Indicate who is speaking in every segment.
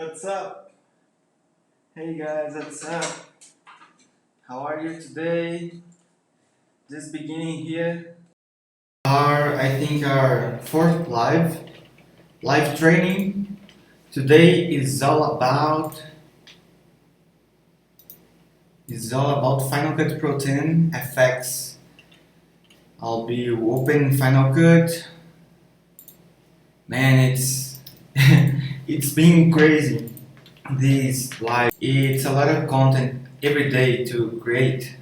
Speaker 1: What's up? Hey guys, what's up? How are you today? Just beginning here. I think our fourth live training. Today is all about Final Cut Pro 10 effects. I'll be open Final Cut. Man, it's it's been crazy. This live, it's a lot of content every day to create,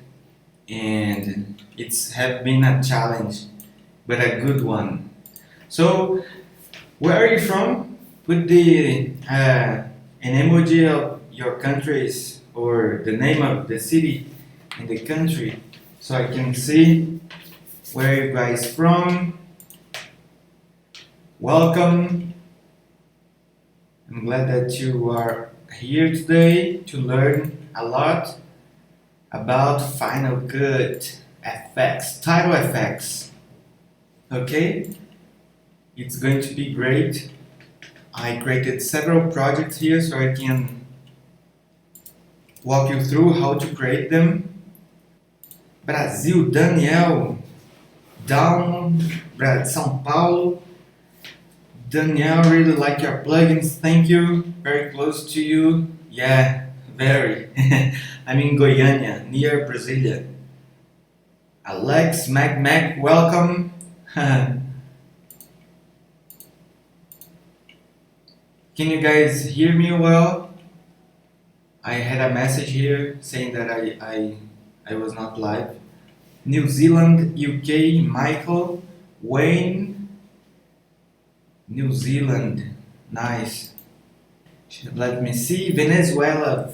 Speaker 1: and it's have been a challenge, but a good one. So, where are you from? Put the an emoji of your countries or the name of the city and the country, so I can see where you guys from. Welcome. I'm glad that you are here today to learn a lot about Final Cut effects, title effects. Okay, it's going to be great. I created several projects here so I can walk you through how to create them. Brasil, Daniel, down, São Paulo. Daniel, really like your plugins, thank you. Very close to you. Yeah, very. I'm in Goiânia, near Brasilia. Alex, Mac, welcome. Can you guys hear me well? I had a message here saying that I was not live. New Zealand, UK, Michael, Wayne, New Zealand, nice. Let me see, Venezuela,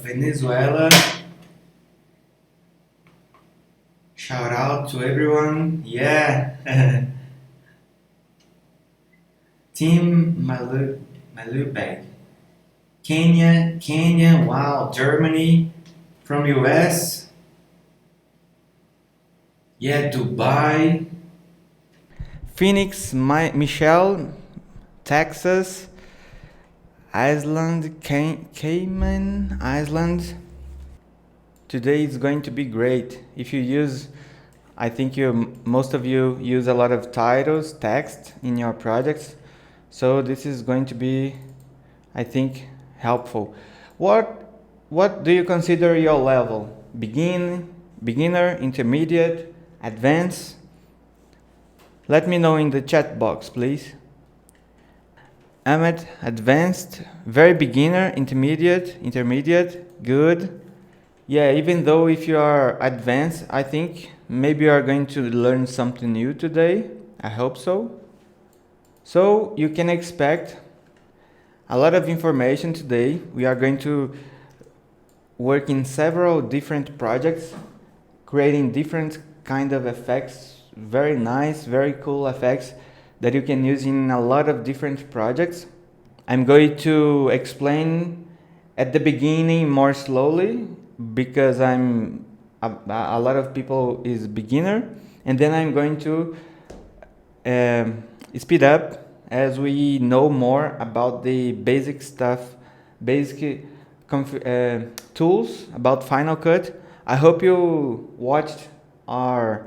Speaker 1: shout out to everyone, yeah. Team Malubeg, Kenya, wow, Germany, from US, yeah, Dubai, Phoenix, Michelle, Texas, Iceland, Cayman Islands. Today is going to be great. If you use, I think most of you use a lot of titles, text in your projects. So this is going to be, I think, helpful. What do you consider your level? Beginner, intermediate, advanced? Let me know in the chat box, please. I'm at advanced, very beginner, intermediate, good. Yeah, even though if you are advanced, I think maybe you are going to learn something new today. I hope so. So you can expect a lot of information today. We are going to work in several different projects, creating different kind of effects, very nice, very cool effects that you can use in a lot of different projects. I'm going to explain at the beginning more slowly because a lot of people is beginner, and then I'm going to speed up as we know more about the basic stuff, basic tools about Final Cut. I hope you watched our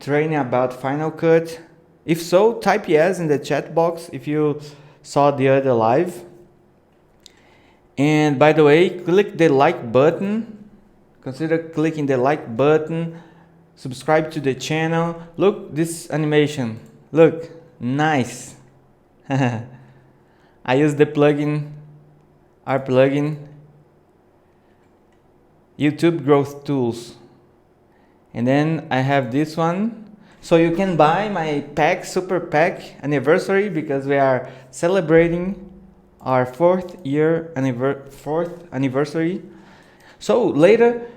Speaker 1: training about Final Cut. If so, type yes in the chat box if you saw the other live. And by the way, click the like button. Consider clicking the like button. Subscribe to the channel. Look this animation. Look, nice. I use the plugin, our plugin, YouTube Growth Tools. And then I have this one. So you can buy my pack, super pack anniversary, because we are celebrating our fourth anniversary. So later,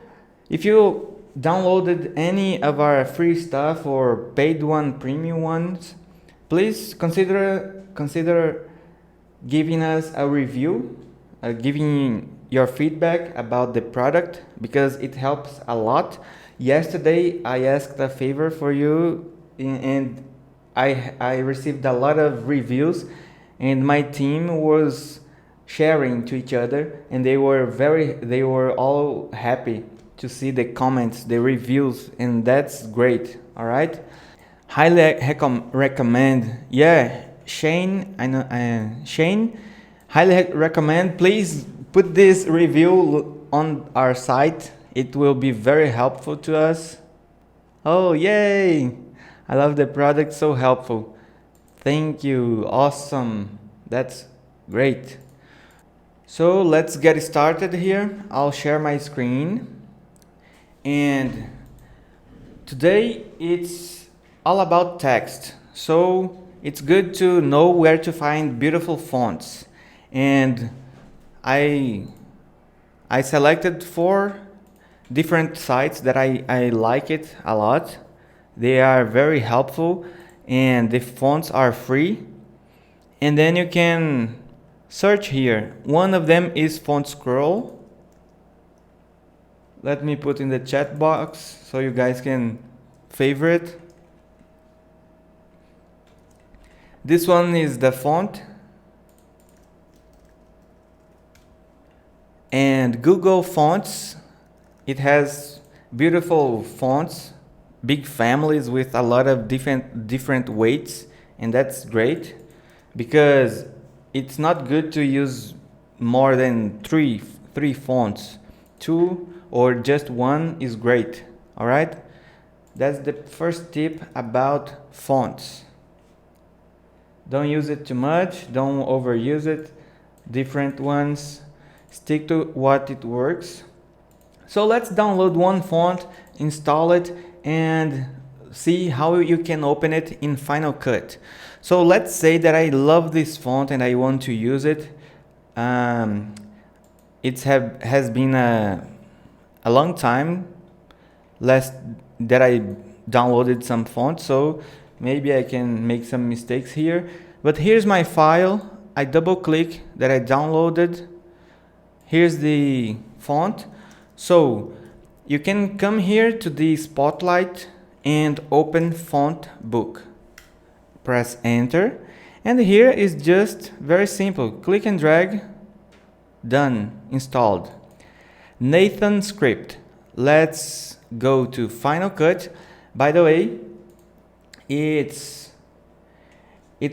Speaker 1: if you downloaded any of our free stuff or paid one, premium ones, please consider giving us a review, giving your feedback about the product, because it helps a lot. Yesterday I asked a favor for you, and I received a lot of reviews, and my team was sharing to each other, and they were all happy to see the comments, the reviews, and that's great. All right, highly recommend. Yeah, Shane, I know, Shane, highly recommend. Please put this review on our site. It will be very helpful to us. Oh, yay! I love the product, so helpful. Thank you, awesome. That's great. So let's get started here. I'll share my screen. And today it's all about text. So it's good to know where to find beautiful fonts. And I selected 4 different sites that I like it a lot. They are very helpful and the fonts are free. And then you can search here. One of them is Font Scroll. Let me put in the chat box so you guys can favorite. This one is the font. And Google Fonts, it has beautiful fonts, big families with a lot of different weights, and that's great because it's not good to use more than three fonts. 2 or just 1 is great. All right, that's the first tip about fonts. Don't use it too much, don't overuse it. Different ones, stick to what it works. So let's download one font, install it, and see how you can open it in Final Cut. So let's say that I love this font and I want to use it. It has been a long time that I downloaded some fonts, so maybe I can make some mistakes here. But here's my file. I double click that I downloaded. Here's the font. So you can come here to the spotlight and open font book. Press enter, and here is just very simple. Click and drag. Done. Installed. Nathan script. Let's go to Final Cut. By the way, it's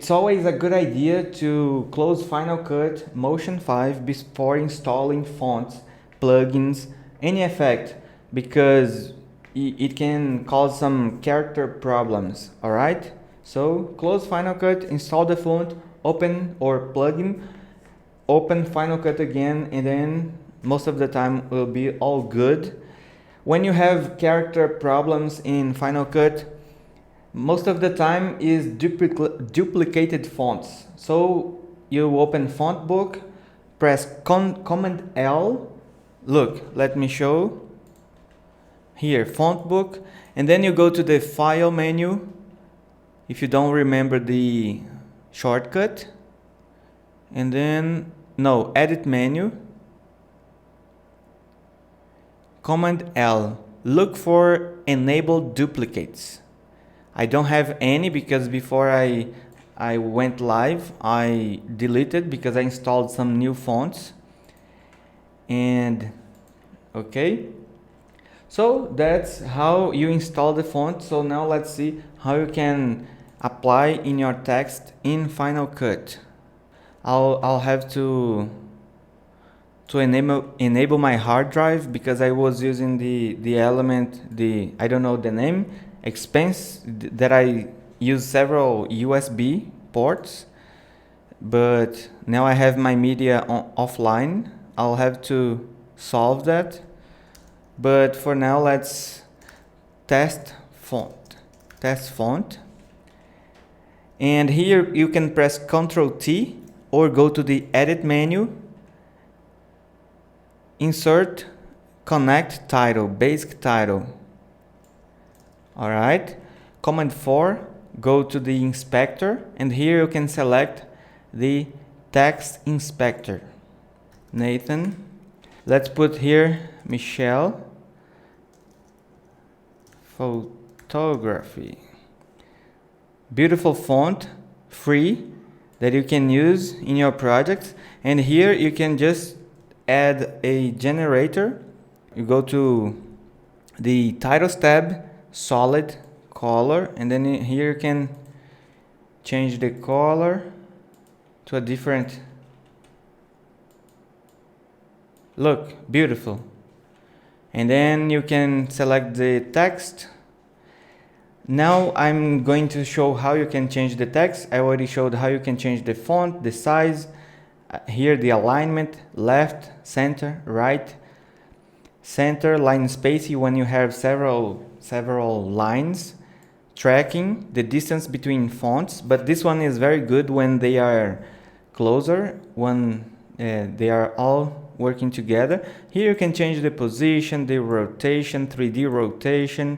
Speaker 1: always a good idea to close Final Cut Motion 5 before installing fonts, plugins, any effect, because it can cause some character problems. All right, so close Final Cut, install the font, open or plugin, open Final Cut again, and then most of the time will be all good. When you have character problems in Final Cut, most of the time is duplicated fonts. So you open font book, press Command L. Look, let me show. Here, font book, and then you go to the file menu. If you don't remember the shortcut, and then edit menu. Command L. Look for enable duplicates. I don't have any because before I went live, I deleted because I installed some new fonts. And okay, so that's how you install the font. So now let's see how you can apply in your text in Final Cut. I'll have to enable my hard drive because I was using the element, I don't know the name, expense, that I use several USB ports, but now I have my media offline. I'll have to solve that, but for now let's test font. And here you can press Ctrl T or go to the edit menu, insert connect title, basic title. All right, Command 4, go to the inspector, and here you can select the text inspector. Nathan, let's put here Michelle photography. Beautiful font, free. that you can use in your project. And here you can just add a generator. You go to the titles tab, solid color, and then here you can change the color to a different. Look, beautiful. And then you can select the text. Now I'm going to show how you can change the text. I already showed how you can change the font, the size, here the alignment, left, center, right, center, line spacing when you have several lines, tracking the distance between fonts, but this one is very good when they are closer, when they are all working together. Here you can change the position, the rotation, 3D rotation.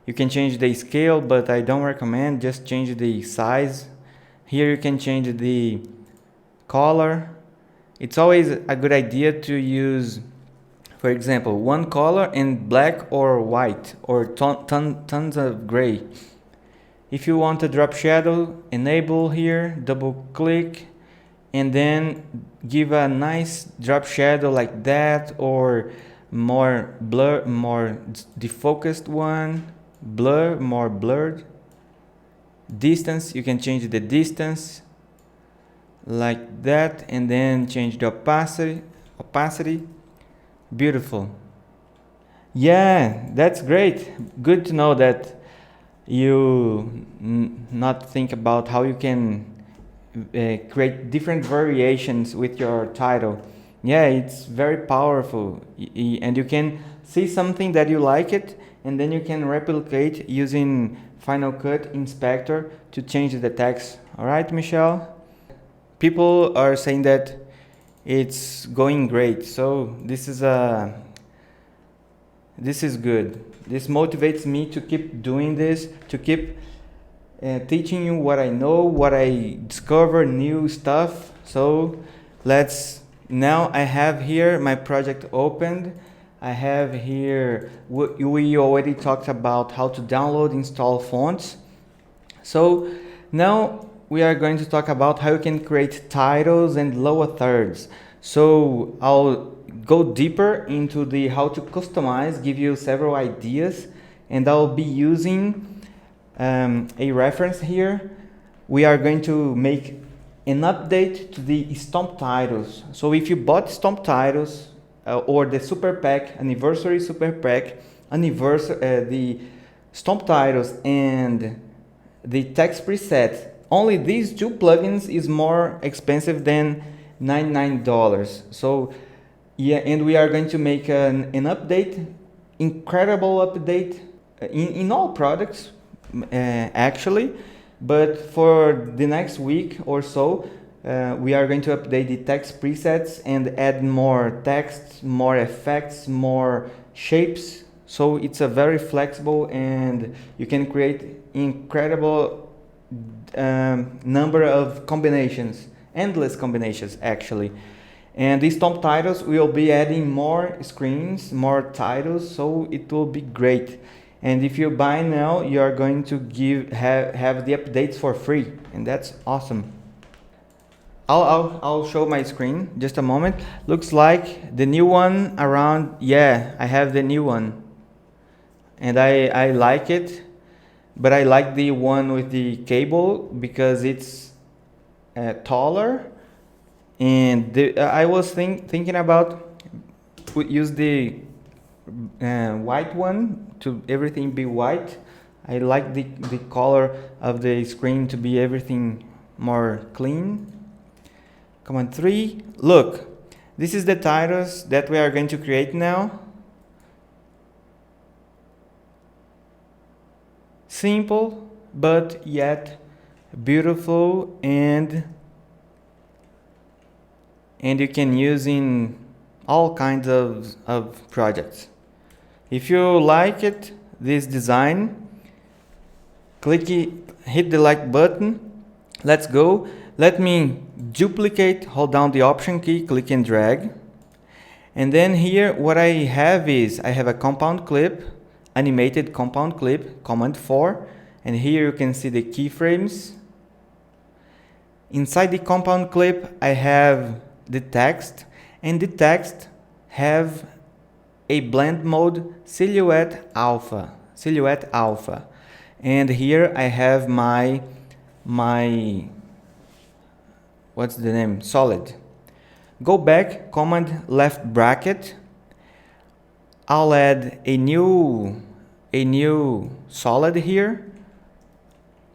Speaker 1: You can change the scale, but I don't recommend, just change the size. Here you can change the color. It's always a good idea to use, for example, one color in black or white, or tons of gray. If you want a drop shadow, enable here, double click, and then give a nice drop shadow like that, or more blur, more defocused one, blur, more blurred. Distance, you can change the distance like that, and then change the opacity. Beautiful. Yeah, that's great. Good to know that you not think about how you can create different variations with your title. Yeah, it's very powerful, and you can see something that you like it, and then you can replicate using Final Cut Inspector to change the text. All right, Michelle? People are saying that it's going great, so this is good. This motivates me to keep doing this, to keep teaching you what I know, what I discover, new stuff. So now I have here my project opened. I have here, we already talked about how to download, install fonts. So now we are going to talk about how you can create titles and lower thirds. So I'll go deeper into the how to customize, give you several ideas, and I'll be using a reference here. We are going to make an update to the stomp titles. So if you bought stomp titles or the super pack, anniversary super pack, the stomp titles and the text preset, only these two plugins is more expensive than $99. So yeah, and we are going to make an update, incredible update in all products actually, but for the next week or so we are going to update the text presets and add more text, more effects, more shapes. So it's a very flexible, and you can create incredible number of combinations, endless combinations actually. And these stomp titles will be adding more screens, more titles, so it will be great. And if you buy now, you are going to have the updates for free, and that's awesome. I'll show my screen just a moment. Looks like the new one around. Yeah, I have the new one, and I like it, but I like the one with the cable because it's taller. And I was thinking about use the white one to everything be white. I like the color of the screen to be everything more clean. Command 3. Look, this is the titles that we are going to create now. Simple, but yet beautiful, and you can use in all kinds of projects. If you like it, this design, hit the like button. Let's go. Let me duplicate, hold down the option key, click and drag. And then here what I have is, I have a compound clip, animated compound clip, command 4. And here you can see the keyframes. Inside the compound clip, I have the text, and the text have a blend mode silhouette alpha. And here I have my what's the name? Solid. Go back, command left bracket. I'll add a new solid here.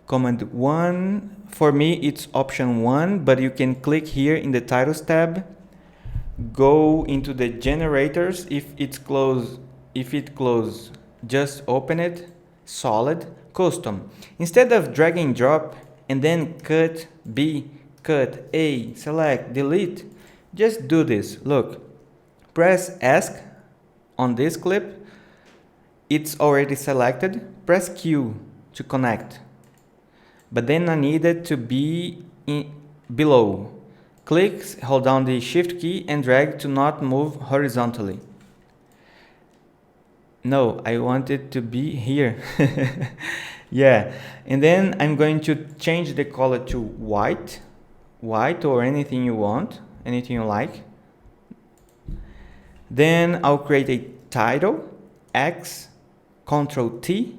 Speaker 1: Command 1. For me, it's option 1, but you can click here in the titles tab. Go into the generators. If it closed, just open it. Solid, custom. Instead of drag and drop and then cut B, cut A, select, delete, just do this. Look, press ask on this clip. It's already selected. Press Q to connect. But then I need it to be below. Click, hold down the shift key and drag to not move horizontally. No, I want it to be here. Yeah, and then I'm going to change the color to white or anything you want, anything you like. Then I'll create a title, X, Ctrl T,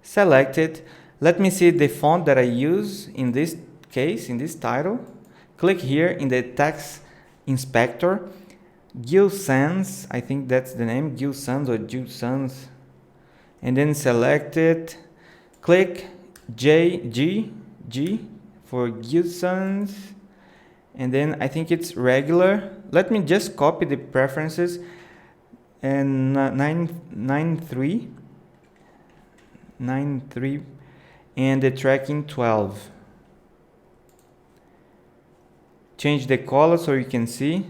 Speaker 1: select it. Let me see the font that I use in this case, in this title. Click here in the text inspector. Gil Sans, I think that's the name, Gil Sans or Gil Sans. And then select it. Click G for Gil Sans. And then I think it's regular. Let me just copy the preferences. And 9.3. And the tracking 12. Change the color so you can see.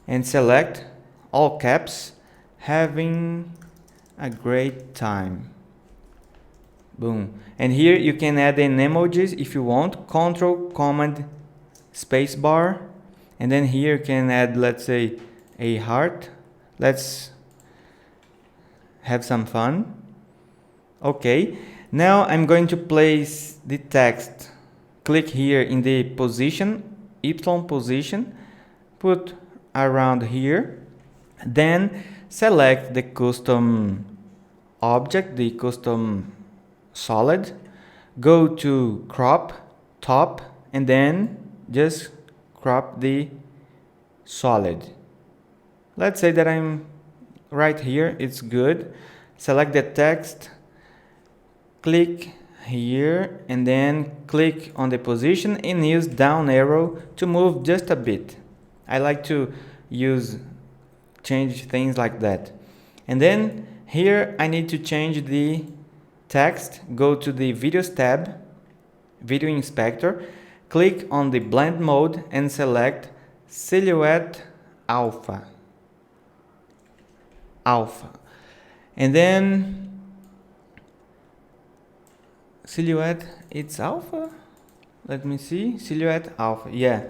Speaker 1: And select all caps, having a great time. Boom. And here you can add in emojis if you want. Control Command spacebar. And then here you can add, let's say, a heart. Let's have some fun. Okay. Now I'm going to place the text. Click here in the position, Y position, put around here. Then select the custom object, the custom solid. Go to crop, top, and then just crop the solid. Let's say that I'm right here, it's good. Select the text, click here, and then click on the position and use down arrow to move just a bit. I like to change things like that. And then here I need to change the text. Go to the videos tab, video inspector, click on the blend mode and select silhouette alpha. And then silhouette, it's alpha. Let me see, silhouette alpha, yeah.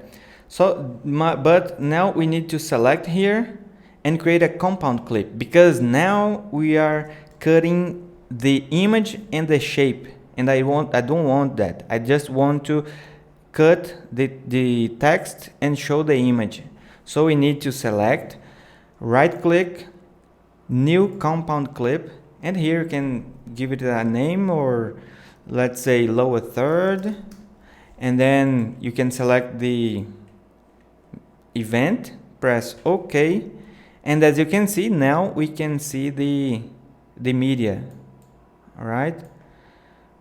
Speaker 1: So, but now we need to select here and create a compound clip, because now we are cutting the image and the shape, and I don't want that. I just want to cut the text and show the image. So we need to select, right click, new compound clip, and here you can give it a name, or let's say lower third, and then you can select the event, press OK, and as you can see, now we can see the media. All right,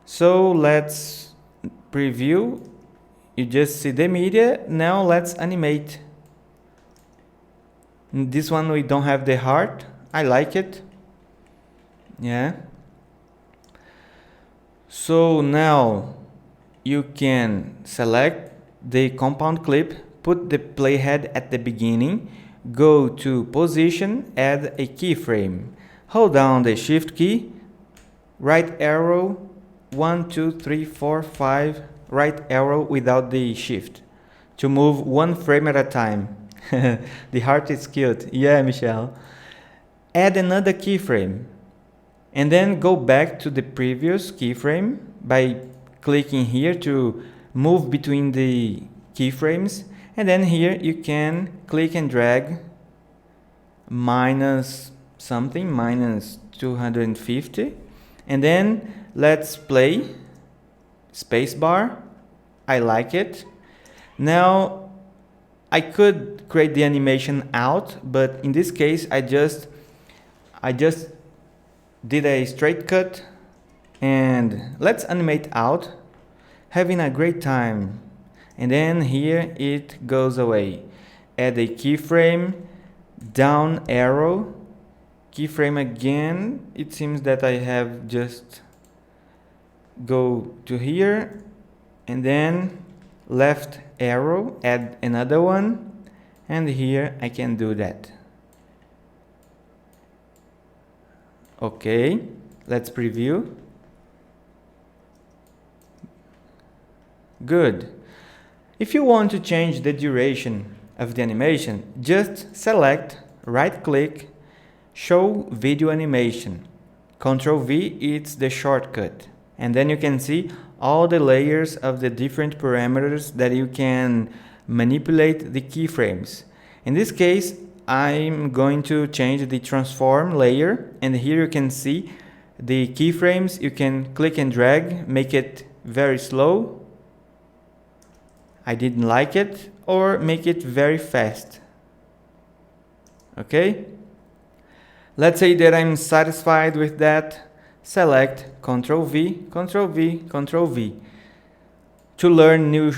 Speaker 1: so let's preview. You just see the media. Now let's animate. In this one we don't have the heart. I like it. Yeah. So now you can select the compound clip, put the playhead at the beginning, go to position, add a keyframe. Hold down the shift key, right arrow, 1, 2, 3, 4, 5, right arrow without the shift to move one frame at a time. The heart is cute. Yeah, Michelle. add another keyframe, and then go back to the previous keyframe by clicking here to move between the keyframes, and then here you can click and drag minus something, minus 250, and then let's play spacebar. I like it. Now I could create the animation out, but in this case I just did a straight cut, and let's animate out, having a great time. And then here it goes away. Add a keyframe, down arrow, keyframe again. It seems that I have just go to here, and then left arrow, add another one, and here I can do that. Okay, let's preview. Good. If you want to change the duration of the animation, just select, right click, show video animation. Ctrl V, it's the shortcut. And then you can see all the layers of the different parameters that you can manipulate the keyframes. In this case, I'm going to change the transform layer, and here you can see the keyframes. You can click and drag, make it very slow. I didn't like it, or make it very fast. Okay? Let's say that I'm satisfied with that. Select Ctrl V, Ctrl V, Ctrl V. To learn new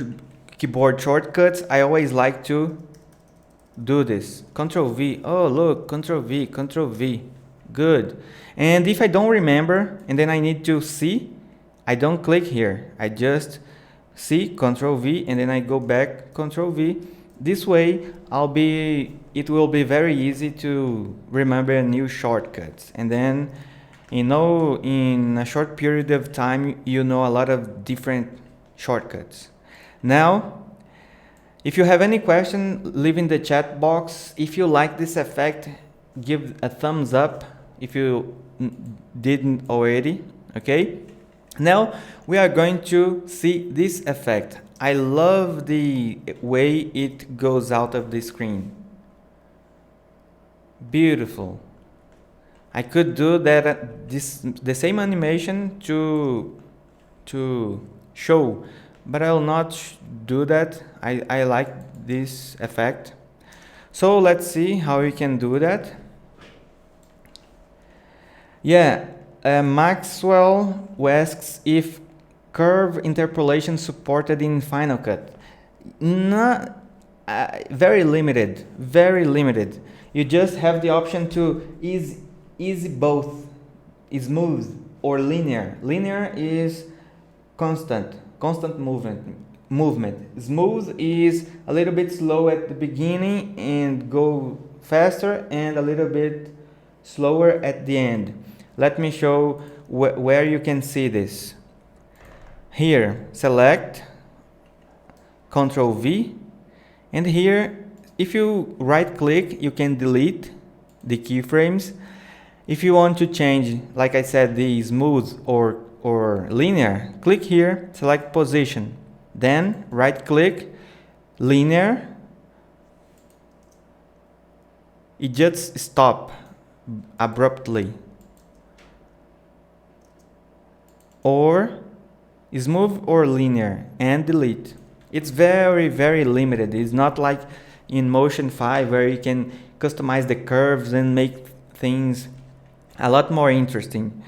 Speaker 1: keyboard shortcuts, I always like to do this. Ctrl V, oh look, Ctrl V, Ctrl V. Good. And if I don't remember, and then I need to see, I don't click here. I just see Ctrl V, and then I go back Ctrl V. This way, it will be very easy to remember new shortcuts. And then, in a short period of time, you know a lot of different shortcuts. Now, if you have any question, leave in the chat box. If you like this effect, give a thumbs up if you didn't already, okay? Now, we are going to see this effect. I love the way it goes out of the screen. Beautiful. I could do that the same animation to show, but I will not do that. I like this effect. So let's see how we can do that. Yeah, Maxwell asks if curve interpolation supported in Final Cut. Not very limited, very limited. You just have the option to easy both, smooth or linear. Linear is constant movement. Smooth is a little bit slow at the beginning and go faster, and a little bit slower at the end. Let me show where you can see this. Here, select Ctrl V, and here, if you right click, you can delete the keyframes. If you want to change, like I said, the smooth or linear, click here, select position, then right click, linear. It just stop abruptly. Or smooth or linear, and delete. It's very, very limited. It's not like in Motion 5 where you can customize the curves and make things a lot more interesting.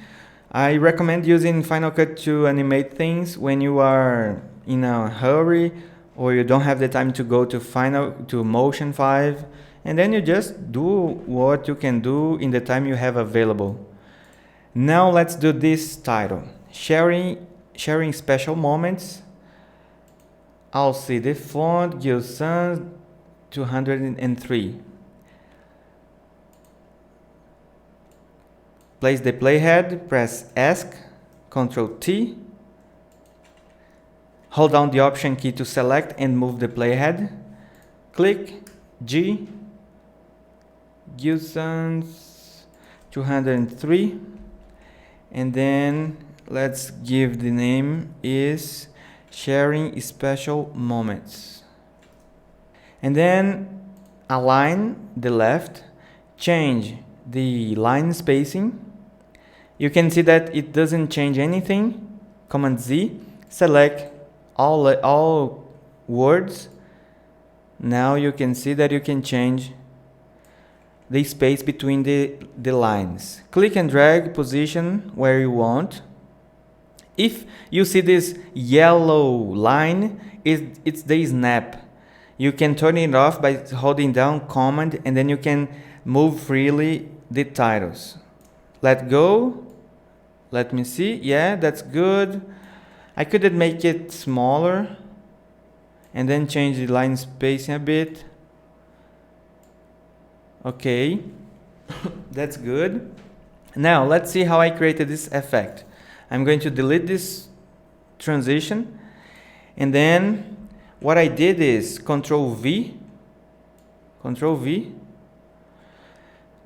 Speaker 1: I recommend using Final Cut to animate things when you are in a hurry or you don't have the time to go to Motion 5, and then you just do what you can do in the time you have available. Now let's do this title. Sharing special moments. I'll see the font, Gilson 203. Place the playhead, press ESC, Ctrl T. Hold down the Option key to select and move the playhead. Click G, Gilson's 203, and then let's give the name is sharing special moments. And then align the left, change the line spacing. You can see that it doesn't change anything. Command Z, select all words. Now you can see that you can change the space between the lines. Click and drag position where you want. If you see this yellow line, it's the snap. You can turn it off by holding down Command, and then you can move freely the titles. Let go. Let me see. Yeah, that's good. I could make it smaller and then change the line spacing a bit. Okay, that's good. Now let's see how I created this effect. I'm going to delete this transition, and then what I did is Control V,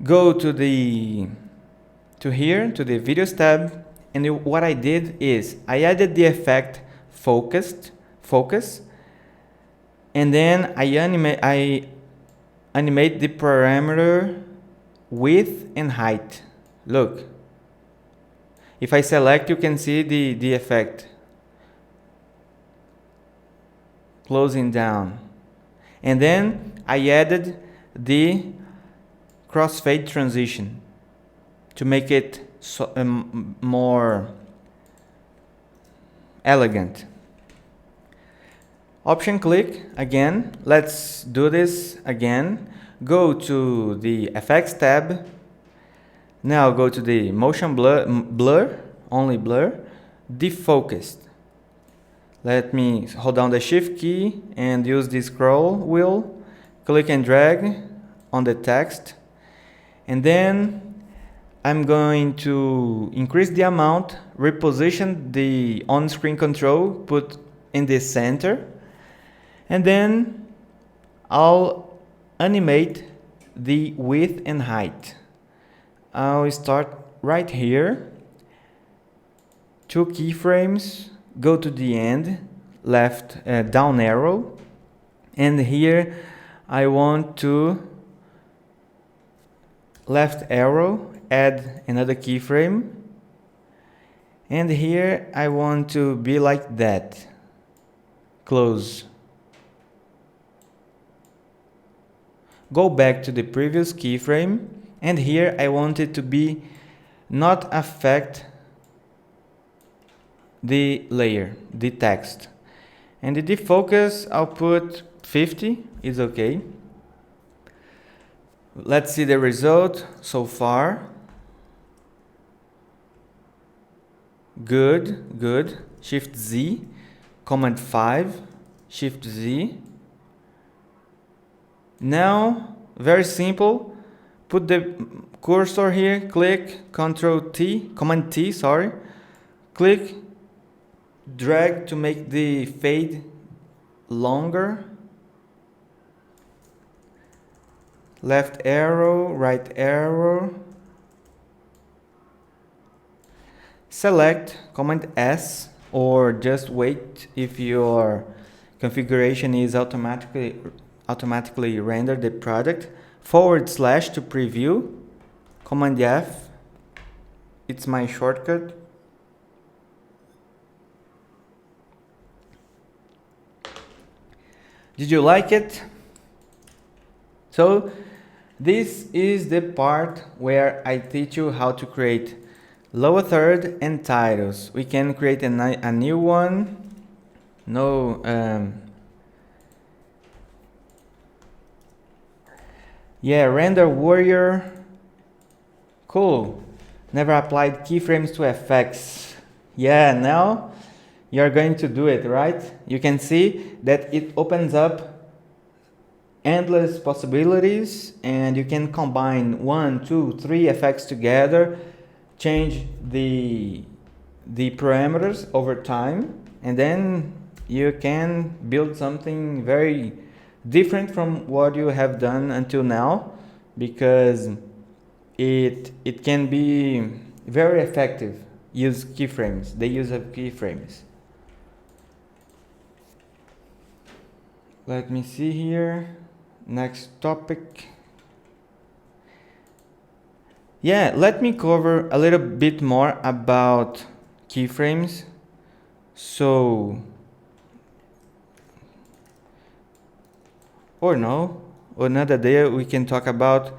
Speaker 1: go to here, to the videos tab, and what I did is I added the effect focus, and then I animate the parameter width and height. Look, if I select, you can see the effect closing down. And then I added the crossfade transition to make it more elegant. Option click again. Let's do this again. Go to the effects tab. Now go to the motion blur, only blur, defocused. Let me hold down the shift key and use the scroll wheel. Click and drag on the text. And then I'm going to increase the amount, reposition the on-screen control, put in the center. And then I'll animate the width and height. I'll start right here, 2 keyframes, go to the end, left down arrow, and here I want to left arrow, add another keyframe, and here I want to be like that, close. Go back to the previous keyframe, and here I want it to be not affect the layer, the text. And the defocus, I'll put 50, is okay. Let's see the result so far. Good, good. Shift Z, Command 5, Shift Z. Now, very simple, put the cursor here, click, Command T, sorry, click, drag to make the fade longer, left arrow, right arrow, select, Command S, or just wait if your configuration is automatically render the product, / to preview, Command F, it's my shortcut. Did you like it? So this is the part where I teach you how to create lower third and titles. We can create a new one. Yeah, render warrior. Cool. Never applied keyframes to effects. Yeah, now you're going to do it, right? You can see that it opens up endless possibilities, and you can combine 1, 2, 3 effects together, change the parameters over time, and then you can build something very different from what you have done until now, because it can be very effective. Use keyframes. The use of keyframes. Let me see here. Next topic. Yeah, let me cover a little bit more about keyframes. So, or no, another day we can talk about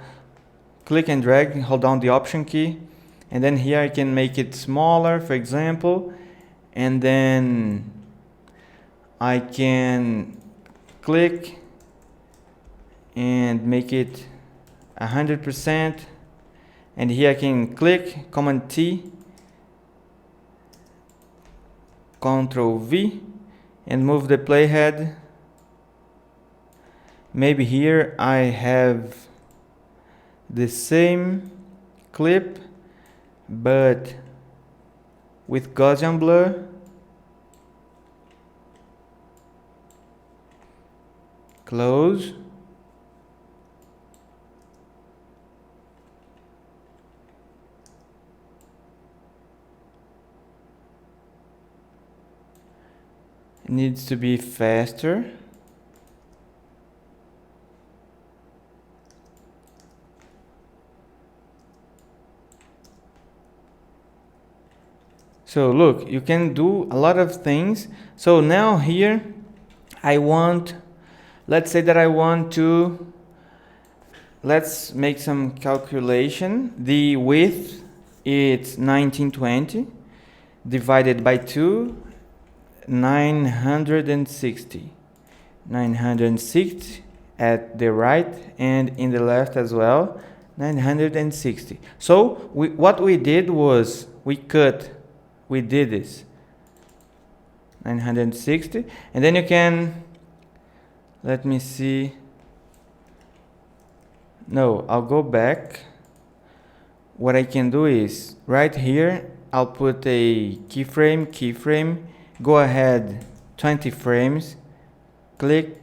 Speaker 1: click and drag, hold down the option key, and then here I can make it smaller, for example, and then I can click and make it 100%, and here I can click, Command T, Ctrl V, and move the playhead. Maybe here I have the same clip, but with Gaussian blur. Close. It needs to be faster. So look, you can do a lot of things. So now here I want, let's say that I want to, let's make some calculation. The width is 1920 divided by 2, 960. 960 at the right and in the left as well, 960. So what we did was we did this 960, and then you can, let me see, no, I'll go back. What I can do is right here I'll put a keyframe, go ahead 20 frames, click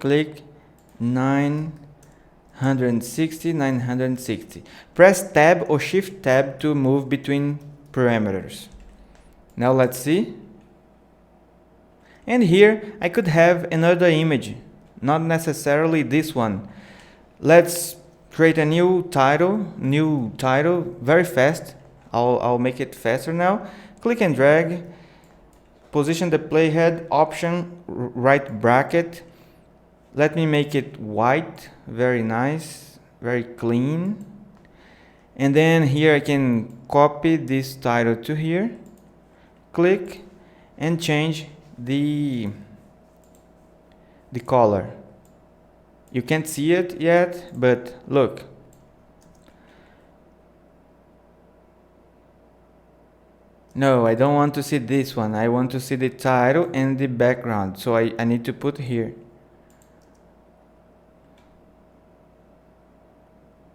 Speaker 1: 960, press tab or shift tab to move between parameters. Now let's see. And here I could have another image, not necessarily this one. Let's create a new title, very fast. I'll make it faster now. Click and drag, position the playhead, option, right bracket. Let me make it white, very nice, very clean. And then here I can copy this title to here, click and change the color. You can't see it yet, but look. No, I don't want to see this one. I want to see the title and the background. So I need to put here.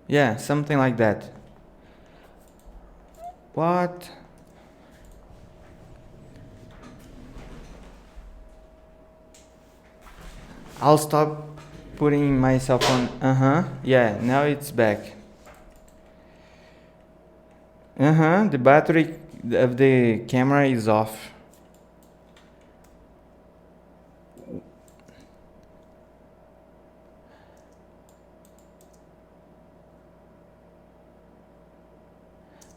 Speaker 1: Yeah, something like that. What? I'll stop putting myself on. Yeah, now it's back. The battery of the camera is off.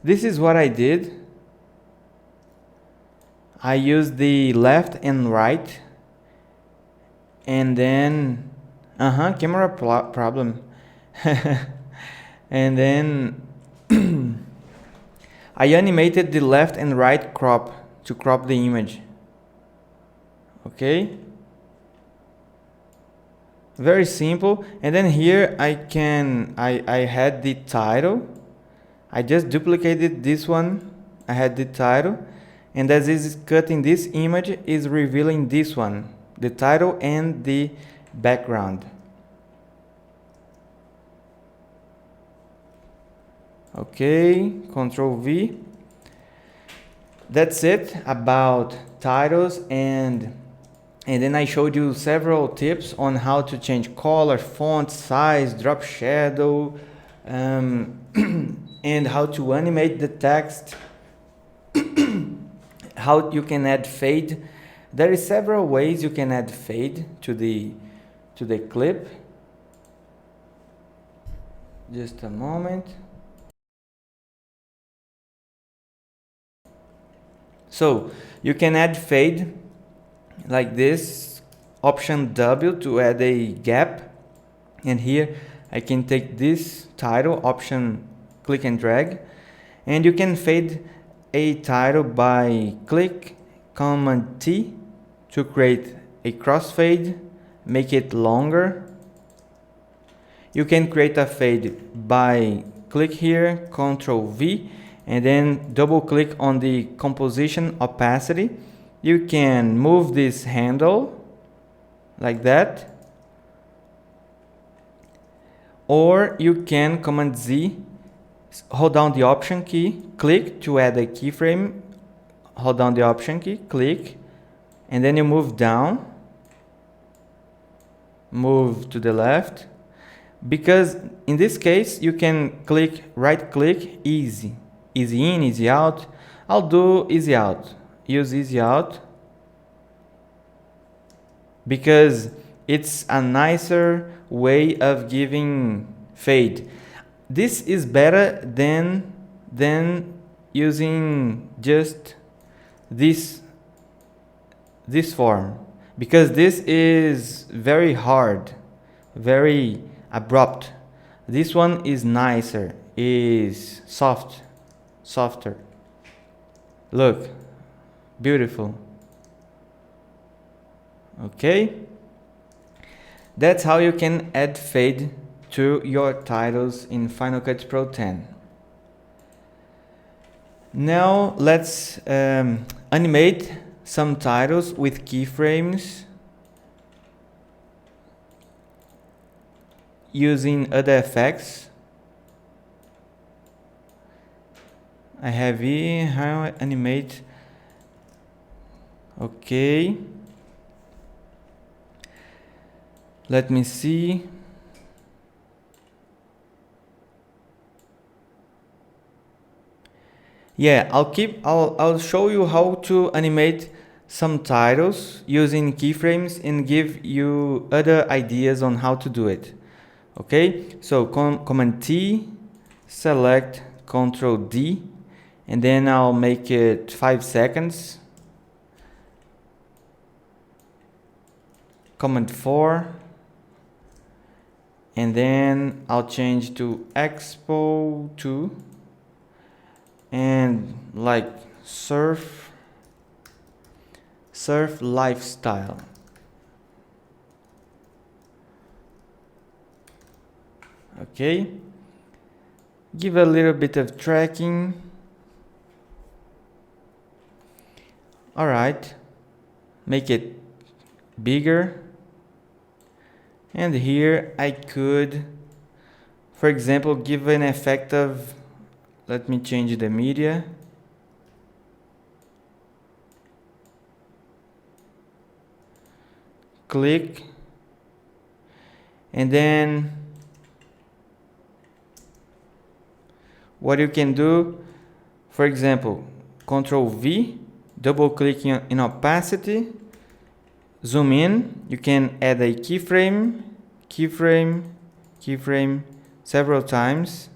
Speaker 1: This is what I did. I used the left and right, and then camera problem. And then I animated the left and right crop to crop the image. Okay, very simple. And then here I had the title. I just duplicated this one. I had the title, and as is cutting this image is revealing this one, the title and the background. Okay, Ctrl V. That's it about titles, and then I showed you several tips on how to change color, font, size, drop shadow, and how to animate the text, how you can add fade. There is several ways you can add fade to the clip. Just a moment. So you can add fade like this, option W to add a gap, and here I can take this title, option click and drag, and you can fade a title by click Command T to create a crossfade, make it longer. You can create a fade by click here, Ctrl V, and then double click on the composition opacity. You can move this handle like that, or you can Command Z, hold down the option key, click to add a keyframe, hold down the option key, click, and then you move down, move to the left, because in this case you can click, right click, easy in, easy out. I'll do easy out, use easy out, because it's a nicer way of giving fade. This is better than using just this form, because this is very hard, very abrupt. This one is nicer, is softer. Look, beautiful. Okay, that's how you can add fade to your titles in Final Cut Pro 10. Now let's animate some titles with keyframes using other effects. I have here how I animate. Okay, let me see. Yeah, I'll show you how to animate some titles using keyframes and give you other ideas on how to do it. Okay, so Command T, select Ctrl D, and then I'll make it 5 seconds. Command 4, and then I'll change to Expo 2, and like surf lifestyle. Okay, give a little bit of tracking. All right, make it bigger, and here I could, for example, give an effect of, let me change the media. Click, and then what you can do, for example, Ctrl V, double clicking in opacity, zoom in, you can add a keyframe several times.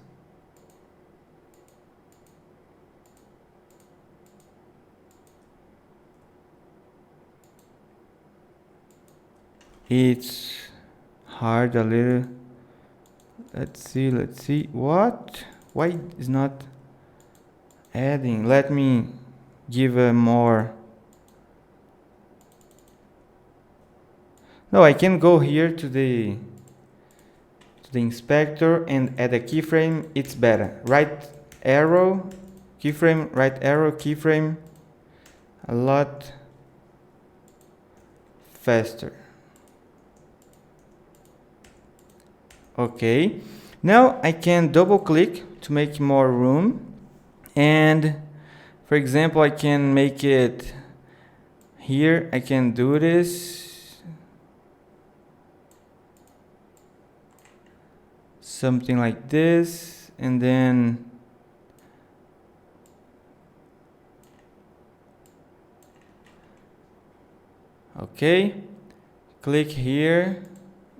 Speaker 1: It's hard a little. Let's see. What? Why is not adding? Let me give a more. No, I can go here to the inspector and add a keyframe. It's better. Right arrow, keyframe, right arrow, keyframe. A lot faster. Okay, now I can double click to make more room, and for example I can make it here. I can do this, something like this, and then Okay, click here,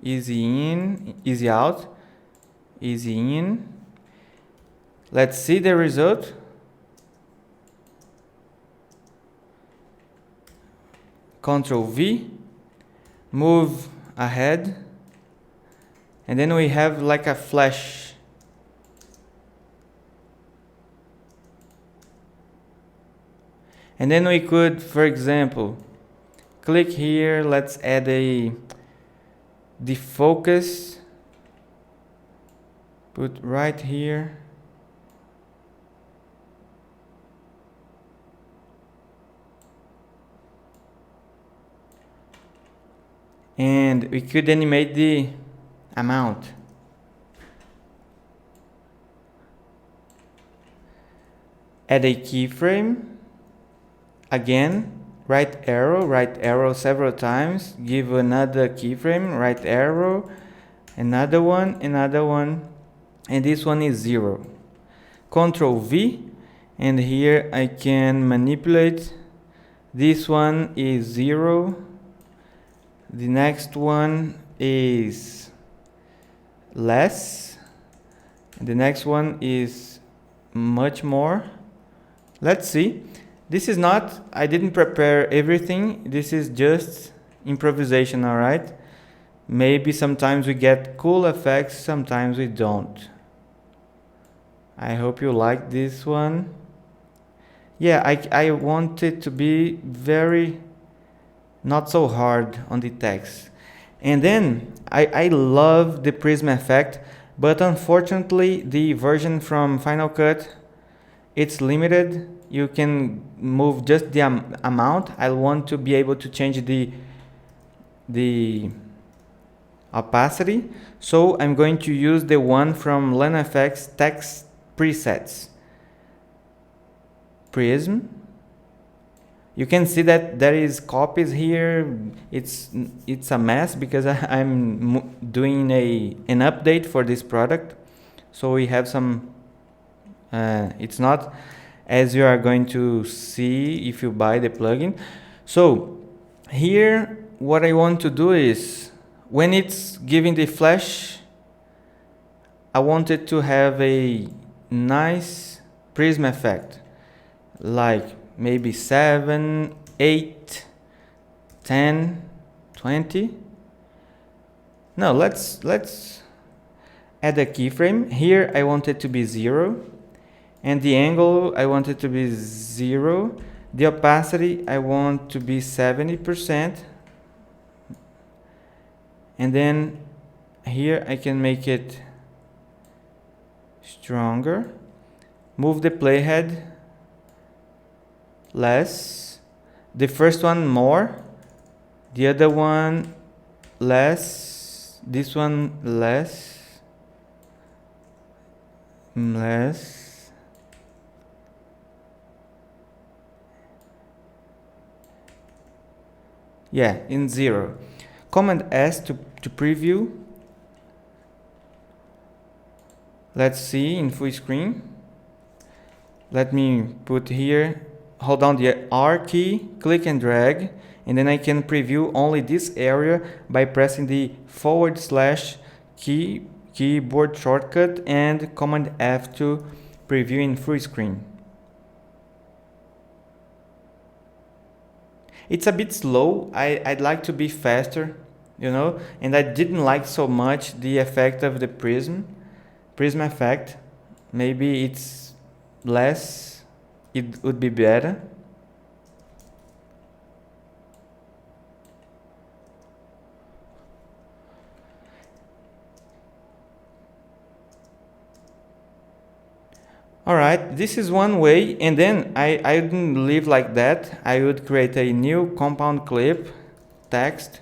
Speaker 1: easy in, easy out, easy in. Let's see the result. Ctrl V, move ahead, and then we have like a flash. And then we could, for example, click here, let's add a defocus, put right here. And we could animate the amount. Add a keyframe. Again, right arrow several times. Give another keyframe, right arrow, another one, and this one is 0. Ctrl V, and here I can manipulate. This one is 0. The next one is less. The next one is much more. Let's see. This is not, I didn't prepare everything. This is just improvisation, all right? Maybe sometimes we get cool effects, sometimes we don't. I hope you like this one. Yeah, I want it to be very not so hard on the text. And then I love the prism effect, but unfortunately the version from Final Cut, it's limited. You can move just the amount. I want to be able to change the opacity, so I'm going to use the one from LenFX text presets. Prism. You can see that there is copies here. It's a mess because I'm doing an update for this product, so we have some. It's not as you are going to see if you buy the plugin. So here, what I want to do is when it's giving the flash, I want it to have a nice prism effect, like maybe 7, 8, 10, 20. No, let's add a keyframe. Here I want it to be 0, and the angle I want it to be 0. The opacity I want to be 70%. And then here I can make it stronger. Move the playhead less. The first one more. The other one less. This one less. Less. Yeah, in 0. Command S to preview. Let's see in full screen. Let me put here, hold down the R key, click and drag, and then I can preview only this area by pressing the / keyboard shortcut and Command F to preview in full screen. It's a bit slow. I'd like to be faster, you know, and I didn't like so much the effect of the prism effect. Maybe it's less, it would be better. Alright, this is one way, and then I wouldn't leave like that. I would create a new compound clip, text,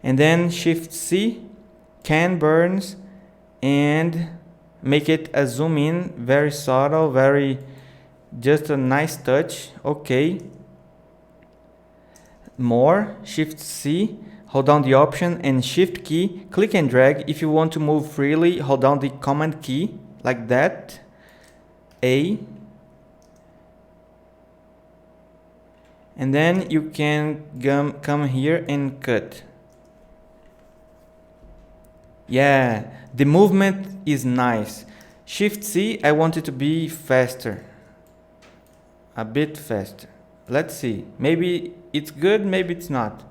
Speaker 1: and then Shift C, can burns, and make it a zoom in, very subtle, very, just a nice touch. Okay. More, Shift C, hold down the option and Shift key, click and drag. If you want to move freely, hold down the Command key, like that. A, and then you can come here and cut. Yeah, the movement is nice. Shift C, I want it to be faster, a bit faster. Let's see, maybe it's good, maybe it's not.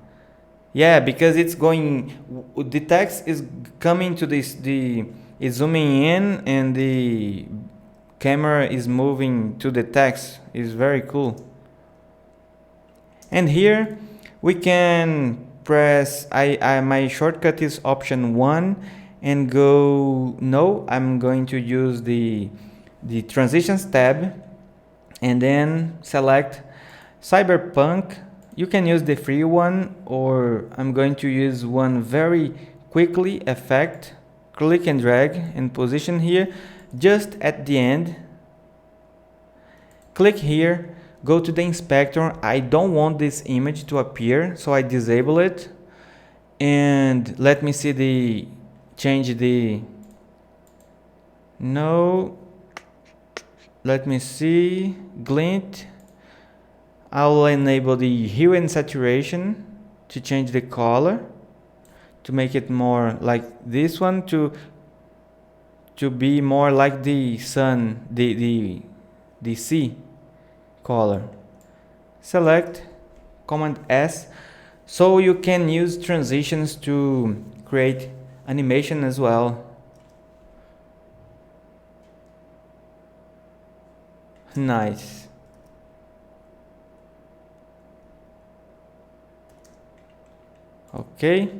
Speaker 1: Yeah, because it's going, the text is coming to this, it's zooming in and the camera is moving to the text. It's very cool. And here we can press, my shortcut is option 1 and go, no, I'm going to use the transitions tab and then select Cyberpunk. You can use the free one, or I'm going to use one very quickly effect. Click and drag and position here just at the end. Click here, go to the inspector. I don't want this image to appear, so I disable it. And let me see let me see, glint. I'll enable the hue and saturation to change the color, to make it more like this one, to be more like the sun, the sea color. Select, Command S, so you can use transitions to create animation as well. Nice. Okay.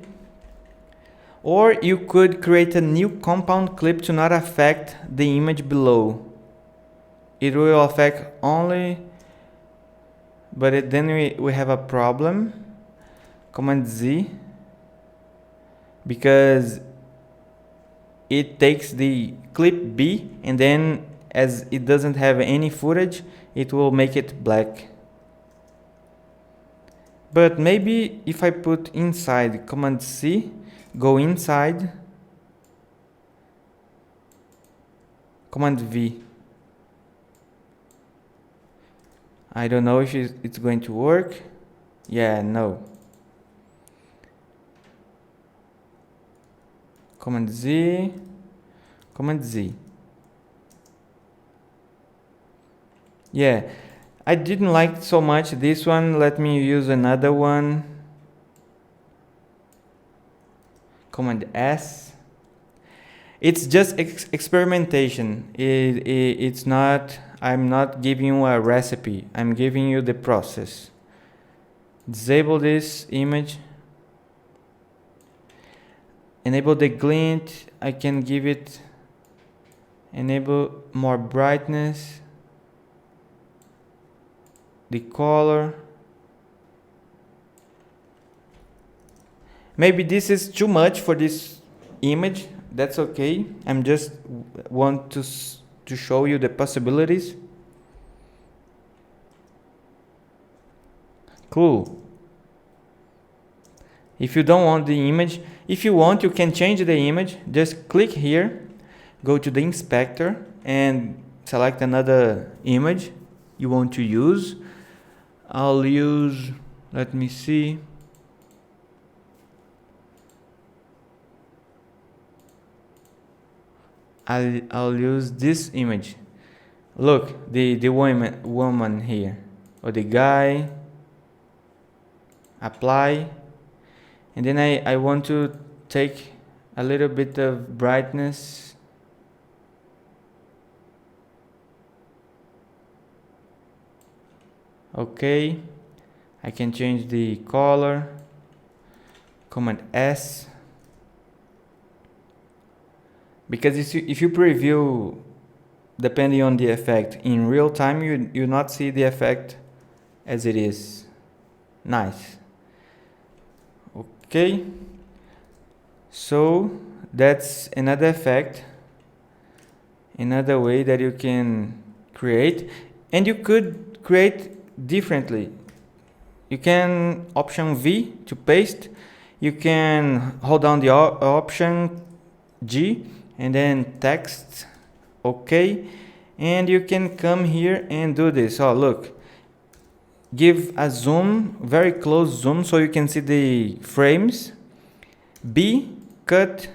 Speaker 1: Or you could create a new compound clip to not affect the image below. It will affect only, but then we have a problem. Command Z, because it takes the clip B and then as it doesn't have any footage, it will make it black. But maybe if I put inside, Command C, go inside, Command V. I don't know if it's going to work. Yeah, no. Command Z, Command Z. Yeah, I didn't like so much this one. Let me use another one. Command S. It's just experimentation. It's not, I'm not giving you a recipe. I'm giving you the process. Disable this image. Enable the glint. I can give it, enable more brightness. The color. Maybe this is too much for this image. That's okay. I'm just want to show you the possibilities. Cool. If you don't want the image, if you want, you can change the image. Just click here, go to the inspector and select another image you want to use. I'll use, let me see. I'll use this image. Look, the woman here, or the guy. Apply, and then I want to take a little bit of brightness. Okay, I can change the color. Command S. Because if you preview, depending on the effect, in real time, you not see the effect as it is. Nice. Okay. So that's another effect, another way that you can create, and you could create differently. You can option V to paste. You can hold down the option G and then text, okay, and you can come here and do this. Oh, look, give a zoom, very close zoom, so you can see the frames. B, cut,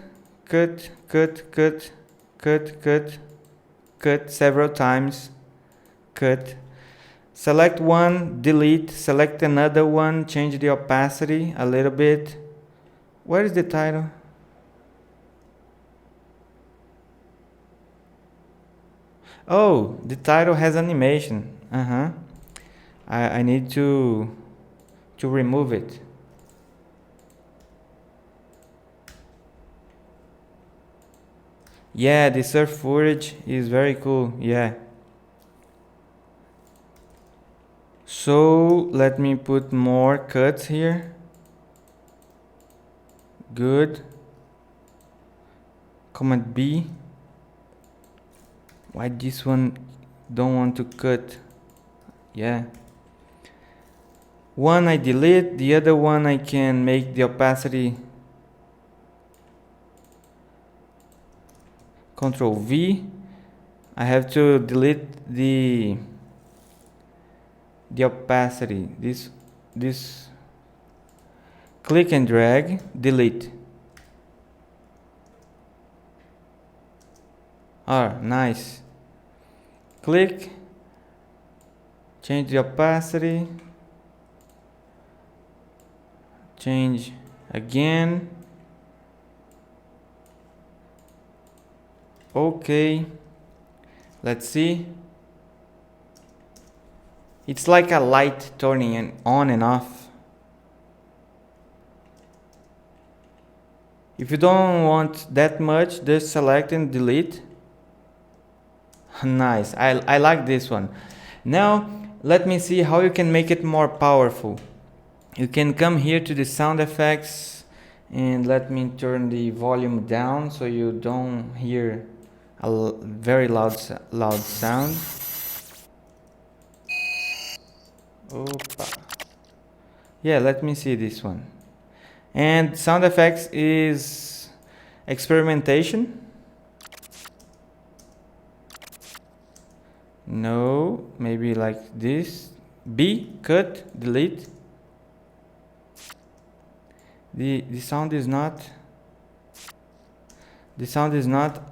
Speaker 1: cut, cut, cut, cut, cut, cut several times, cut. Select one, delete, select another one, change the opacity a little bit. Where is the title? Oh, the title has animation. I need to remove it. Yeah, the surf footage is very cool. Yeah. So let me put more cuts here. Good. Command B. Why this one don't want to cut? Yeah. One I delete, the other one I can make the opacity Control V. I have to delete the opacity. This click and drag, delete. Nice. Click, change the opacity, change again. Okay, let's see. It's like a light turning on and off. If you don't want that much, just select and delete. Nice, I like this one. Now let me see how you can make it more powerful. You can come here to the sound effects and let me turn the volume down so you don't hear a very loud sound. Opa. Yeah, let me see this one. And sound effects is experimentation. No, maybe like this. B, cut, delete. The sound is not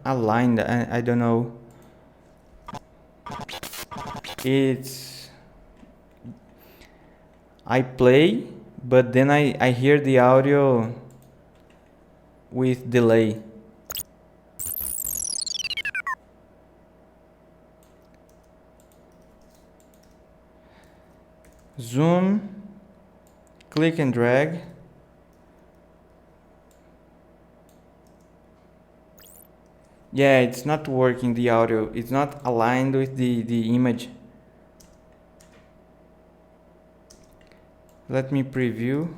Speaker 1: aligned. I don't know. I play, but then I hear the audio with delay. Zoom, click and drag. Yeah, it's not working, the audio. It's not aligned with the image. Let me preview.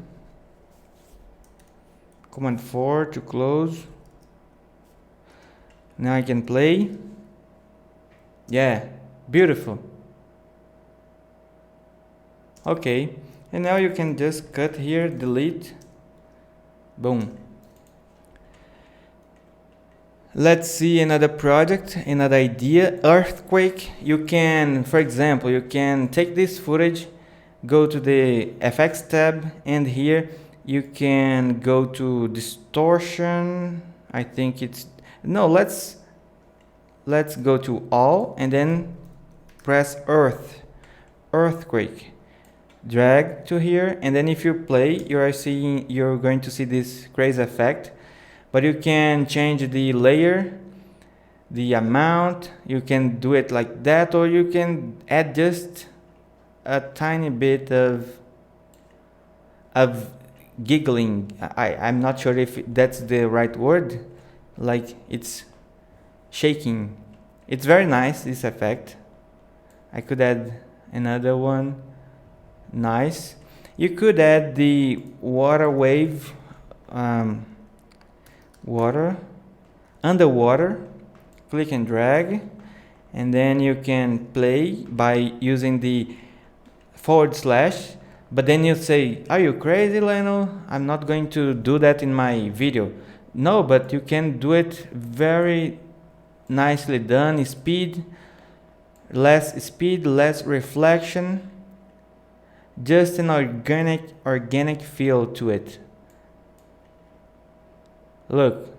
Speaker 1: Command 4 to close. Now I can play. Yeah, beautiful. Okay, and now you can just cut here, delete. Boom. Let's see another project, another idea. Earthquake. You can, for example, you can take this footage, go to the FX tab, and here you can go to distortion. I think it's no. Let's go to all and then press earthquake. Drag to here, and then if you play, you're going to see this crazy effect. But you can change the layer, the amount. You can do it like that, or you can add just a tiny bit of giggling. I'm not sure if that's the right word. Like it's shaking. It's very nice, this effect. I could add another one. Nice. You could add the water wave, water, underwater, click and drag, and then you can play by using the /, but then you say, are you crazy, Lionel? I'm not going to do that in my video. No, but you can do it very nicely done. Speed, less reflection. just an organic feel to it. Look.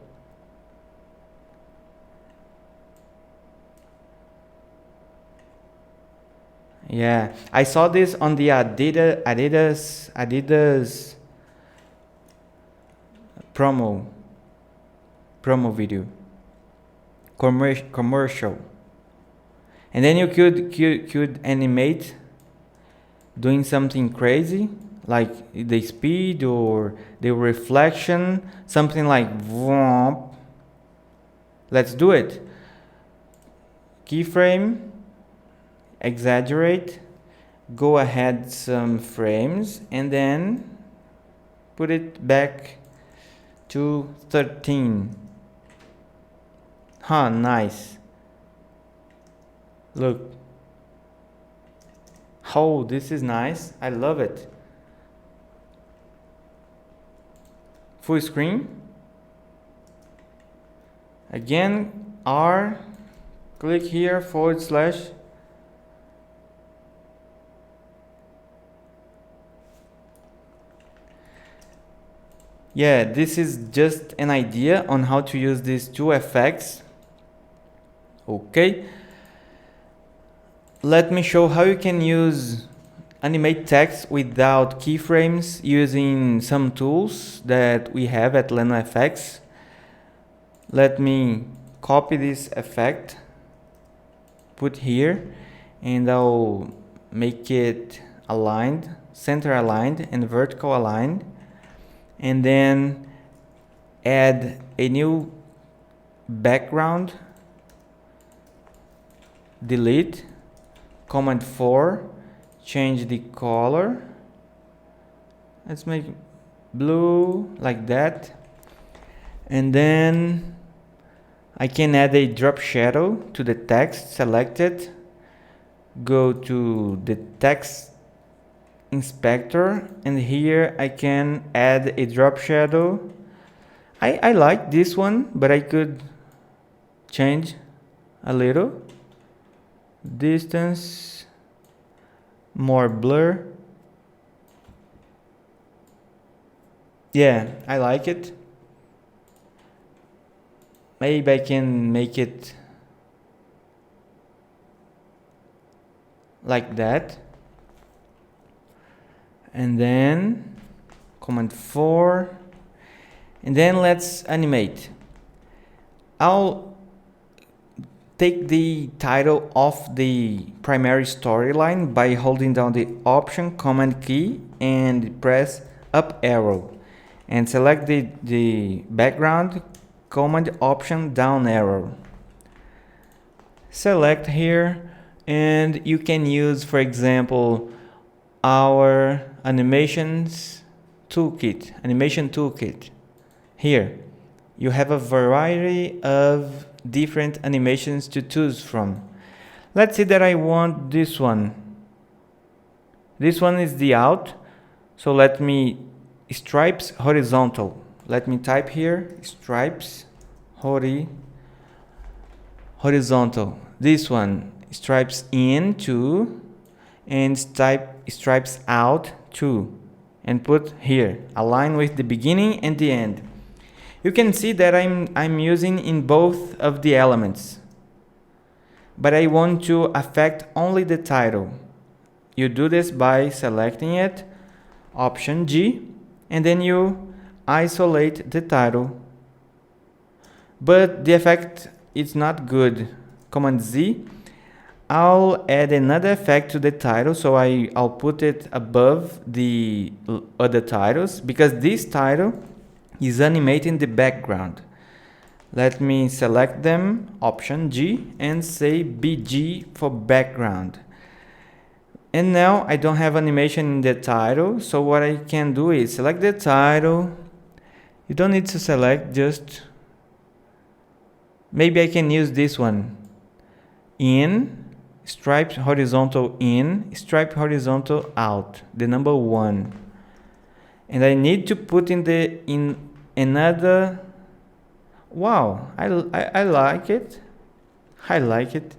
Speaker 1: Yeah, I saw this on the Adidas promo video, commercial, and then you could animate doing something crazy like the speed or the reflection, something like vomp. Let's do it. Keyframe, exaggerate, go ahead some frames, and then put it back to 13. Huh, nice. Look. Oh, this is nice. I love it. Full screen. Again, R, click here, /. Yeah, this is just an idea on how to use these two effects. Okay. Let me show how you can use Animate Text without keyframes using some tools that we have at LenoFX. Let me copy this effect, put here, and I'll make it aligned, center aligned and vertical aligned, and then add a new background, delete, Command 4, change the color, let's make blue like that, and then I can add a drop shadow to the text selected, go to the text inspector, and here I can add a drop shadow. I like this one, but I could change a little. Distance, more blur. Yeah, I like it. Maybe I can make it like that. And then Command 4. And then let's animate. I'll take the title off the primary storyline by holding down the Option Command key and press up arrow, and select the background, Command Option down arrow. Select here, and you can use, for example, our animation toolkit. Here you have a variety of different animations to choose from. Let's say that I want this one. This one is the out, so let me stripes horizontal. Let me type here stripes horizontal. This one stripes in 2 and stripes out 2, and put here align with the beginning and the end. You can see that I'm using in both of the elements, but I want to affect only the title. You do this by selecting it, Option G, and then you isolate the title. But the effect is not good. Command Z. I'll add another effect to the title, so I'll put it above the other titles, because this title is animating the background. Let me select them, Option G, and say BG for background. And now I don't have animation in the title, so what I can do is select the title. You don't need to select, just maybe I can use this one. In, striped horizontal in, striped horizontal out, the number 1. And I need to put in another. Wow, I like it. I like it.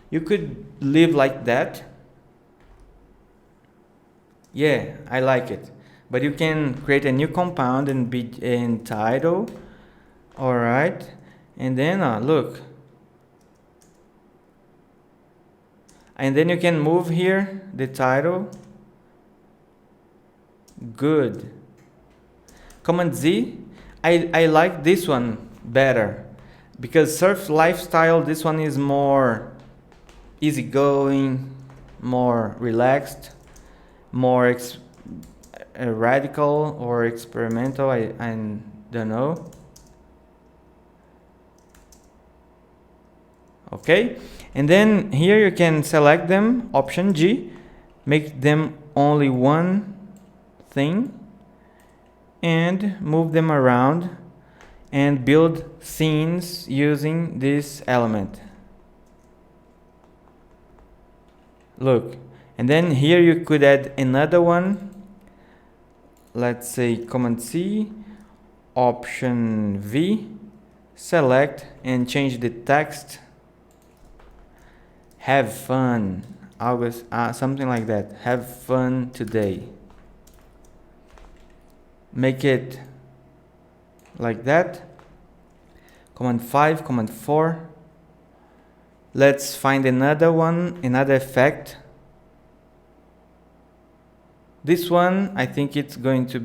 Speaker 1: You could leave like that. Yeah, I like it. But you can create a new compound and be in title. All right. And then look. And then you can move here the title. Good. Command Z. I like this one better because surf lifestyle, this one is more easygoing, more relaxed, more radical or experimental. I don't know. Okay, and then here you can select them, Option G, make them only one thing, and move them around and build scenes using this element. Look, and then here you could add another one. Let's say Command C, Option V, select and change the text. Have fun, August, something like that. Have fun today. Make it like that. Command 5, Command 4. Let's find another one, another effect. This one, I think it's going to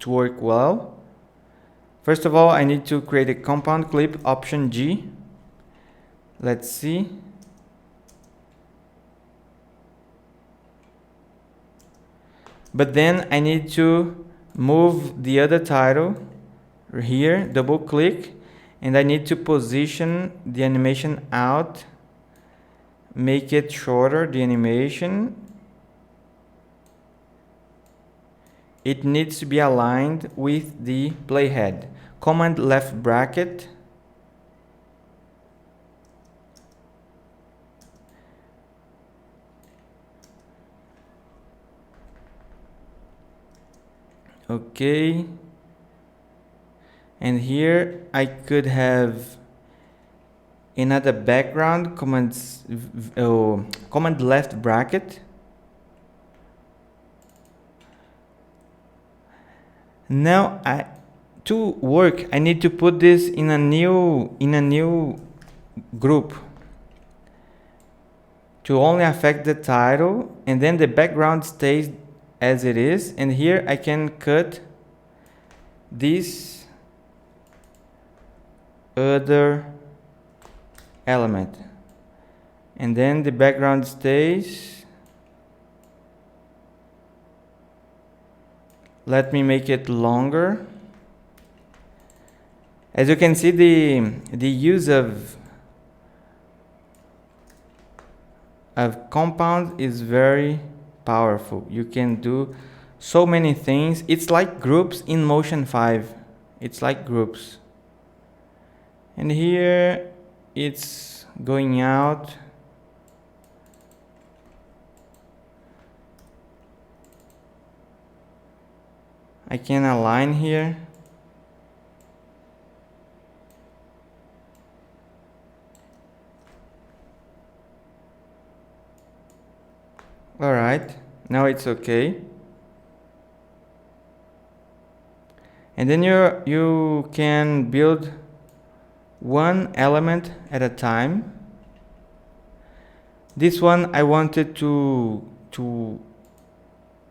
Speaker 1: work well. First of all, I need to create a compound clip, Option G. Let's see. But then I need to move the other title here, double click, and I need to position the animation out, make it shorter, the animation. It needs to be aligned with the playhead. Command left bracket. Okay, and here I could have another background, command left bracket. Now to work, I need to put this in a new group to only affect the title, and then the background stays as it is, and here I can cut this other element, and then the background stays. Let me make it longer. As you can see, the use of compound is very powerful. You can do so many things. It's like groups in Motion 5. It's like groups. And here it's going out. I can align here. Alright, now it's okay. And then you can build one element at a time. This one I wanted to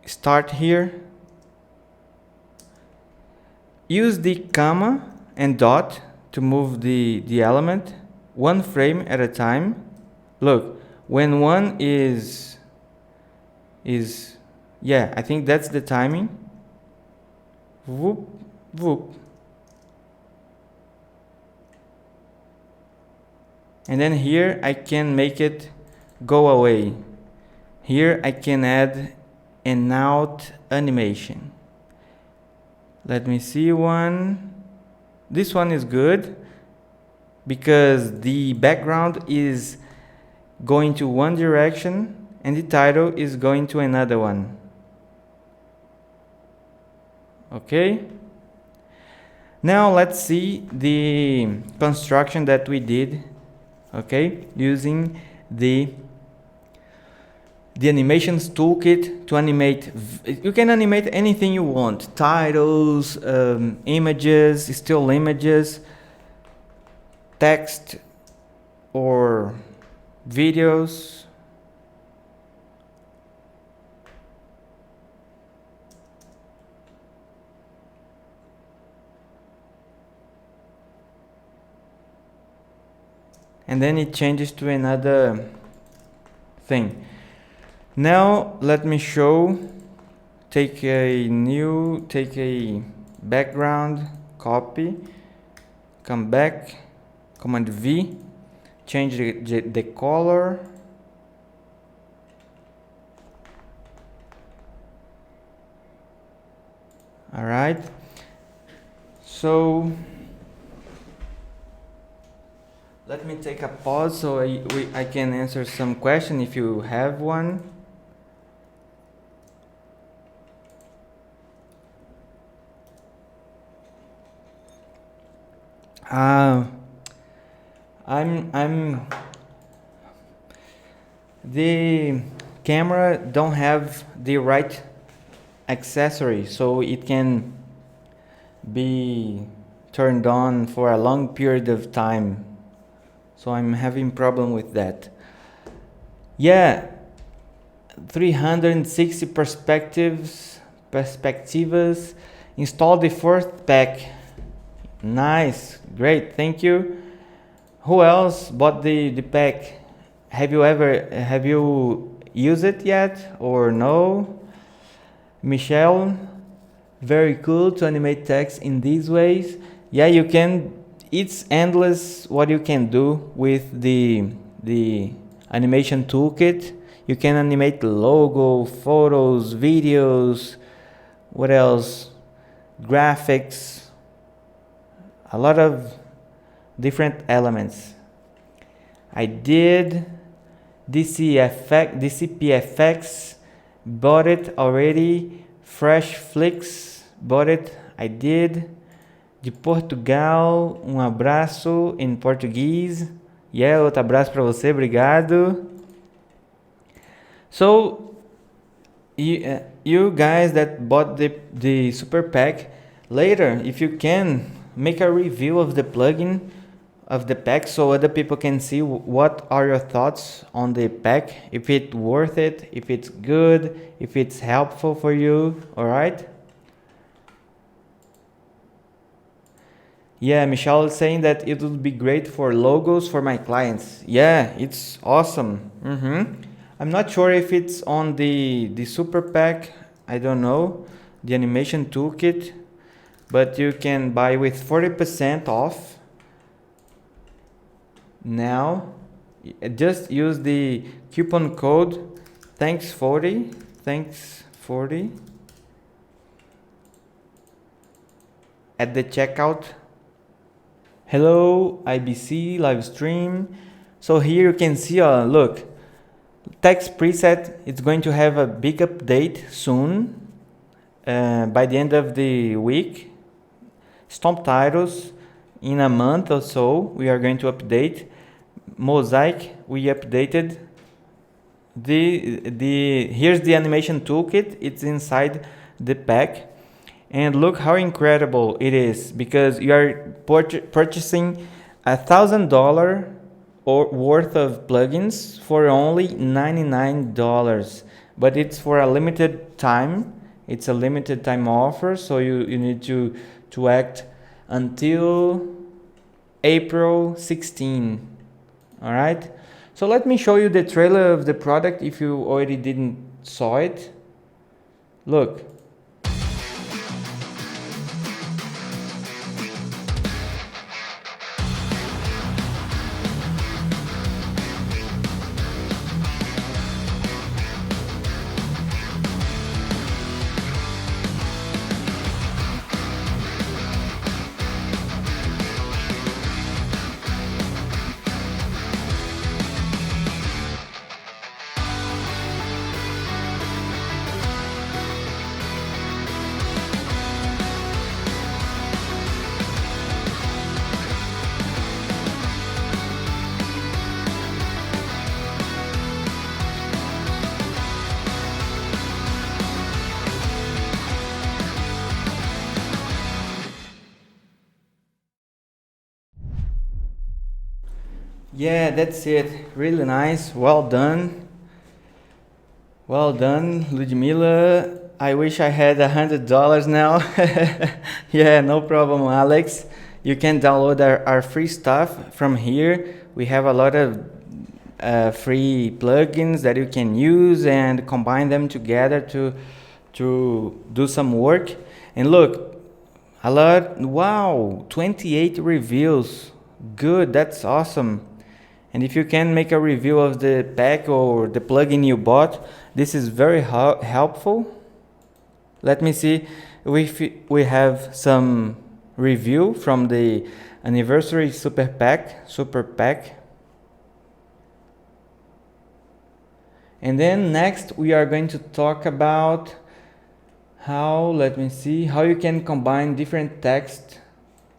Speaker 1: start here. Use the comma and dot to move the element one frame at a time. Look, when one is yeah, I think that's the timing. Whoop, whoop. And then here I can make it go away. Here I can add an out animation. Let me see one. This one is good because the background is going to one direction and the title is going to another one. Okay. Now let's see the construction that we did, okay, using the the animations toolkit to animate. You can animate anything you want: titles, images, still images, text, or videos. And then it changes to another thing. Now let me show, take a background, copy, come back, Command V, change the color. All right. So let me take a pause so I can answer some question if you have one. The camera don't have the right accessory, so it can be turned on for a long period of time. So I'm having problem with that. Yeah, 360 perspectives. Install the fourth pack. Nice, great, thank you. Who else bought the pack? Have you used it yet or no? Michelle, very cool to animate text in these ways. Yeah, you can. It's endless what you can do with the animation toolkit. You can animate logo, photos, videos, what else? Graphics, a lot of different elements. I did DCPFX, bought it already. Fresh Flix, bought it. I did. De Portugal, abraço em português. Yeah, outro abraço para você, obrigado. So, you guys that bought the super pack, later, if you can, make a review of the plugin, of the pack, so other people can see what are your thoughts on the pack, if it's worth it, if it's good, if it's helpful for you, alright? Yeah, Michelle is saying that it would be great for logos for my clients. Yeah, it's awesome. I'm not sure if it's on the super pack, I don't know, the animation toolkit, but you can buy with 40% off. Now, just use the coupon code thanks40 at the checkout. Hello, IBC live stream. So here you can see, look, text preset, it's going to have a big update soon, by the end of the week. Stomp titles, in a month or so, we are going to update. Mosaic, we updated. Here's the animation toolkit, it's inside the pack. And look how incredible it is, because you are purchasing $1,000 or worth of plugins for only $99. But it's for a limited time. It's a limited time offer, so you need to act until April 16. All right. So let me show you the trailer of the product if you already didn't saw it. Look. Yeah, that's it. Really nice. Well done. Well done, Ludmila. I wish I had $100 now. Yeah, no problem, Alex. You can download our free stuff from here. We have a lot of free plugins that you can use and combine them together to do some work. And look, a lot. Wow, 28 reviews. Good, that's awesome. And if you can make a review of the pack or the plugin you bought, this is very helpful. Let me see if we have some review from the anniversary super pack. And then next we are going to talk about how you can combine different text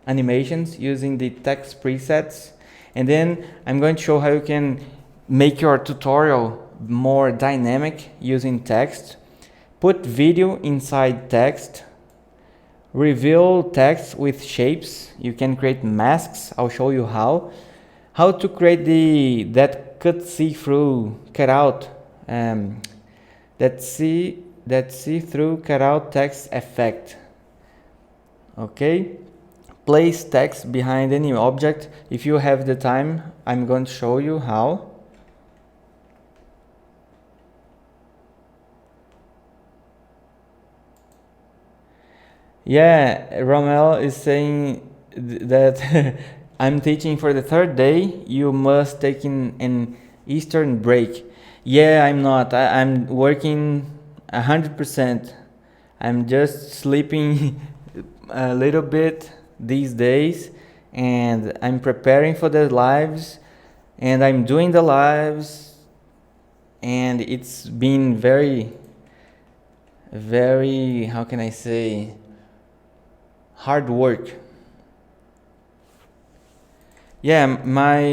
Speaker 1: animations using the text presets. And then I'm going to show how you can make your tutorial more dynamic using text, put video inside text, reveal text with shapes. You can create masks. I'll show you how to create that see-through cutout, that see-through cutout text effect. Okay. Place text behind any object. If you have the time, I'm going to show you how. Yeah, Romel is saying that I'm teaching for the third day. You must take an Eastern break. Yeah, I'm not. I'm working 100%. I'm just sleeping a little bit these days, and I'm preparing for the lives, and I'm doing the lives, and it's been very, how can I say, hard work. Yeah, my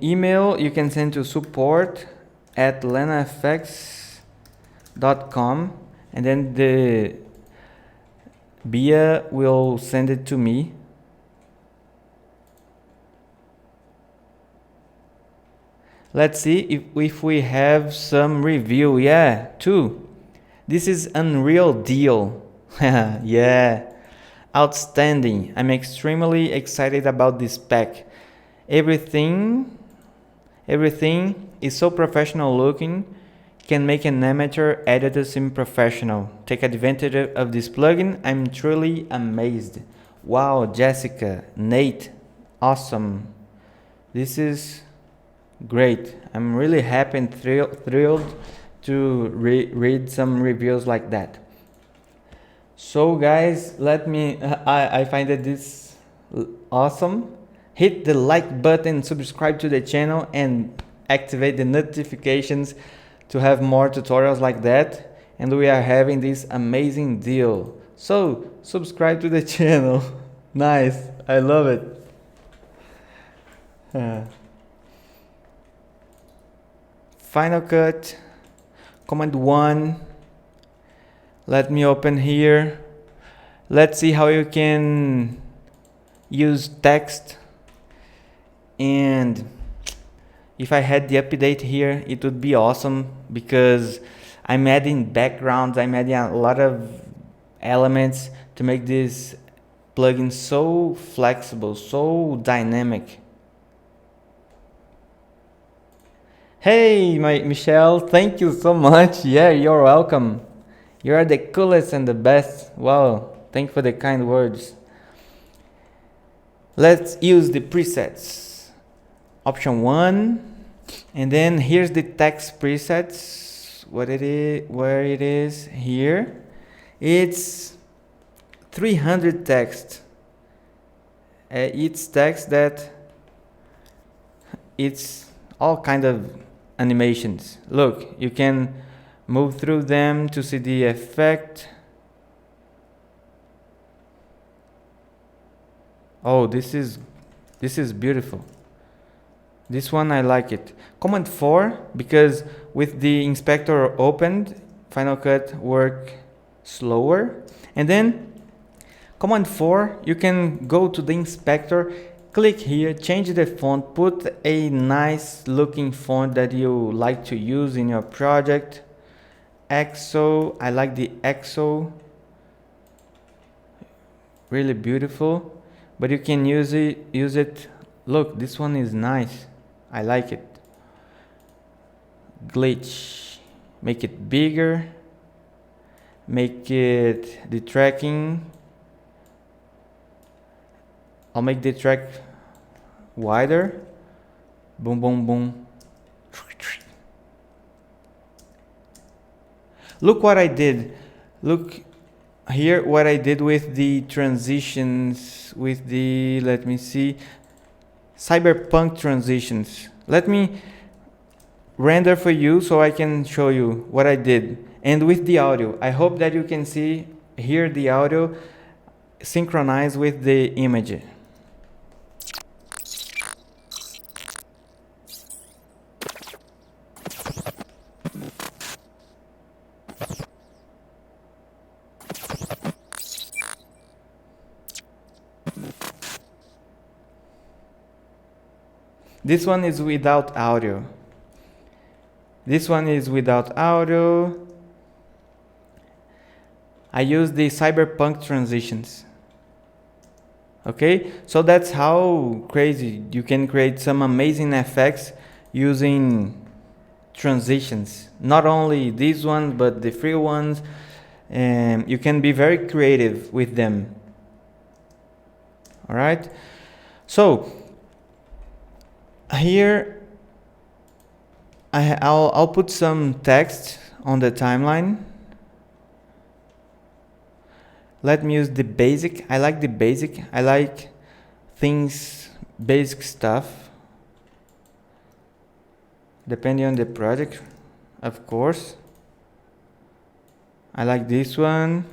Speaker 1: email you can send to support@lenafx.com, and then the Bia will send it to me. Let's see if we have some review. Yeah, 2. This is Unreal Deal. Yeah, outstanding. I'm extremely excited about this pack. Everything is so professional looking. Can make an amateur editor seem professional. Take advantage of this plugin. I'm truly amazed. Wow, Jessica, Nate, awesome. This is great. I'm really happy and thrilled to read some reviews like that. So guys, I find that this awesome. Hit the like button, subscribe to the channel, and activate the notifications to have more tutorials like that. And we are having this amazing deal. So subscribe to the channel. Nice, I love it. Final Cut, Command 1. Let me open here. Let's see how you can use text. And if I had the update here, it would be awesome, because I'm adding backgrounds, I'm adding a lot of elements to make this plugin so flexible, so dynamic. Hey, Michelle, thank you so much. Yeah, you're welcome. You are the coolest and the best. Wow, thank you for the kind words. Let's use the presets. Option 1, and then here's the text presets. Where it is here. It's 300 text. It's text that it's all kind of animations. Look, you can move through them to see the effect. Oh, this is beautiful. This one I like it. Command 4, because with the inspector opened, Final Cut work slower. And then Command 4, you can go to the inspector click here, change the font, put a nice looking font that you like to use in your project. EXO, I like the EXO, really beautiful, but you can use it. Look, this one is nice, I like it. Glitch, make it bigger, make it the tracking. I'll make the track wider. Boom, boom, boom. Look what I did. Look here what I did with the transitions, with the, let me see, cyberpunk transitions. Let me render for you so I can show you what I did. And with the audio, I hope that you can hear the audio synchronize with the image. This one is without audio. This one is without audio. I use the cyberpunk transitions. Okay, so that's how crazy you can create some amazing effects using transitions. Not only these ones, but the free ones. You can be very creative with them. All right, so here I'll put some text on the timeline. Let me use the basic. I like the basic. I like things, basic stuff. Depending on the project, of course. I like this one.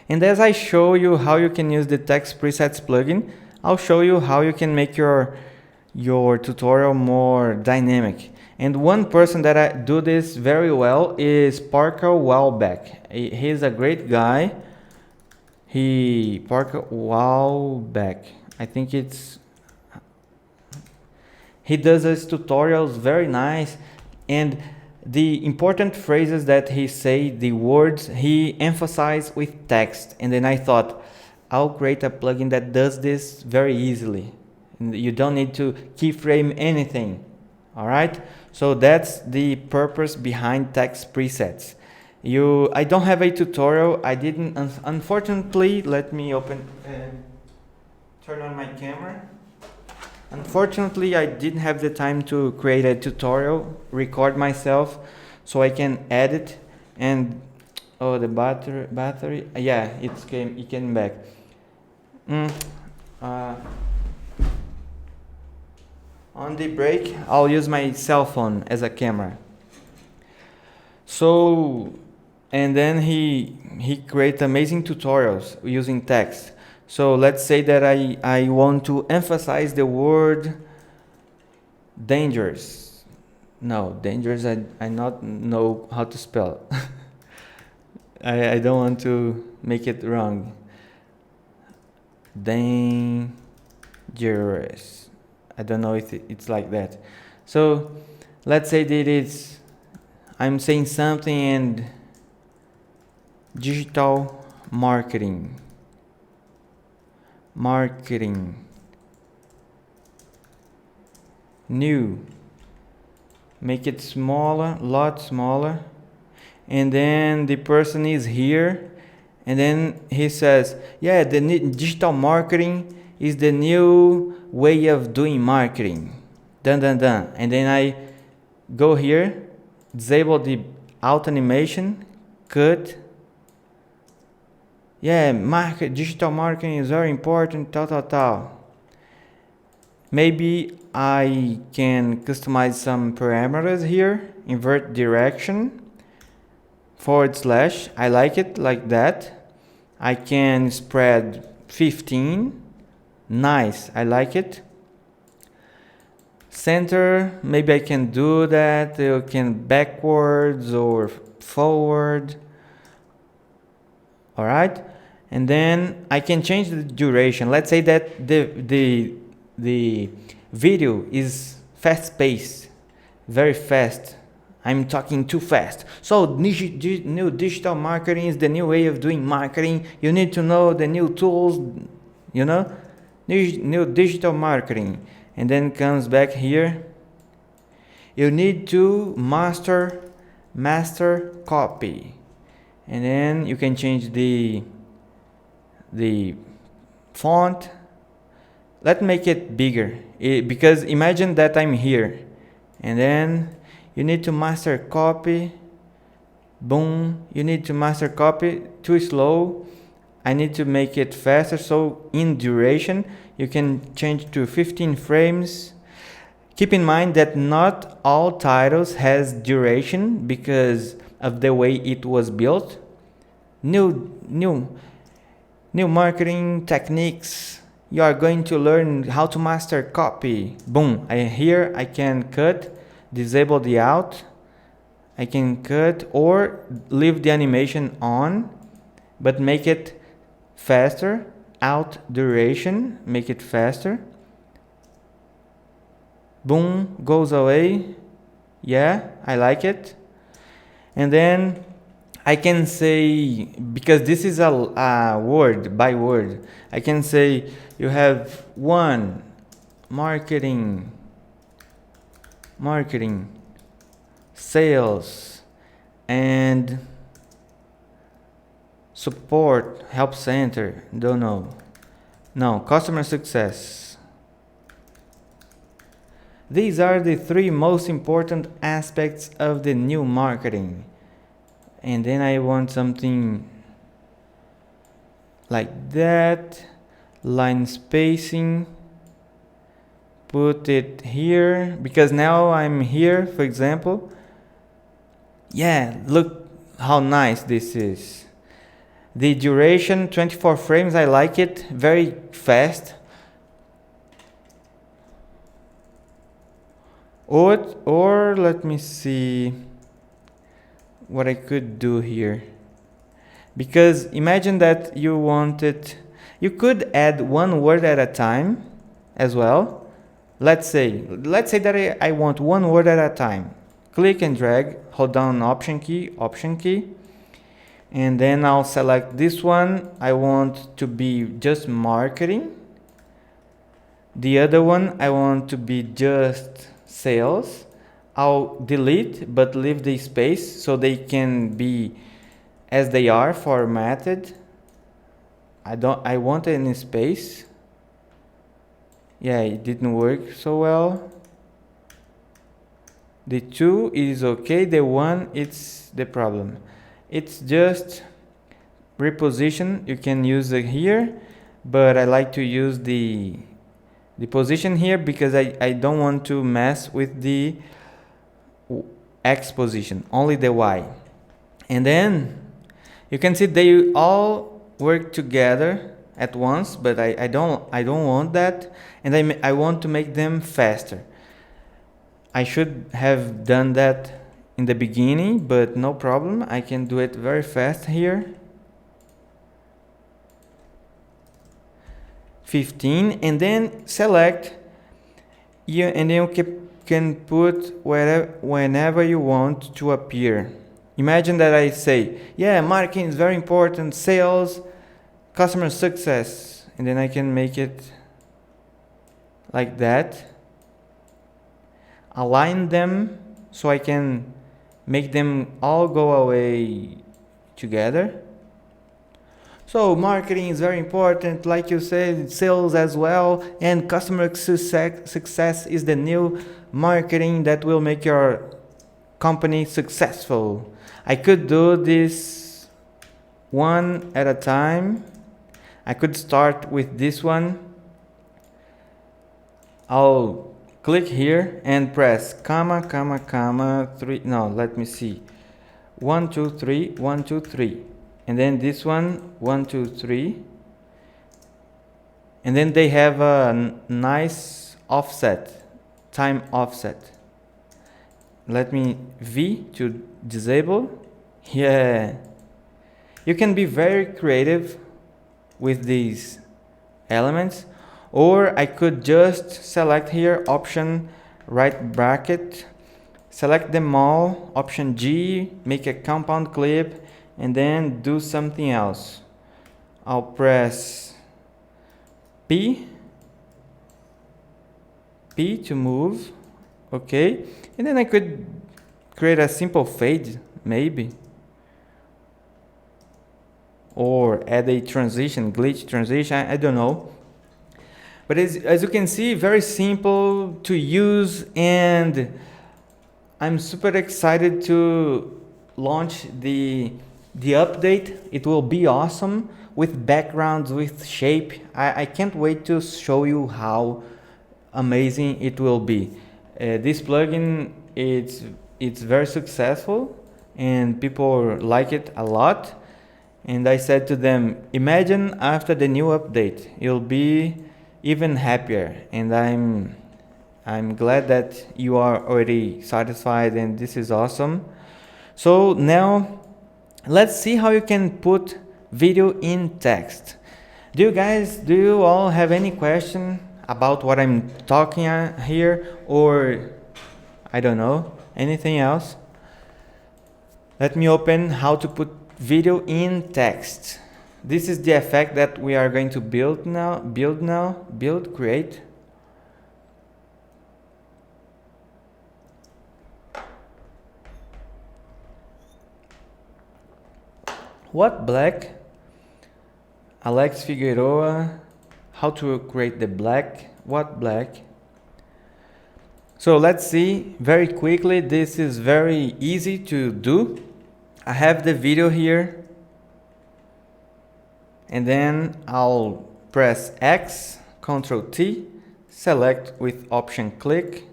Speaker 1: And as I show you how you can use the text presets plugin, I'll show you how you can make your tutorial more dynamic. And one person that I do this very well is Parker Wallbeck. He's a great guy. Parker Wallbeck. I think he does his tutorials very nice, and the important phrases that he say, the words, he emphasizes with text. And then I thought, I'll create a plugin that does this very easily. You don't need to keyframe anything. All right, so that's the purpose behind text presets. I don't have a tutorial. I didn't, unfortunately. Let me turn on my camera. Unfortunately, I didn't have the time to create a tutorial, record myself, so I can edit. And oh, the battery. Yeah, it came back. On the break, I'll use my cell phone as a camera. So, and then he creates amazing tutorials using text. So let's say that I want to emphasize the word dangerous. No, dangerous, I not know how to spell. I don't want to make it wrong. Dangerous. I don't know if it's like that. So let's say that I'm saying something and digital marketing. New. Make it smaller, lot smaller. And then the person is here. And then he says, yeah, the digital marketing is the new way of doing marketing. Dun dun dun. And then I go here, disable the auto animation, cut. Yeah, digital marketing is very important, tal. Maybe I can customize some parameters here, invert direction, / I like it like that. I can spread 15, nice, I like it. Center, maybe I can do that, you can backwards or forward. All right, And then I can change the duration. Let's say that the video is fast paced, very fast. I'm talking too fast. So new digital marketing is the new way of doing marketing. You need to know the new tools, you know, new digital marketing. And then comes back here. You need to master copy. And then you can change the font. Let's make it bigger, because imagine that I'm here, and then you need to master copy. Boom, you need to master copy. Too slow, I need to make it faster. So in duration you can change to 15 frames. Keep in mind that not all titles has duration because of the way it was built. New marketing techniques. You are going to learn how to master copy. Boom. Here I can cut, disable the out. I can cut or leave the animation on, but make it faster. Out duration, make it faster. Boom, goes away. Yeah, I like it. And then I can say, because this is a word by word, I can say you have one marketing, sales, and support, help center, don't know. No, customer success. These are the 3 most important aspects of the new marketing. And then I want something like that. Line spacing. Put it here, because now I'm here, for example. Yeah, look how nice this is. The duration, 24 frames, I like it. Very fast. Or let me see what I could do here. Because imagine that you could add one word at a time as well. Let's say that I want one word at a time. Click and drag, hold down option key, and then I'll select this one. I want to be just marketing. The other one I want to be just sales. I'll delete but leave the space so they can be as they are formatted. I want any space. Yeah, it didn't work so well. The 2 is okay, the 1 it's the problem. It's just reposition. You can use it here, but I like to use the position here because I don't want to mess with the X position, only the Y. And then you can see they all work together at once, but I don't want that, and I want to make them faster. I should have done that in the beginning, but no problem. I can do it very fast here. 15, and then select, and then you can put whenever you want to appear. Imagine that I say, yeah, marketing is very important, sales, customer success, and then I can make it like that. Align them so I can make them all go away together. So marketing is very important, like you said, sales as well, and customer success is the new marketing that will make your company successful. I could do this one at a time. I could start with this one. I'll click here and press comma, 3. No, let me see. 1, 2, 3, 1, 2, 3. And then this one, 1, 2, 3. And then they have a nice offset, time offset. Let me V to disable. Yeah. You can be very creative with these elements, or I could just select here option right bracket, select them all, option G, make a compound clip, and then do something else. I'll press P to move, okay, and then I could create a simple fade maybe, or add a transition, glitch transition, I don't know. But as you can see, very simple to use, and I'm super excited to launch the update. It will be awesome with backgrounds, with shape. I can't wait to show you how amazing it will be. This plugin, it's very successful and people like it a lot. And I said to them, imagine after the new update, you'll be even happier. And I'm glad that you are already satisfied, and this is awesome. So now let's see how you can put video in text. Do you all have any question about what I'm talking here, or I don't know, anything else? Let me open how to put video in text. This is the effect that we are going to create. What black? Alex Figueroa. How to create the black? What black? So let's see very quickly. This is very easy to do. I have the video here, and then I'll press X, Ctrl T, select with option click,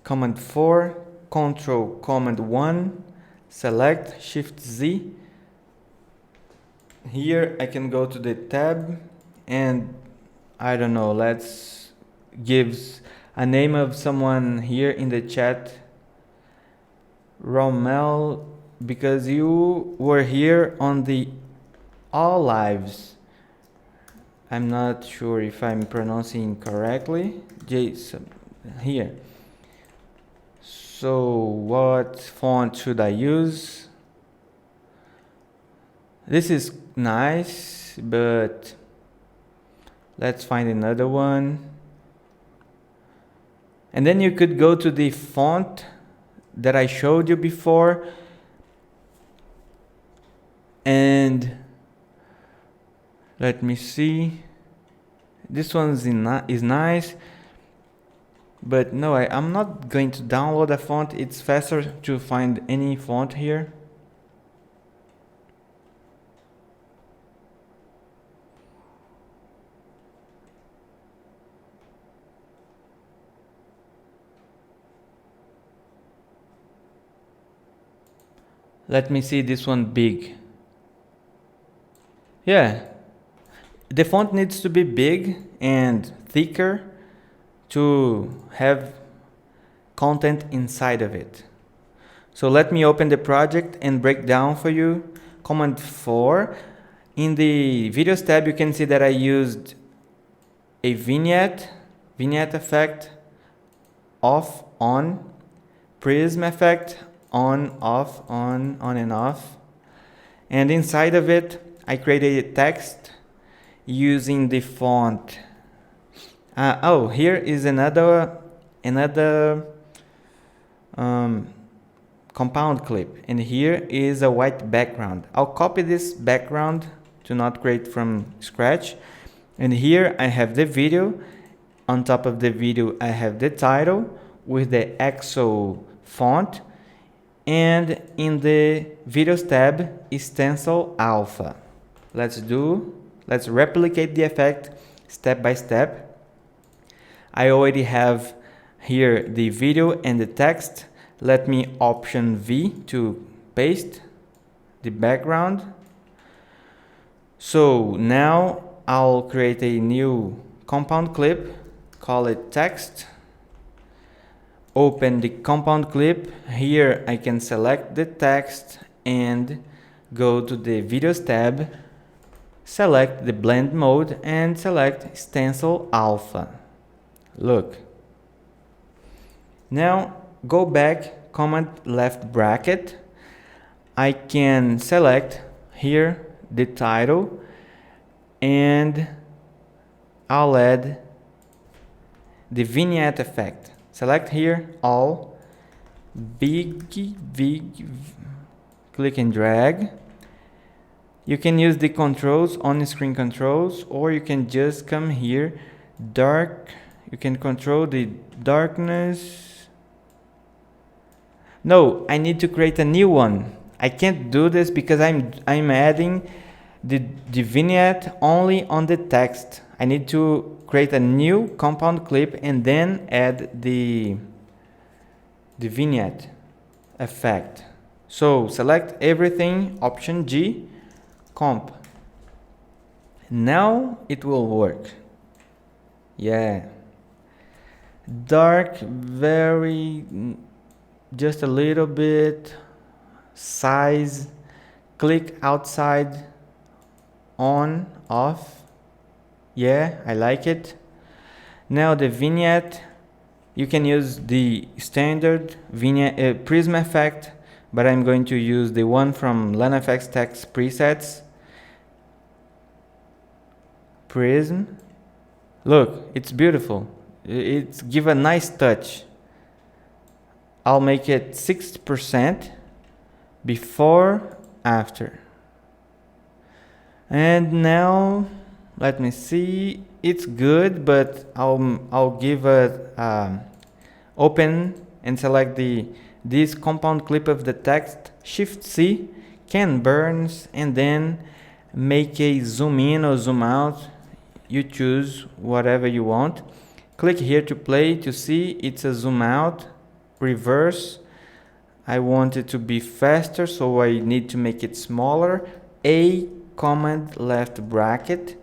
Speaker 1: Command 4, Ctrl Command 1, select, Shift Z. Here I can go to the tab, and I don't know, let's give a name of someone here in the chat. Rommel, because you were here on the all lives. I'm not sure if I'm pronouncing correctly. Jason here. So what font should I use? This is nice, but let's find another one. And then you could go to the font that I showed you before, and let me see, this one is nice, but no, I'm not going to download a font. It's faster to find any font here. Let me see this one big. Yeah, the font needs to be big and thicker to have content inside of it. So let me open the project and break down for you. Command 4. In the videos tab, you can see that I used a vignette effect, off, on, prism effect, on, off, on and off. And inside of it, I created a text using the font. Oh, here is another compound clip, and here is a white background. I'll copy this background to not create from scratch. And here I have the video. On top of the video, I have the title with the EXO font. And in the videos tab is stencil alpha. Let's replicate the effect step by step. I already have here the video and the text. Let me option V to paste the background. So now I'll create a new compound clip, call it text. Open the compound clip. Here I can select the text and go to the videos tab select the blend mode and select stencil alpha. Look. Now go back, command left bracket. I can select here the title and I'll add the vignette effect. Select here all, big, click and drag. You can use the controls, on-screen controls, or you can just come here, dark. You can control the darkness. No, I need to create a new one. I can't do this because I'm adding the vignette only on the text. I need to create a new compound clip and then add the vignette effect. So select everything, option G, comp. Now it will work. Yeah. Dark, very, just a little bit. Size, click outside, on, off. Yeah, I like it. Now the vignette, you can use the standard vignette prism effect, but I'm going to use the one from LenFX Text presets. Prism. Look, it's beautiful. It's give a nice touch. I'll make it 60% before, after. And now let me see, it's good, but I'll give a open and select this compound clip of the text, Shift C, Ken Burns, and then make a zoom in or zoom out. You choose whatever you want. Click here to play to see it's a zoom out, reverse. I want it to be faster, so I need to make it smaller. A command left bracket,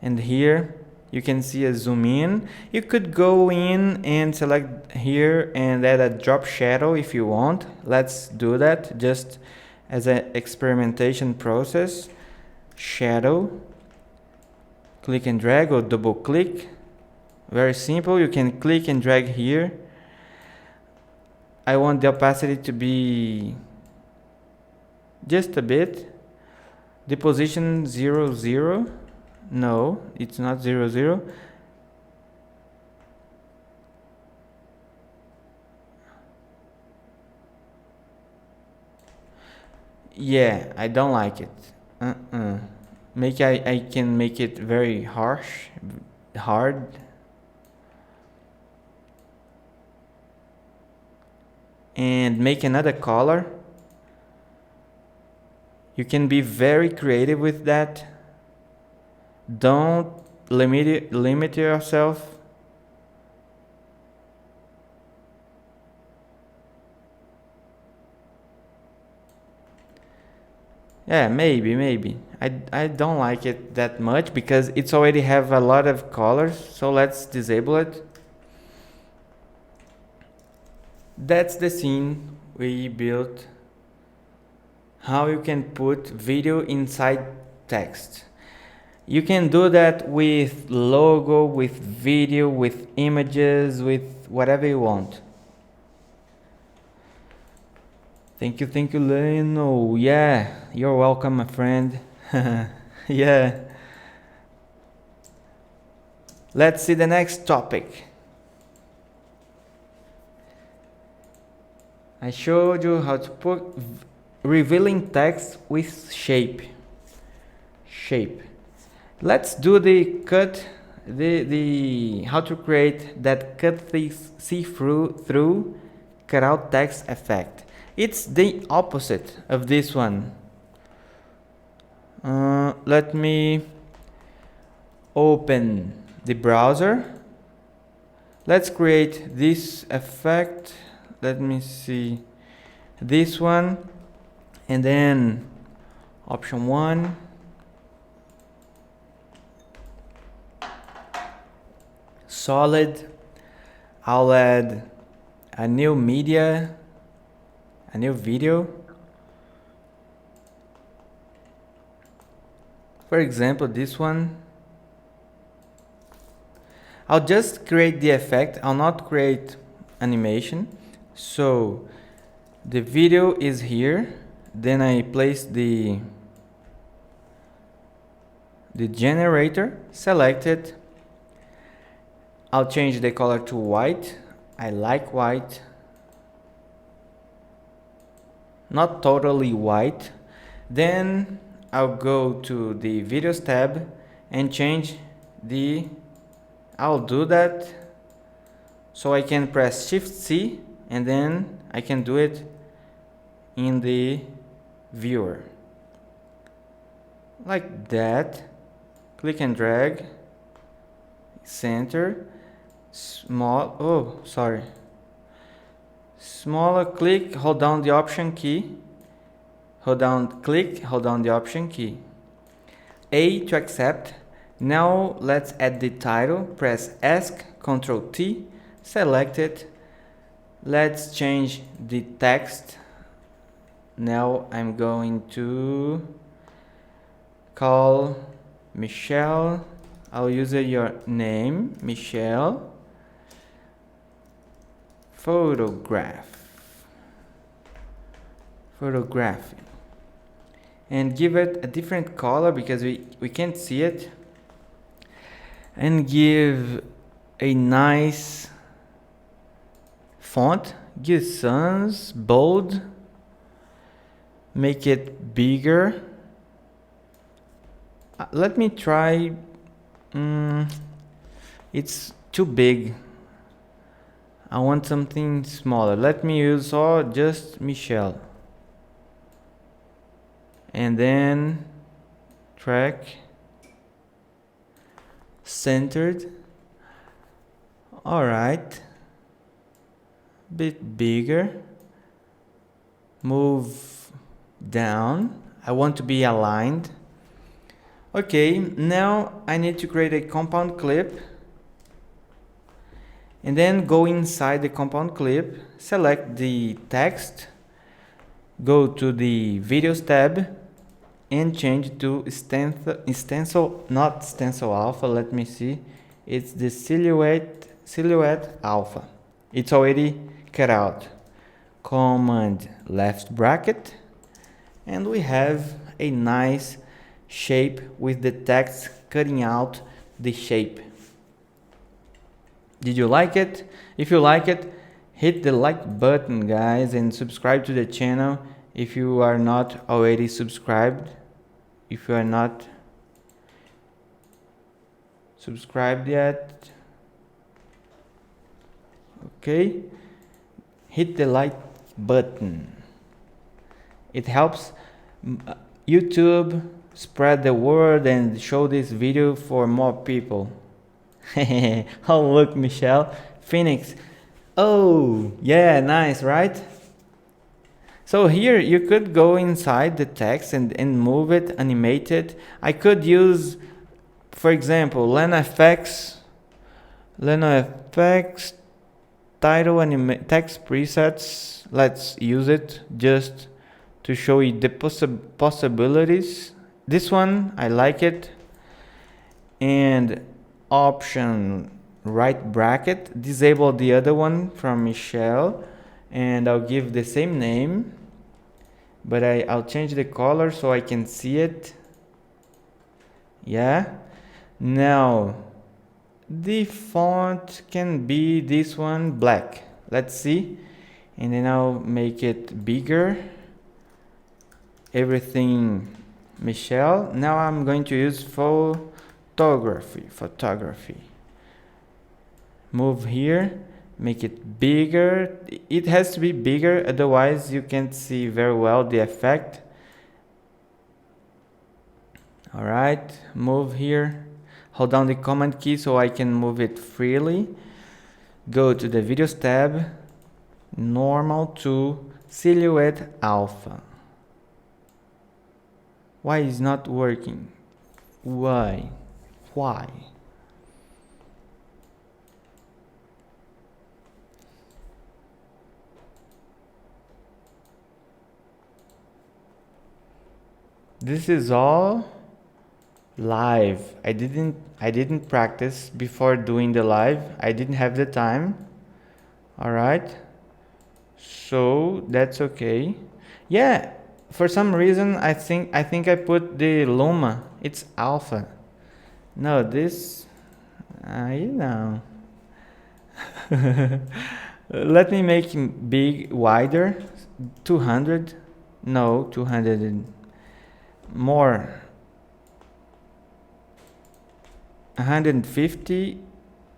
Speaker 1: and here you can see a zoom in. You could go in and select here and add a drop shadow if you want. Let's do that just as an experimentation process. Shadow, click and drag or double click. Very simple. You can click and drag here. I want the opacity to be just a bit. The position 0, 0. No, it's not 0, 0. Yeah, I don't like it. I can make it very harsh, hard. And make another color. You can be very creative with that. Don't limit yourself. Yeah, maybe. I don't like it that much because it's already have a lot of colors, so let's disable it. That's the scene we built. How you can put video inside text. You can do that with logo, with video, with images, with whatever you want. Thank you, Leno. Yeah, you're welcome, my friend. Yeah. Let's see the next topic. I showed you how to put revealing text with shape. Let's do the cut, the how to create that cut this see-through cutout text effect. It's the opposite of this one. Let me open the browser. Let's create this effect. Let me see this one, and then option 1, solid. I'll add a new media, a new video. For example, this one, I'll just create the effect. I'll not create animation. So the video is here. Then I place the generator, select it. I'll change the color to white. I like white. Not totally white. Then I'll go to the videos tab and change the, I'll do that so I can press Shift C and then I can do it in the viewer. Like that. Click and drag. Center. Small, oh, sorry. Smaller click, hold down the Option key. Hold down, click, hold down the Option key. A to accept. Now let's add the title. Press ESC, Ctrl T, select it. Let's change the text. Now I'm going to call Michelle. I'll use your name, Michelle. Photography. And give it a different color because we can't see it. And give a nice font. Give sans, bold. Make it bigger. Let me try. It's too big. I want something smaller. Let me use just Michelle. And then track. Centered. Alright. Bit bigger. Move down. I want to be aligned. Okay, now I need to create a compound clip. And then go inside the compound clip, select the text, go to the videos tab, and change to stencil, not stencil alpha, let me see. It's the silhouette alpha. It's already cut out. Command left bracket, and we have a nice shape with the text cutting out the shape. Did you like it? If you like it, hit the like button, guys, and subscribe to the channel if you are not already subscribed. If you are not subscribed yet, okay, hit the like button. It helps YouTube spread the word and show this video for more people. Oh, look, Michelle. Phoenix. Oh, yeah, nice, right? So here you could go inside the text and move it, animate it. I could use, for example, LenFX title text presets. Let's use it just to show you the possibilities. This one, I like it. And option right bracket, disable the other one from Michelle, and I'll give the same name, but I'll change the color so I can see it. Yeah, now the font can be this one, black. Let's see, and then I'll make it bigger. Everything Michelle. Now I'm going to use photography. Move here, make it bigger. It has to be bigger, otherwise you can't see very well the effect. Alright, move here. Hold down the Command key so I can move it freely. Go to the Videos tab, Normal to Silhouette Alpha. Why is not working? Why? This is all Live. I didn't practice before doing the live. I didn't have the time. All right. So that's okay. Yeah, for some reason I think I put the Luma. It's alpha. No, this you know. Let me make him big, wider. 200. No, 200 and more. 150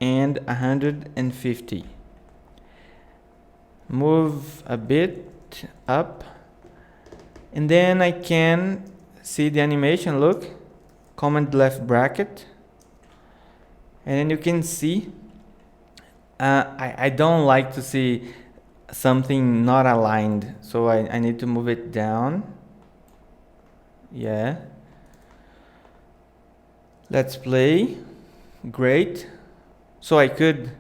Speaker 1: and 150. Move a bit up, and then I can see the animation. Look, command left bracket, and then you can see I don't like to see something not aligned, so I need to move it down. Yeah, let's play. Great. So I could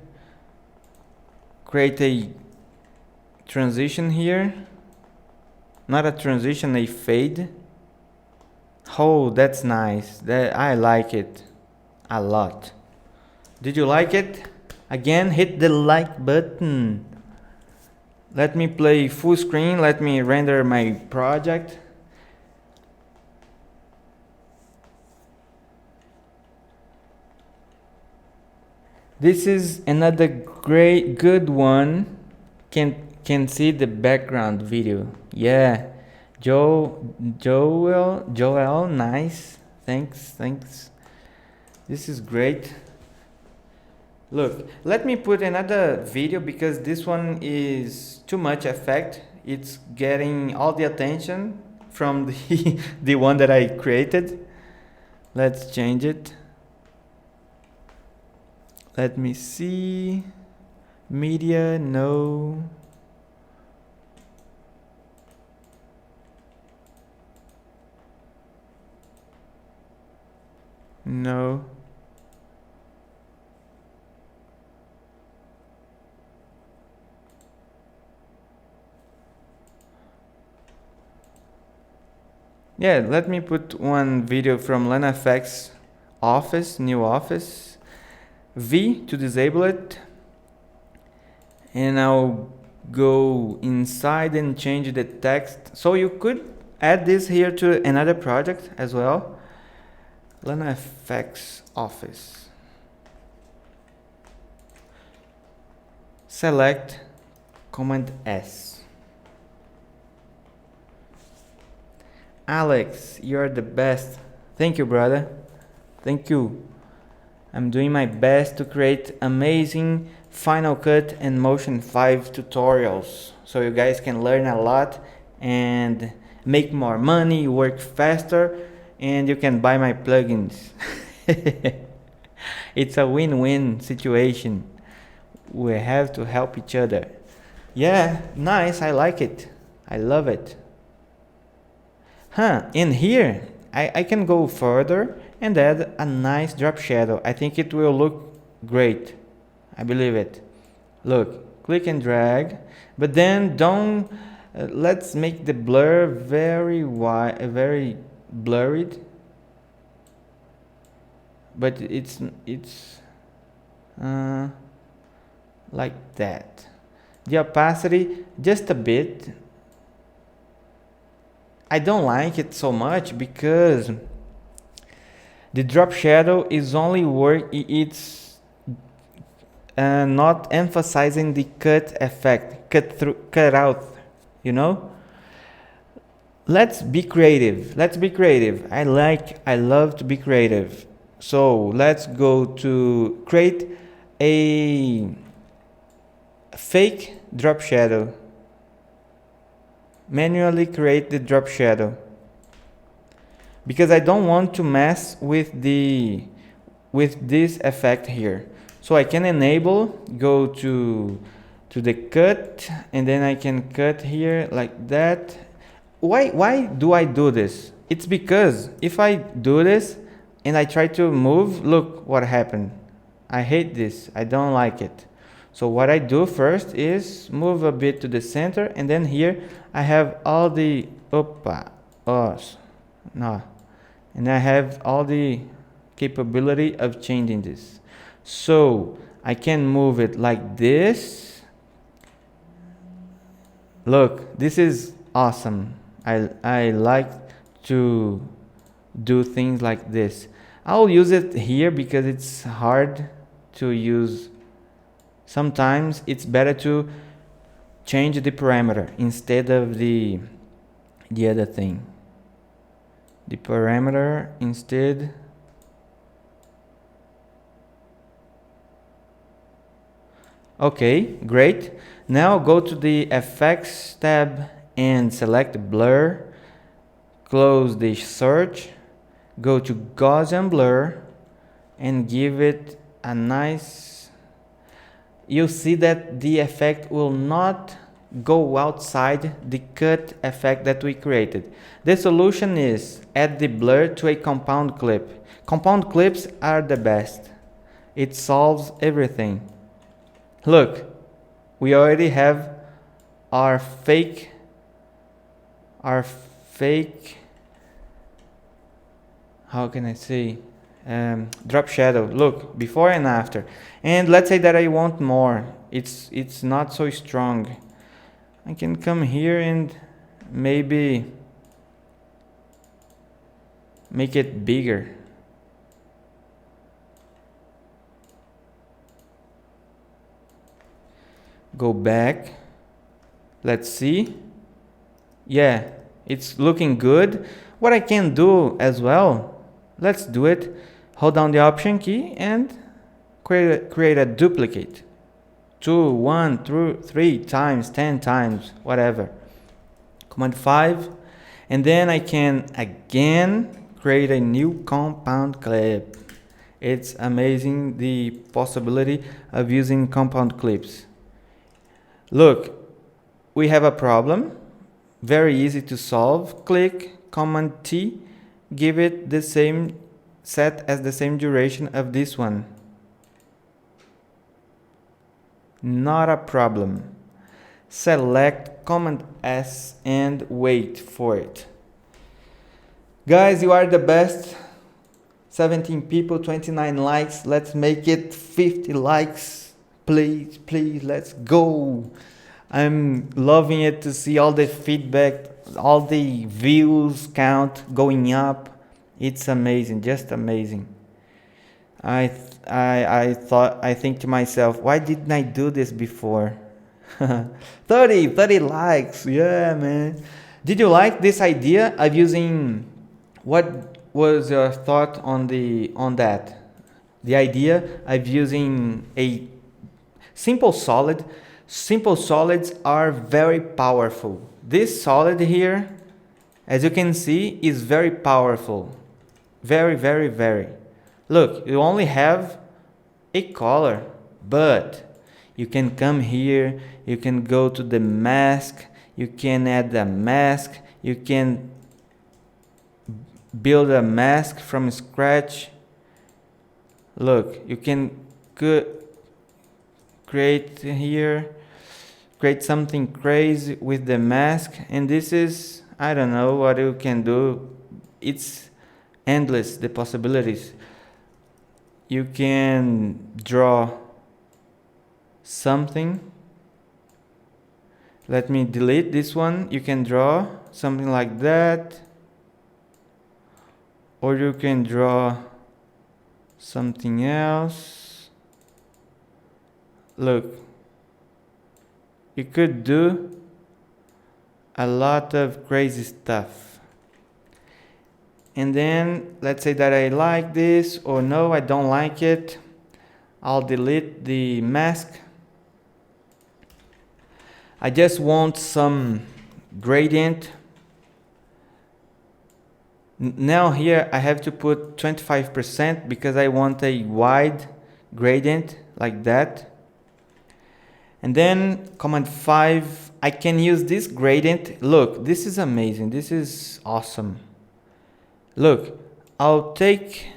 Speaker 1: create a transition here, not a transition, a fade. Oh, that's nice. That I like it a lot. Did you like it? Again, hit the like button. Let me play full screen. Let me render my project. This is another great good one. Can see the background video. Yeah, Joel, nice. Thanks. This is great. Look, let me put another video because this one is too much effect. It's getting all the attention from the the one that I created. Let's change it. Let me see. Media, no. No. Yeah, let me put one video from LenaFX office, new office. V to disable it. And I'll go inside and change the text. So you could add this here to another project as well. LenaFX office. Select Command S. Alex, you're the best. Thank you, brother. Thank you. I'm doing my best to create amazing Final Cut and Motion 5 tutorials so you guys can learn a lot and make more money, work faster, and you can buy my plugins. It's a win-win situation. We have to help each other. Yeah, nice. I like it. I love it. In here I can go further and add a nice drop shadow. I think it will look great. I believe it. Look, click and drag, but then don't let's make the blur very wide, very blurred, but it's like that. The opacity just a bit. I don't like it so much because the drop shadow is only it's not emphasizing the cut effect, cut out, you know. Let's be creative. I love to be creative. So let's go to create a fake drop shadow. Manually create the drop shadow because I don't want to mess with this effect here. So I can enable, go to the cut, and then I can cut here like that. Why do I do this? It's because if I do this and I try to move, look what happened. I hate this. I don't like it. So what I do first is move a bit to the center, and then here I have all the And I have all the capability of changing this. So I can move it like this. Look, this is awesome. I like to do things like this. I'll use it here because it's hard to use. Sometimes it's better to change the parameter instead of the other thing. The parameter instead. Okay, great. Now go to the Effects tab and select Blur. Close the search. Go to Gaussian Blur and give it a nice... You'll see that the effect will not go outside the cut effect that we created. The solution is add the blur to a compound clip. Compound clips are the best. It solves everything. Look, we already have our fake, how can I say, drop shadow. Look, before and after. And let's say that I want more. It's not so strong. I can come here and maybe make it bigger. Go back. Let's see. Yeah, it's looking good. What I can do as well, let's do it. Hold down the Option key and create a duplicate. 2, 1, 2, 3 times, 10 times, whatever. Command 5. And then I can again create a new compound clip. It's amazing the possibility of using compound clips. Look, we have a problem. Very easy to solve. Click Command T, give it the same set as the same duration of this one. Not a problem. Select Command S and wait for it. Guys, you are the best. 17 people, 29 likes. Let's make it 50 likes. Please, please, let's go. I'm loving it to see all the feedback, all the views count going up. It's amazing, just amazing. I think to myself, why didn't I do this before? 30 likes, yeah, man. Did you like this idea of using, what was your thought on that? The idea of using a simple solid. Simple solids are very powerful. This solid here, as you can see, is very powerful. Very, very, very. Look, you only have a color, but you can come here, you can go to the mask, you can add a mask, you can build a mask from scratch. Look, you can create here, create something crazy with the mask, and this is, I don't know what you can do. It's endless, the possibilities. You can draw something. Let me delete this one. You can draw something like that, or you can draw something else. Look, you could do a lot of crazy stuff. And then let's say that I like this, or no, I don't like it. I'll delete the mask. I just want some gradient. Now here I have to put 25% because I want a wide gradient like that. And then Command 5, I can use this gradient. Look, this is amazing. This is awesome. Look, I'll take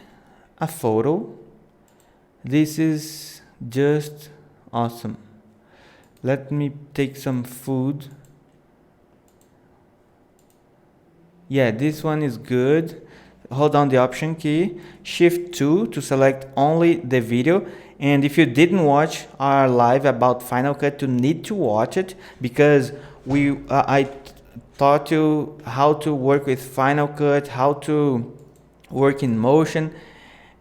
Speaker 1: a photo. This is just awesome. Let me take some food. Yeah, this one is good. hold down the Option key, Shift 2 to select only the video. And if you didn't watch our live about Final Cut, you need to watch it, because I taught you how to work with Final Cut, how to work in motion,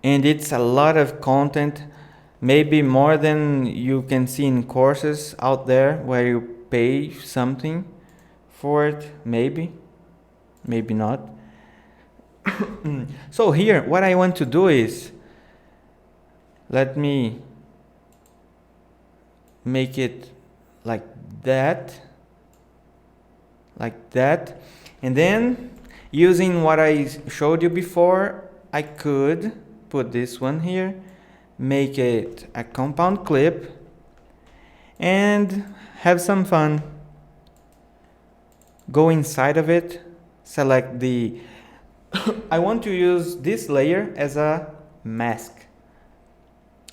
Speaker 1: and it's a lot of content, maybe more than you can see in courses out there where you pay something for it, maybe not. So here, what I want to do is, let me make it like that, and then using what I showed you before, I could put this one here, make it a compound clip, and have some fun. Go inside of it, select the I want to use this layer as a mask.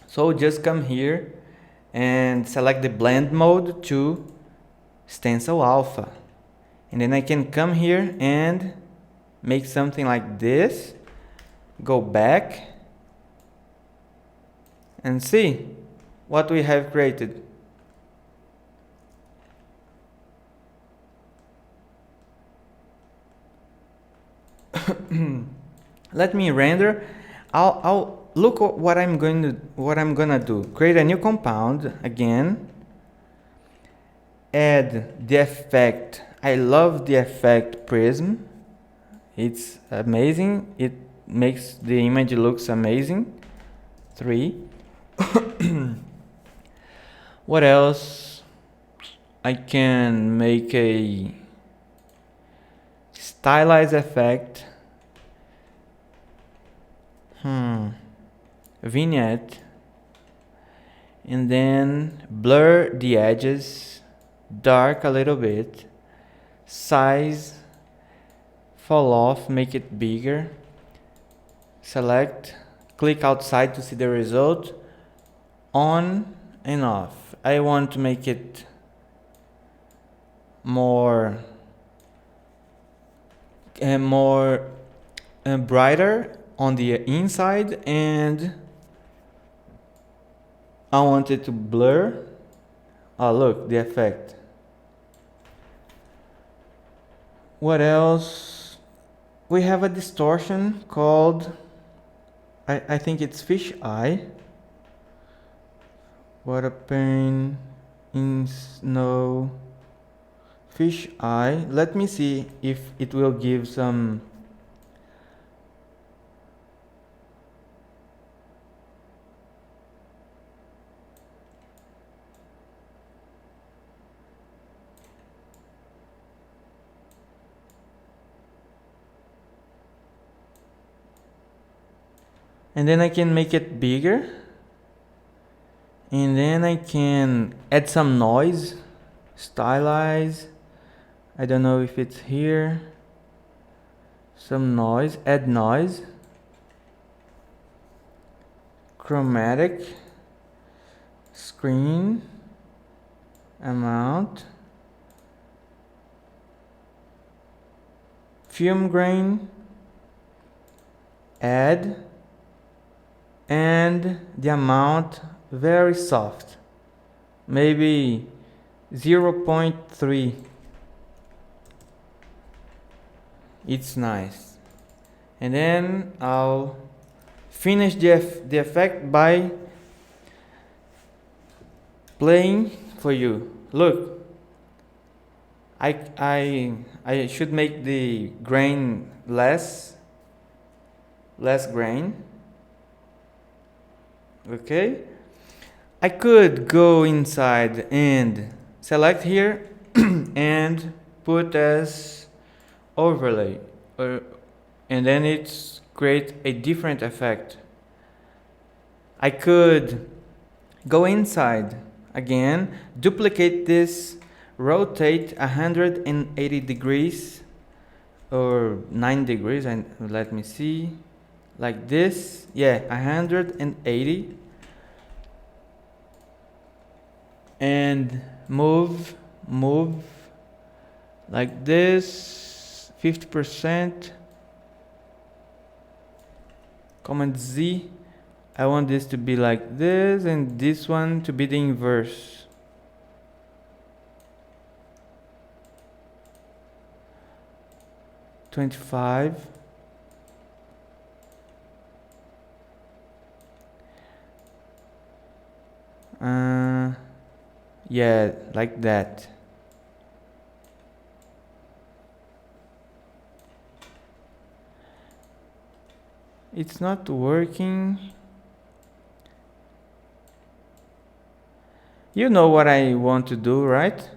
Speaker 1: So just come here and select the blend mode to stencil alpha. And then I can come here and make something like this, go back, and see what we have created. Let me render. I'll look what I'm gonna do. Create a new compound again. Add the effect. I love the effect prism. It's amazing. It makes the image looks amazing. 3. What else? I can make a stylized effect. Vignette, and then blur the edges, dark a little bit, size, fall off, make it bigger, select, click outside to see the result, on and off. I want to make it more brighter on the inside, and I want it to blur. Oh, look, the effect. What else? We have a distortion called, I think it's fish eye. What a pain in snow. Fish eye. Let me see if it will give some. And then I can make it bigger, and then I can add some noise, stylize. I don't know if it's here. Some noise, add noise, chromatic, screen, amount, film grain, add, and the amount very soft, maybe 0.3. It's nice. And then I'll finish the effect by playing for you. Look, I should make the grain less grain. Okay, I could go inside and select here and put as overlay, and then it's create a different effect. I could go inside again, duplicate this, rotate 180 degrees or 9 degrees, and let me see, like this, yeah, 180, and move like this, 50%, Command Z. I want this to be like this and this one to be the inverse. $25. Yeah, like that. It's not working. You know what I want to do, right?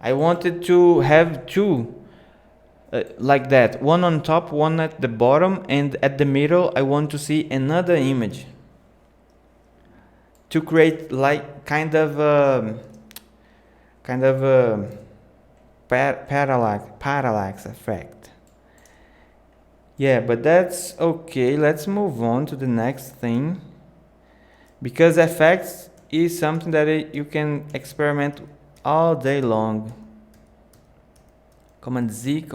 Speaker 1: I wanted to have two like that, one on top, one at the bottom, and at the middle I want to see another image to create like kind of a parallax effect. Yeah, but that's okay. Let's move on to the next thing, because effects is something that you can experiment all day long. Command Z.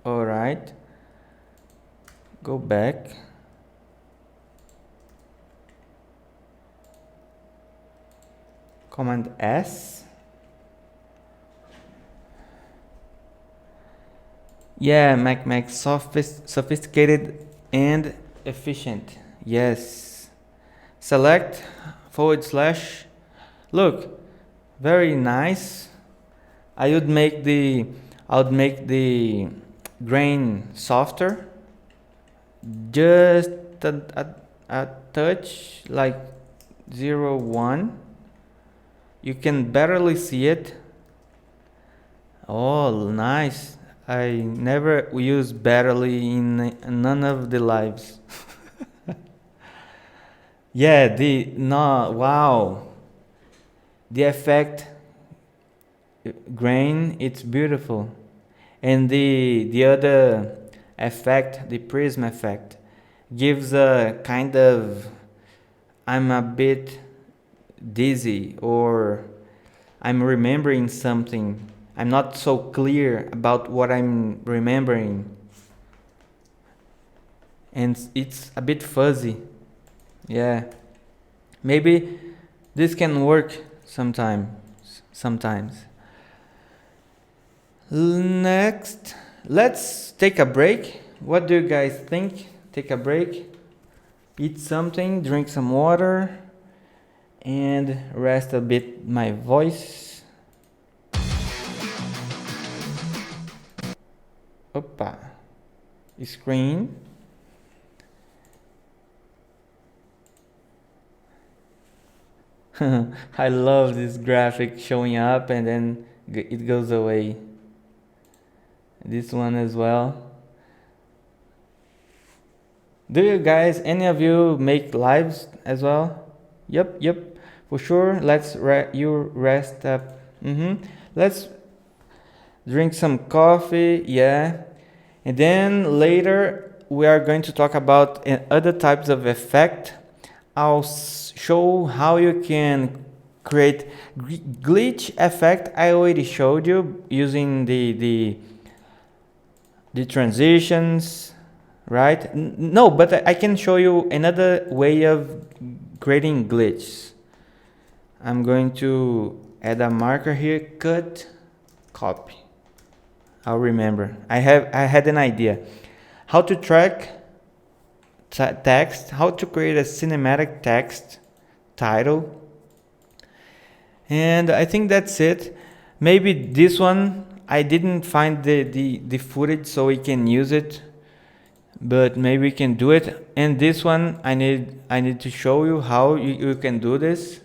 Speaker 1: All right. Go back. Command S. Yeah, Mac sophisticated and efficient. Yes. Select /. Look, very nice. I would make the grain softer, just a touch, like 0.1. You can barely see it. Oh, nice. I never use barely in none of the lives. Yeah, wow. The effect grain, it's beautiful. And the other effect, the prism effect, gives a kind of, I'm a bit dizzy, or I'm remembering something. I'm not so clear about what I'm remembering. And it's a bit fuzzy. Yeah. Maybe this can work sometimes. Next, let's take a break. What do you guys think? Take a break, eat something, drink some water, and rest a bit my voice. Opa. Screen. I love this graphic showing up and then it goes away. This one as well. Do you guys, any of you, make lives as well? Yep, for sure. Let's you rest up. Let's drink some coffee. Yeah, and then later we are going to talk about other types of effect. I'll show how you can create glitch effect. I already showed you using the transitions, right? No, but I can show you another way of creating glitches. I'm going to add a marker here, cut, copy. I'll remember. I had an idea. How to track text, how to create a cinematic text title. And I think that's it. Maybe this one, I didn't find the footage so we can use it, but maybe we can do it. And this one, I need to show you how you can do this.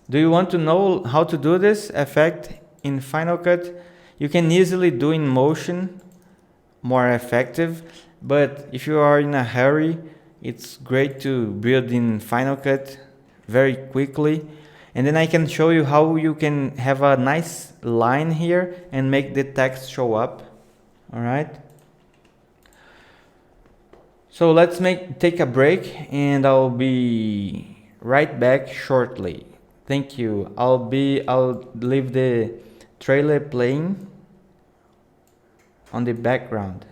Speaker 1: Do you want to know how to do this effect in Final Cut? You can easily do in motion, more effective, but if you are in a hurry, it's great to build in Final Cut very quickly. And then I can show you how you can have a nice line here and make the text show up. All right. So let's take a break and I'll be right back shortly. Thank you. I'll leave the trailer playing on the background.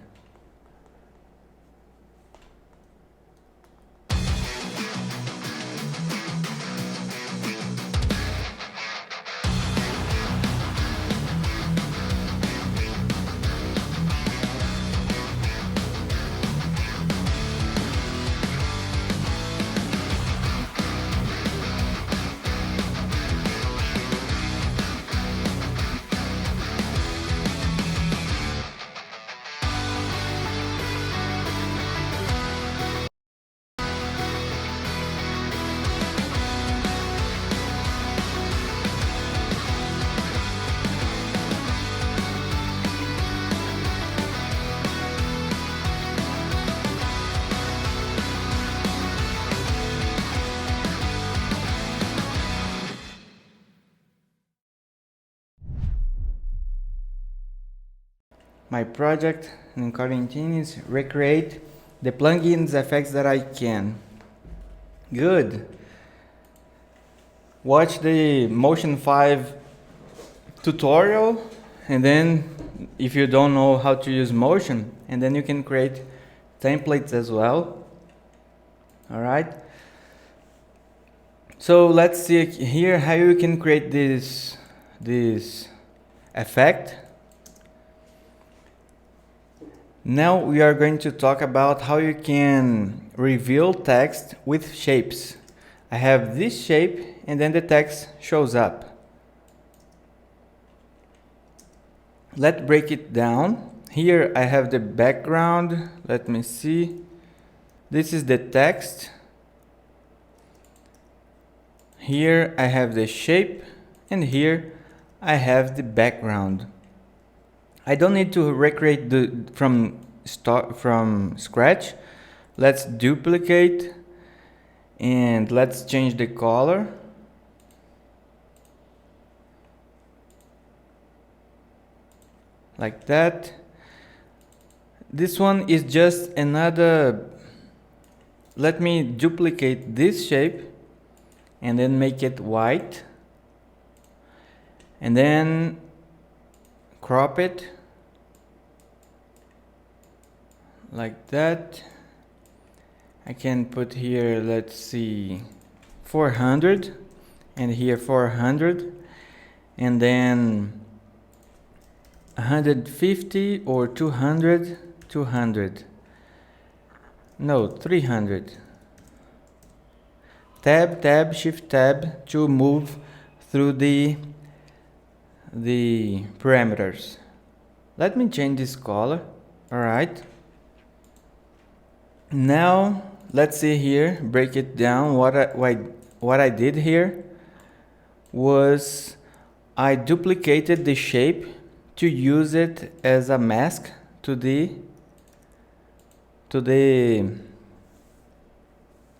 Speaker 1: my project in quarantine is recreate the plugins effects that I can. Good. Watch the Motion 5 tutorial, and then if you don't know how to use Motion, and then you can create templates as well. All right. So let's see here how you can create this effect. Now we are going to talk about how you can reveal text with shapes. I have this shape and then the text shows up. Let's break it down. Here I have the background. Let me see. This is the text. Here I have the shape, and here I have the background. I don't need to recreate from scratch. Let's duplicate and let's change the color. Like that. This one is just another. Let me duplicate this shape and then make it white, and then crop it like that. I can put here, let's see, 400, and here 400, and then 150 or 200, 200. No, 300. Tab, tab, shift tab to move through the parameters. Let me change this color. All right. Now let's see here, break it down. What I did here was I duplicated the shape to use it as a mask to the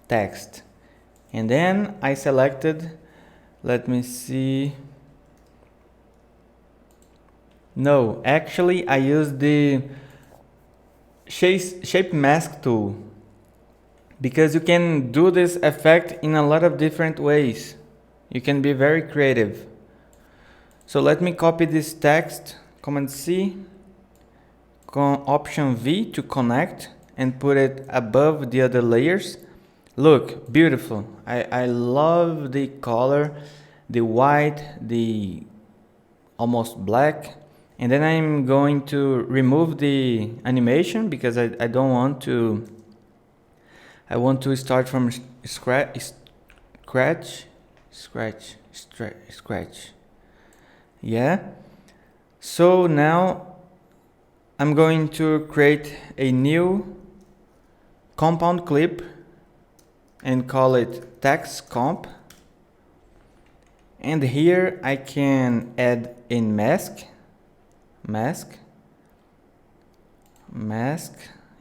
Speaker 1: text. And then I selected, let me see. No, actually I used the shape mask tool, because you can do this effect in a lot of different ways. You can be very creative. So let me copy this text, Command C, Option V to connect, and put it above the other layers. Look, beautiful. I love the color, the white, the almost black. And then I'm going to remove the animation because I don't want to. I want to start from scratch. Yeah. So now I'm going to create a new compound clip and call it text comp. And here I can add a mask,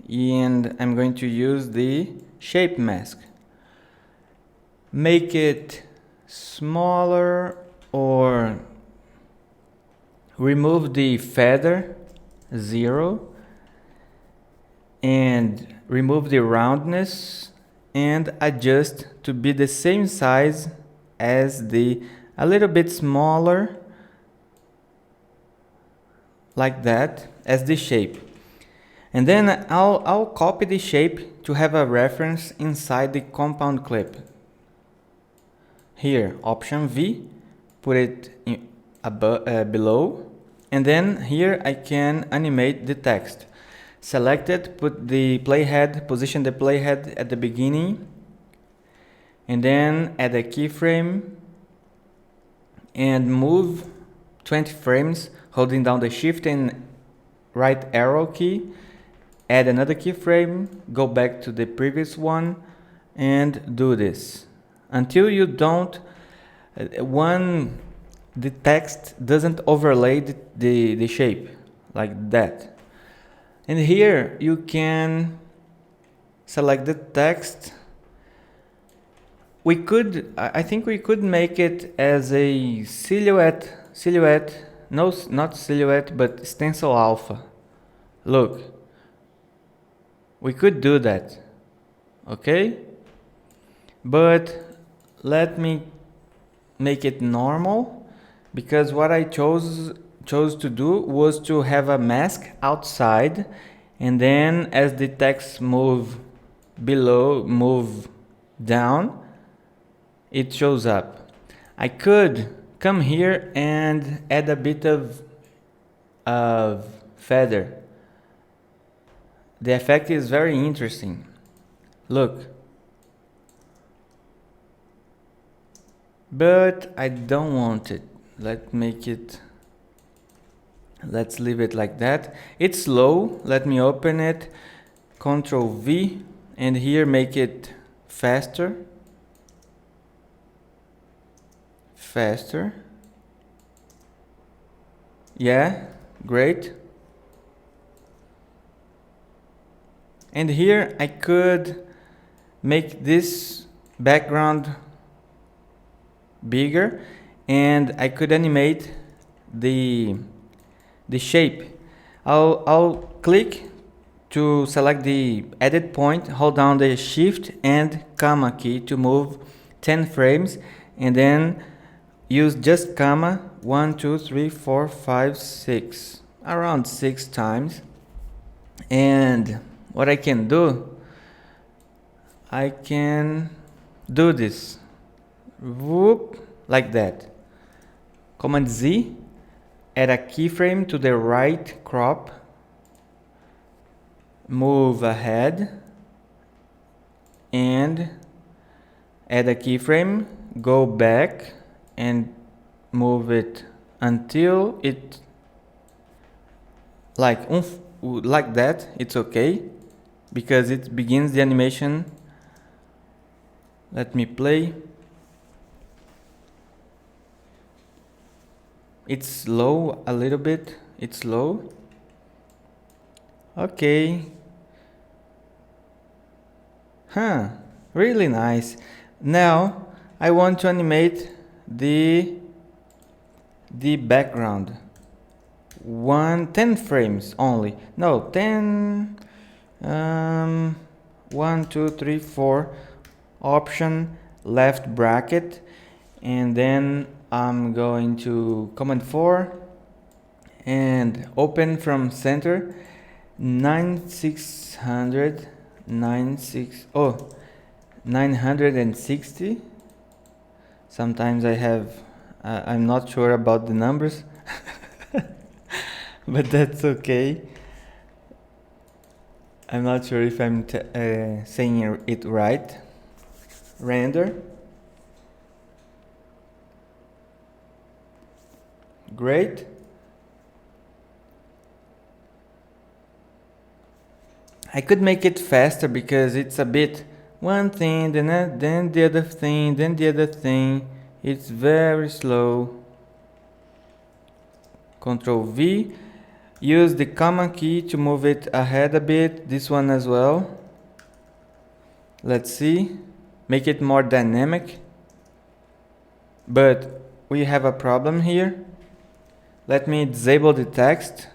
Speaker 1: and I'm going to use the shape mask. Make it smaller or remove the feather 0 and remove the roundness and adjust to be the same size as a little bit smaller, like that, as the shape. And then I'll copy the shape to have a reference inside the compound clip. Here, Option V, put it below, and then here I can animate the text. Select it, put the playhead, position the playhead at the beginning, and then add a keyframe and move 20 frames holding down the shift and right arrow key. Add another keyframe, go back to the previous one, and do this until you don't the text doesn't overlay the shape like that. And here you can select the text. I think we could make it as a silhouette, no, not silhouette, but stencil alpha, Look, we could do that, okay? But let me make it normal, because what I chose to do was to have a mask outside, and then as the text move down, it shows up. I could come here and add a bit of feather. The effect is very interesting. Look. But I don't want it. Let's leave it like that. It's slow. Let me open it. Control V, and here make it faster. Yeah, great. And here I could make this background bigger, and I could animate the shape. I'll click to select the edit point, hold down the shift and comma key to move 10 frames, and then use just comma 1 2 3 4 5 6 around 6 times. And what I can do, I can do this, whoop, like that. Command Z, add a keyframe to the right crop, move ahead, and add a keyframe, go back and move it until it like that. It's okay because it begins the animation. Let me play. It's slow a little bit. It's slow. Okay. Really nice. Now I want to animate the background. 10 frames only. No, 10. 1 2 3 4. Option left bracket, and then I'm going to command 4 and open from center 960. Sometimes I'm not sure about the numbers, but that's okay. I'm not sure if I'm saying it right. Render. Great. I could make it faster because it's a bit one thing, then the other thing, then the other thing. It's very slow. Control V. Use the comma key to move it ahead a bit. This one as well. Let's see. Make it more dynamic. But we have a problem here. Let me disable the text.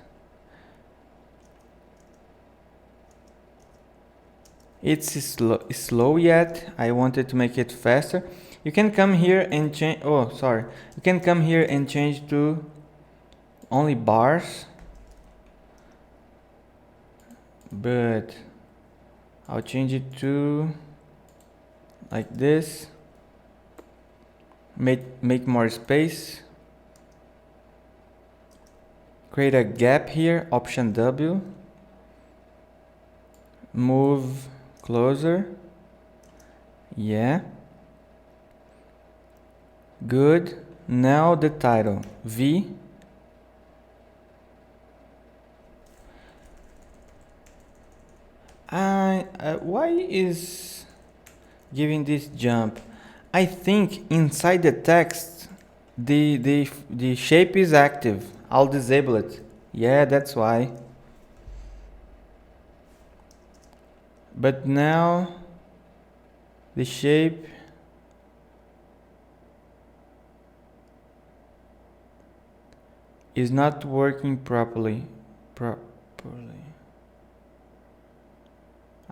Speaker 1: It's slow yet. I wanted to make it faster. You can come here and change. Oh, sorry. You can come here and change to only bars. But I'll change it to like this. Make more space. Create a gap here. Option W. Move closer. Yeah. Good. Now the title. V. Why is giving this jump? I think inside the text the shape is active. I'll disable it. Yeah, that's why. But now the shape is not working properly.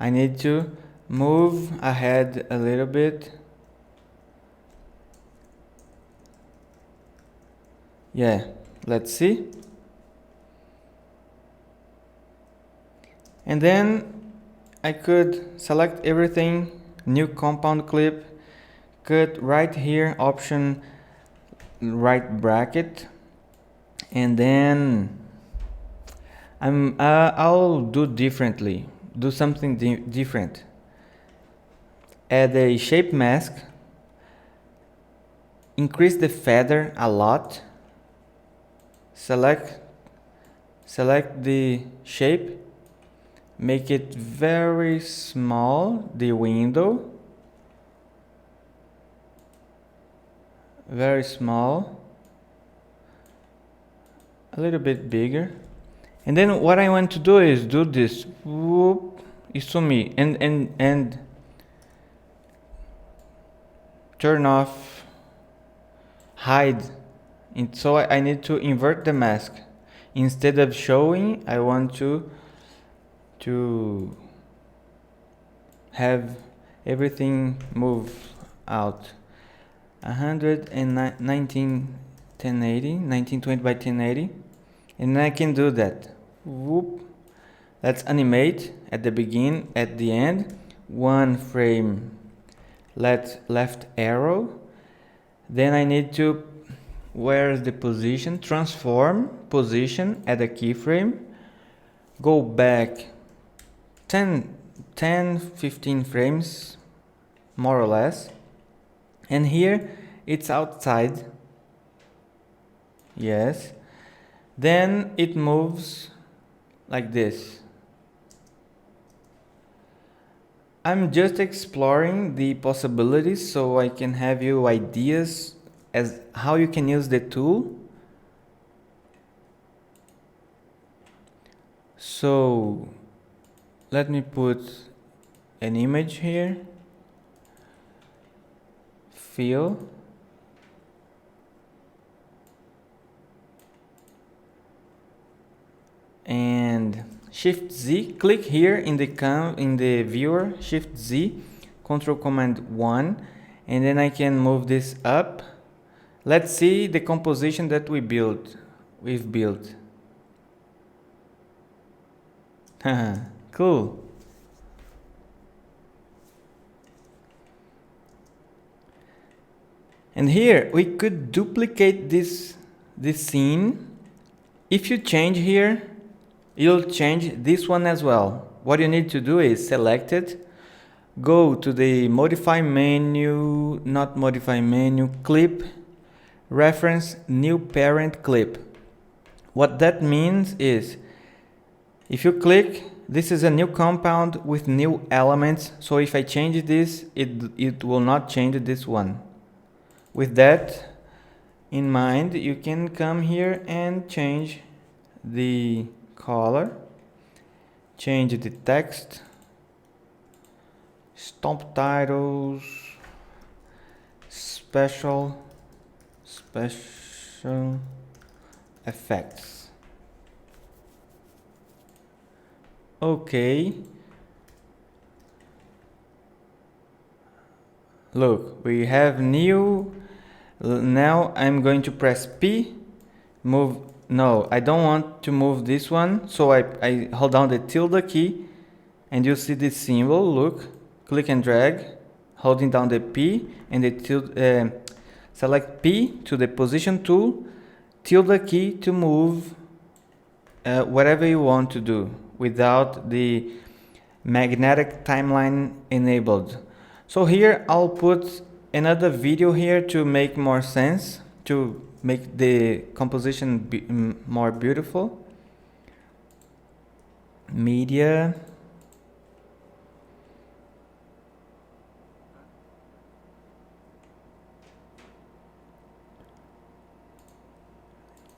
Speaker 1: I need to move ahead a little bit. Yeah, let's see. And then I could select everything, new compound clip, cut right here, option right bracket, and then I'll do differently, do something different. Add a shape mask, increase the feather a lot, select the shape, make it very small, the window, very small, a little bit bigger. And then what I want to do is do this, whoop, isumi, and turn off, hide. And so I need to invert the mask. Instead of showing, I want to have everything move out. 1920 by 1080, and I can do that. Whoop. Let's animate at the beginning, at the end, one frame, left arrow. Then I need to, where's the position? Transform position at a keyframe, go back 10-15 frames, more or less. And here it's outside. Yes. Then it moves like this. I'm just exploring the possibilities so I can have you ideas as how you can use the tool. So let me put an image here. Fill. And Shift Z, click here in the viewer, Shift Z, Control Command 1, and then I can move this up. Let's see the composition that we've built. Cool. And here we could duplicate this scene. If you change here, you'll change this one as well. What you need to do is select it, go to the modify menu, not modify menu, clip, reference, new parent clip. What that means is, if you click, this is a new compound with new elements. So if I change this, it will not change this one. With that in mind, you can come here and change the color, change the text, stomp titles, special effects. Okay. Look, we have new. Now I'm going to press P, move. No, I don't want to move this one, so I hold down the tilde key, and you see this symbol. Look, click and drag, holding down the P and the tilde. Select P to the position tool, tilde key to move whatever you want to do without the magnetic timeline enabled. So here I'll put another video here to make more sense, to make the composition more beautiful. Media.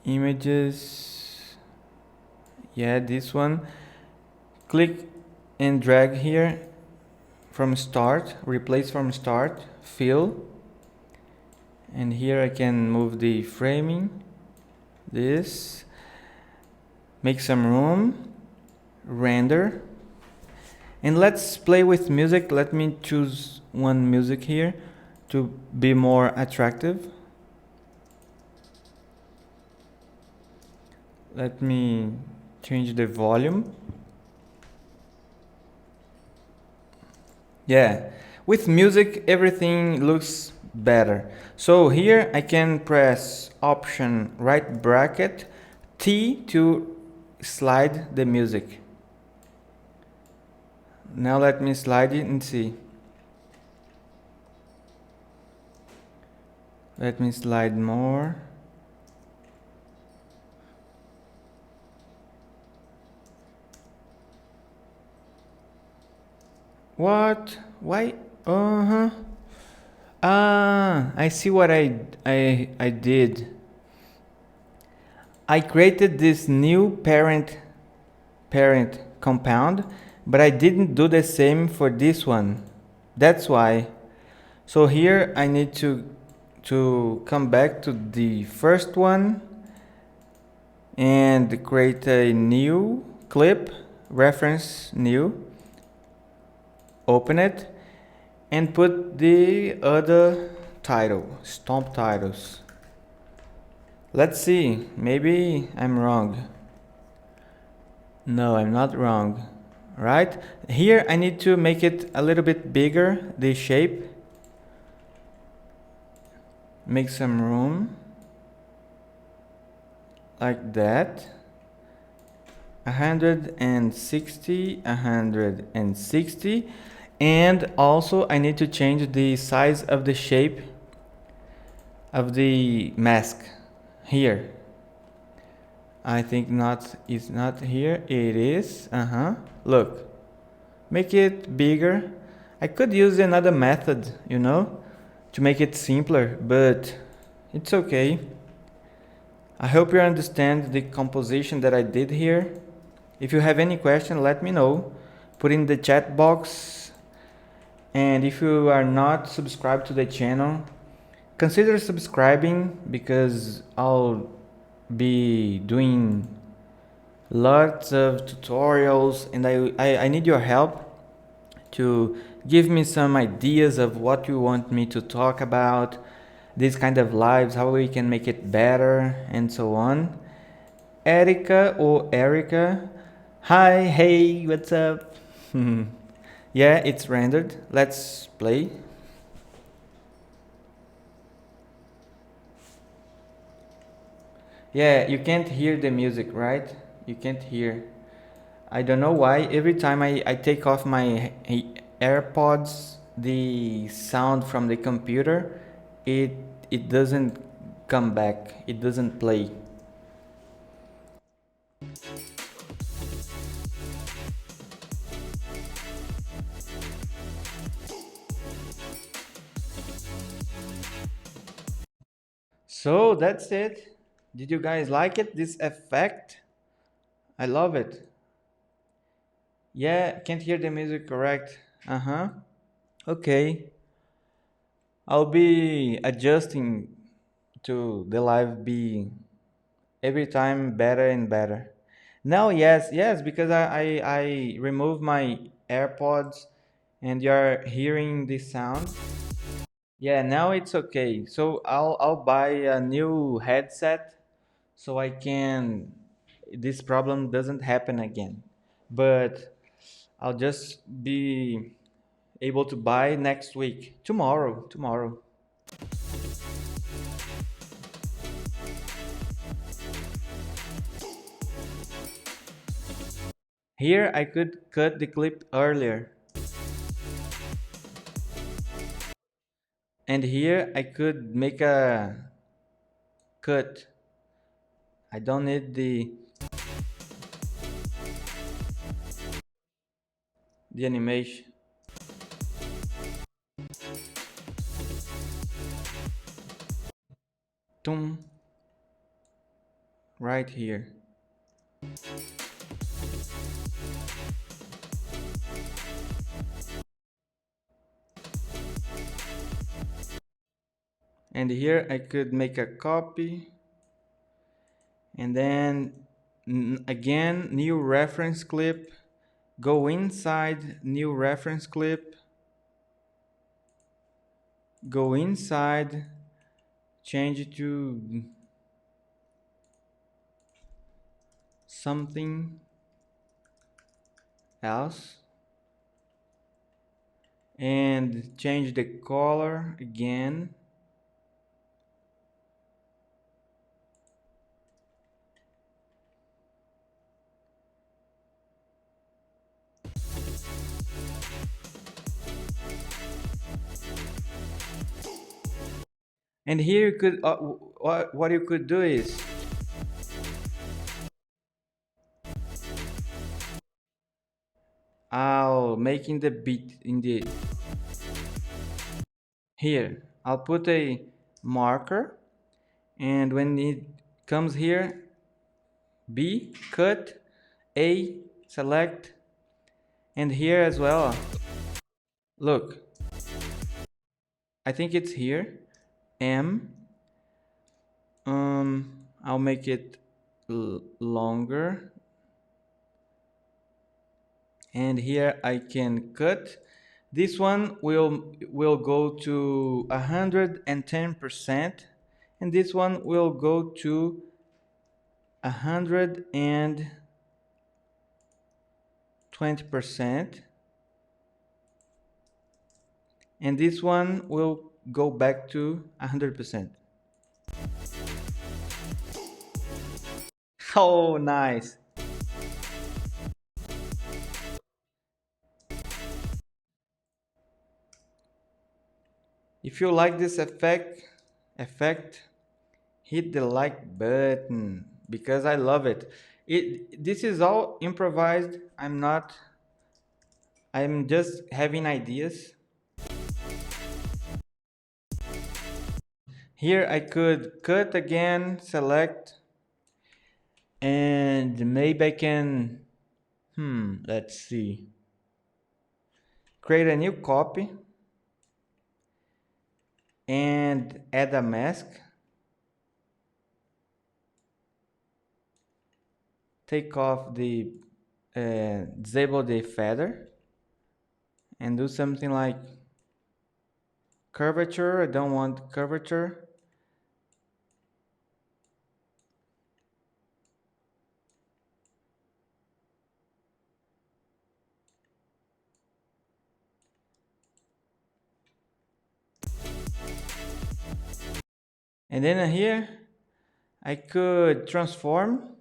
Speaker 1: Images. Yeah, this one. Click and drag here from start, replace from start, fill, and here I can move the framing, make some room, render, And let's play with music. Let me choose one music here to be more attractive. Let me change the volume. Yeah, with music everything looks better. So here I can press option right bracket T to slide the music. Now let me slide it and see. Let me slide more. What? Why? Uh-huh. Ah, I see what I did. I created this new parent compound, but I didn't do the same for this one. That's why. So here I need to come back to the first one and create a new clip, reference new, open it, and put the other title, stomp titles. Let's see, maybe I'm wrong. No, I'm not wrong. Right? Here I need to make it a little bit bigger, the shape. Make some room. Like that. 160, 160. And also I need to change the size of the shape of the mask here. I think not, it's not here. It is. Look. Make it bigger. I could use another method, to make it simpler, but it's okay. I hope you understand the composition that I did here. If you have any question, let me know. Put in the chat box. And if you are not subscribed to the channel, consider subscribing, because I'll be doing lots of tutorials, and I need your help to give me some ideas of what you want me to talk about, these kind of lives, how we can make it better, and so on. Erica or Erica, hi, hey, what's up? Yeah, it's rendered. Let's play. Yeah, you can't hear the music, right? You can't hear. I don't know why. Every time I take off my AirPods, the sound from the computer, it doesn't come back. It doesn't play. So that's it. Did you guys like it? This effect? I love it. Yeah, can't hear the music, correct? Okay. I'll be adjusting to the live be every time better and better. Now, yes, because I removed my AirPods and you're hearing the sound. Yeah, now it's okay. So I'll buy a new headset so I can this problem doesn't happen again. But I'll just be able to buy next week. Tomorrow. Here I could cut the clip earlier. And here I could make a cut. I don't need the animation. Tum, right here. And here I could make a copy. And then again, new reference clip. go inside new reference clip, go inside, change it to something else, and change the color again. And here you could what you could do is I'll making the beat in the here. I'll put a marker, and when it comes here, B, cut, A, select, and here as well. Look, I think it's here. M. I'll make it longer, and here I can cut. This one will go to 110%, and this one will go to 120%, and this one will go back to 100%. Oh, nice. If you like this effect, hit the like button because I love it. This is all improvised. I'm just having ideas. Here I could cut again, select, and maybe I can, let's see. Create a new copy and add a mask. Take off the, disable the feather and do something like curvature. I don't want curvature. And then here I could transform,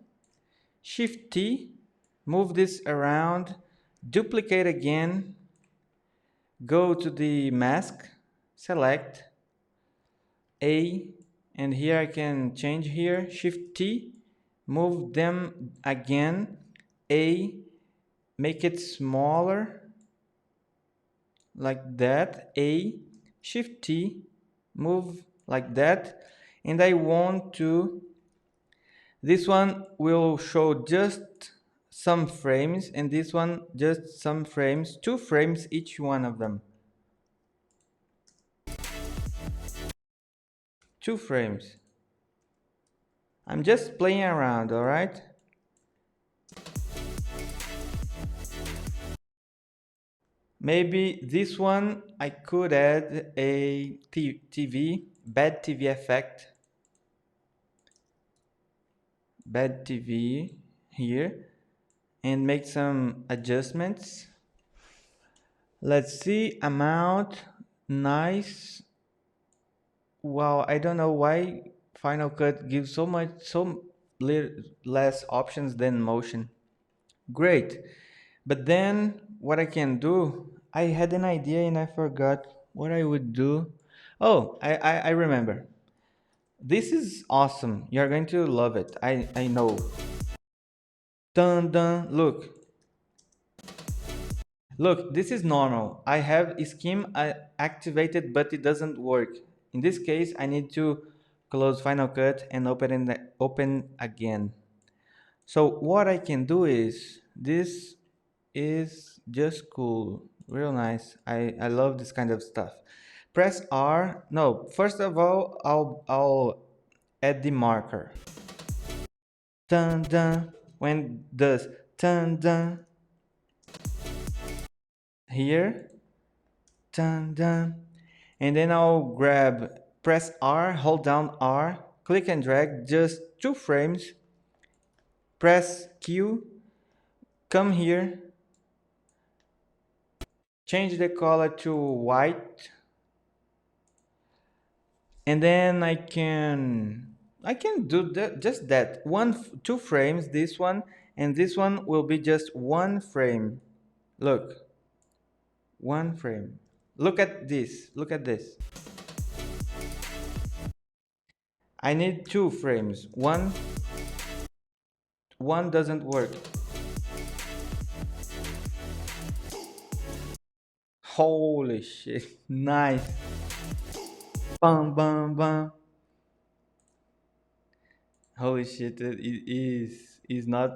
Speaker 1: Shift T, move this around, duplicate again, go to the mask, select A, and here I can change here, Shift T, move them again, A, make it smaller, like that, A, Shift T, move like that, and I want to, this one will show just some frames, and this one just some frames, 2 frames each one of them. 2 frames. I'm just playing around, alright? Maybe this one I could add a TV, bad TV effect. Bad TV here, and make some adjustments. Let's see, amount, nice. Wow, I don't know why Final Cut gives so less options than Motion. Great. But then what I can do, I had an idea and I forgot what I would do. Oh, I remember. This is awesome. You're going to love it. I know. Dun dun. Look. Look, this is normal. I have scheme activated, but it doesn't work. In this case, I need to close Final Cut and open again. So what I can do is, this is just cool, real nice. I love this kind of stuff. Press R. No, first of all, I'll add the marker. Dun dun. When does dun dun. here, dun, dun, and then I'll press R, hold down R, click and drag just 2 frames, press Q, come here, change the color to white, and then I can do just that 2 frames, this one and this one will be just 1 frame. Look, 1 frame. Look at this. I need 2 frames. One doesn't work. Holy shit. Nice. Bam bam bam. Holy shit, it is not,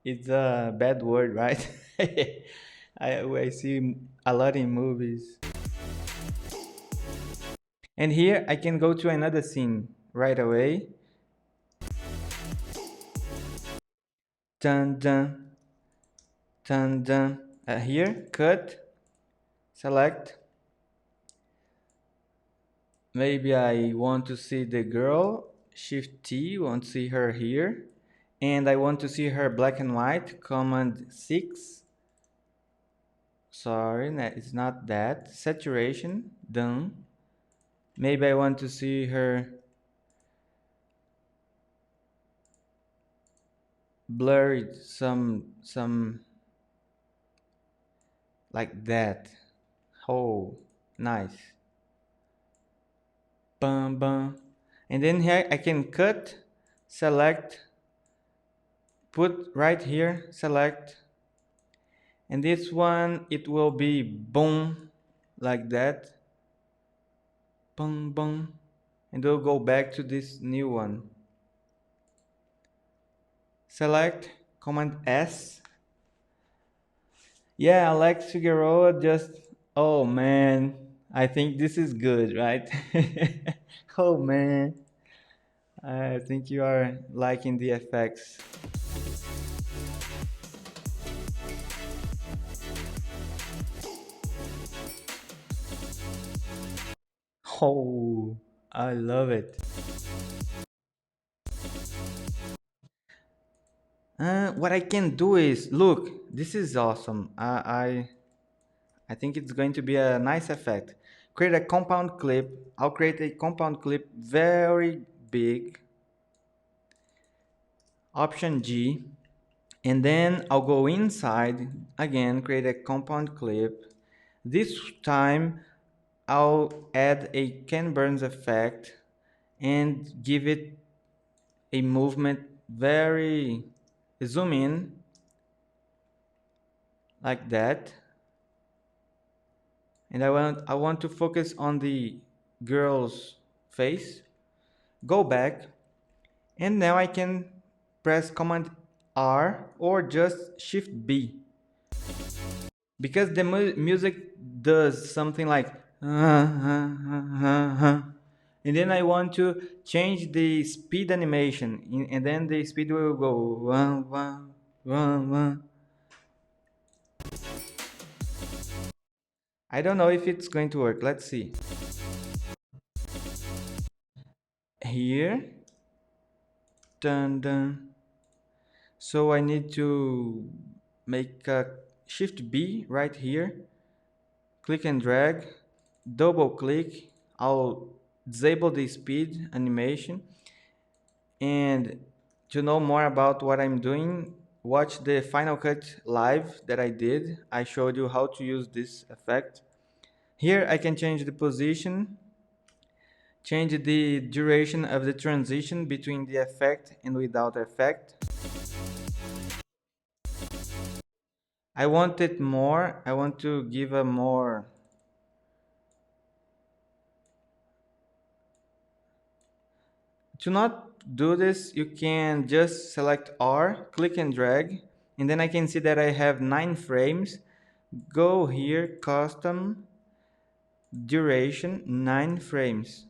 Speaker 1: it's a bad word, right? I see a lot in movies. And here I can go to another scene right away. Dun dun dun dun. Here, cut, select. Maybe I want to see the girl. Shift T, want to see her here. And I want to see her black and white. Command 6. Sorry, it's not that. Saturation, done. Maybe I want to see her blurred, some like that. Oh, nice. Bum bum. And then here I can cut, select, put right here, select. And this one, it will be boom, like that. Boom, boom. And we'll go back to this new one. Select, Command S. Yeah, Alex Figueroa just, oh man, I think this is good, right? Oh man, I think you are liking the effects. Oh, I love it. What I can do is, look, this is awesome. I think it's going to be a nice effect. Create a compound clip. I'll create a compound clip very big. Option G. And then I'll go inside, again, create a compound clip. This time I'll add a Ken Burns effect and give it a movement, very zoom in like that. And I want to focus on the girl's face. Go back, and now I can press Command R or just Shift B, because the music does something like and then I want to change the speed animation, and then the speed will go. I don't know if it's going to work. Let's see. Here, dun dun. So I need to make a Shift B right here, click and drag, double click. I'll disable the speed animation. And to know more about what I'm doing, watch the Final Cut live that I did. I showed you how to use this effect. Here I can change the position, change the duration of the transition between the effect and without effect. I want it more. I want to give a more. To not do this, you can just select R, click and drag, and then I can see that I have 9 frames. Go here, custom, duration, 9 frames.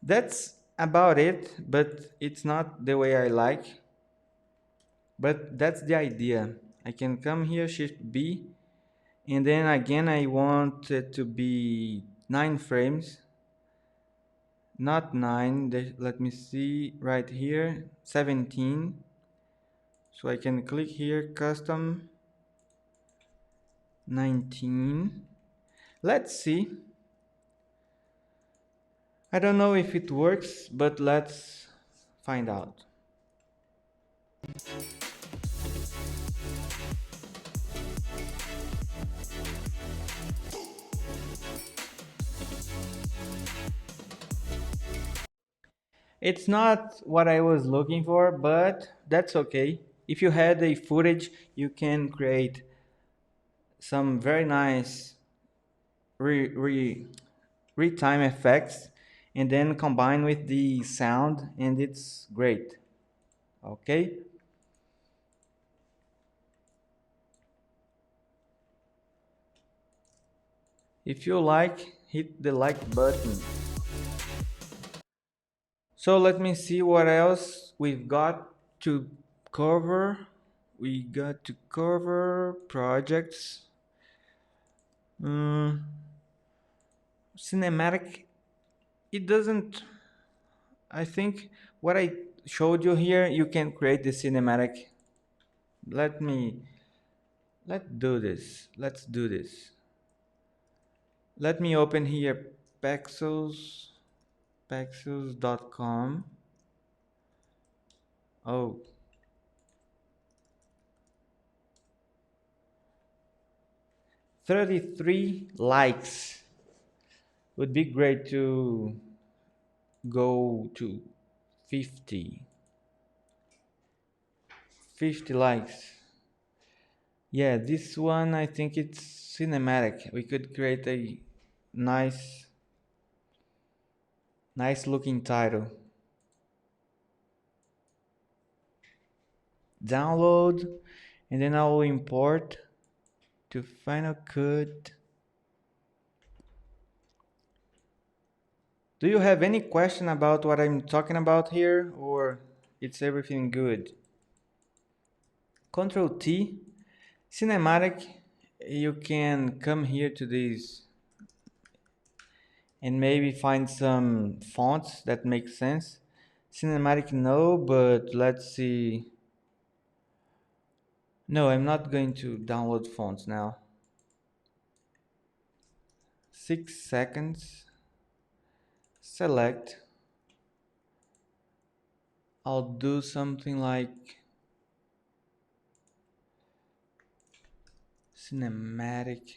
Speaker 1: That's about it, but it's not the way I like. But that's the idea. I can come here, Shift B, and then again I want it to be 9 frames, not 9. Let me see right here, 17. So I can click here, custom 19. Let's see. I don't know if it works, but let's find out. It's not what I was looking for, but that's okay. If you had a footage, you can create some very nice time effects and then combine with the sound, and it's great. Okay? If you like, hit the like button. So let me see what else we've got to cover. We got to cover projects. Cinematic. It doesn't. I think what I showed you here, you can create the cinematic. Let me. Let's do this. Let's do this. Let me open here pexels.com. Oh, 33 likes. Would be great to go to 50. 50 likes. Yeah, this one I think it's cinematic. We could create a nice looking title. Download, and then I will import to Final Cut. Do you have any question about what I'm talking about here, or it's everything good? Control T, cinematic. You can come here to this and maybe find some fonts that make sense. Cinematic, no, but let's see. No, I'm not going to download fonts now. 6 seconds. Select. I'll do something like cinematic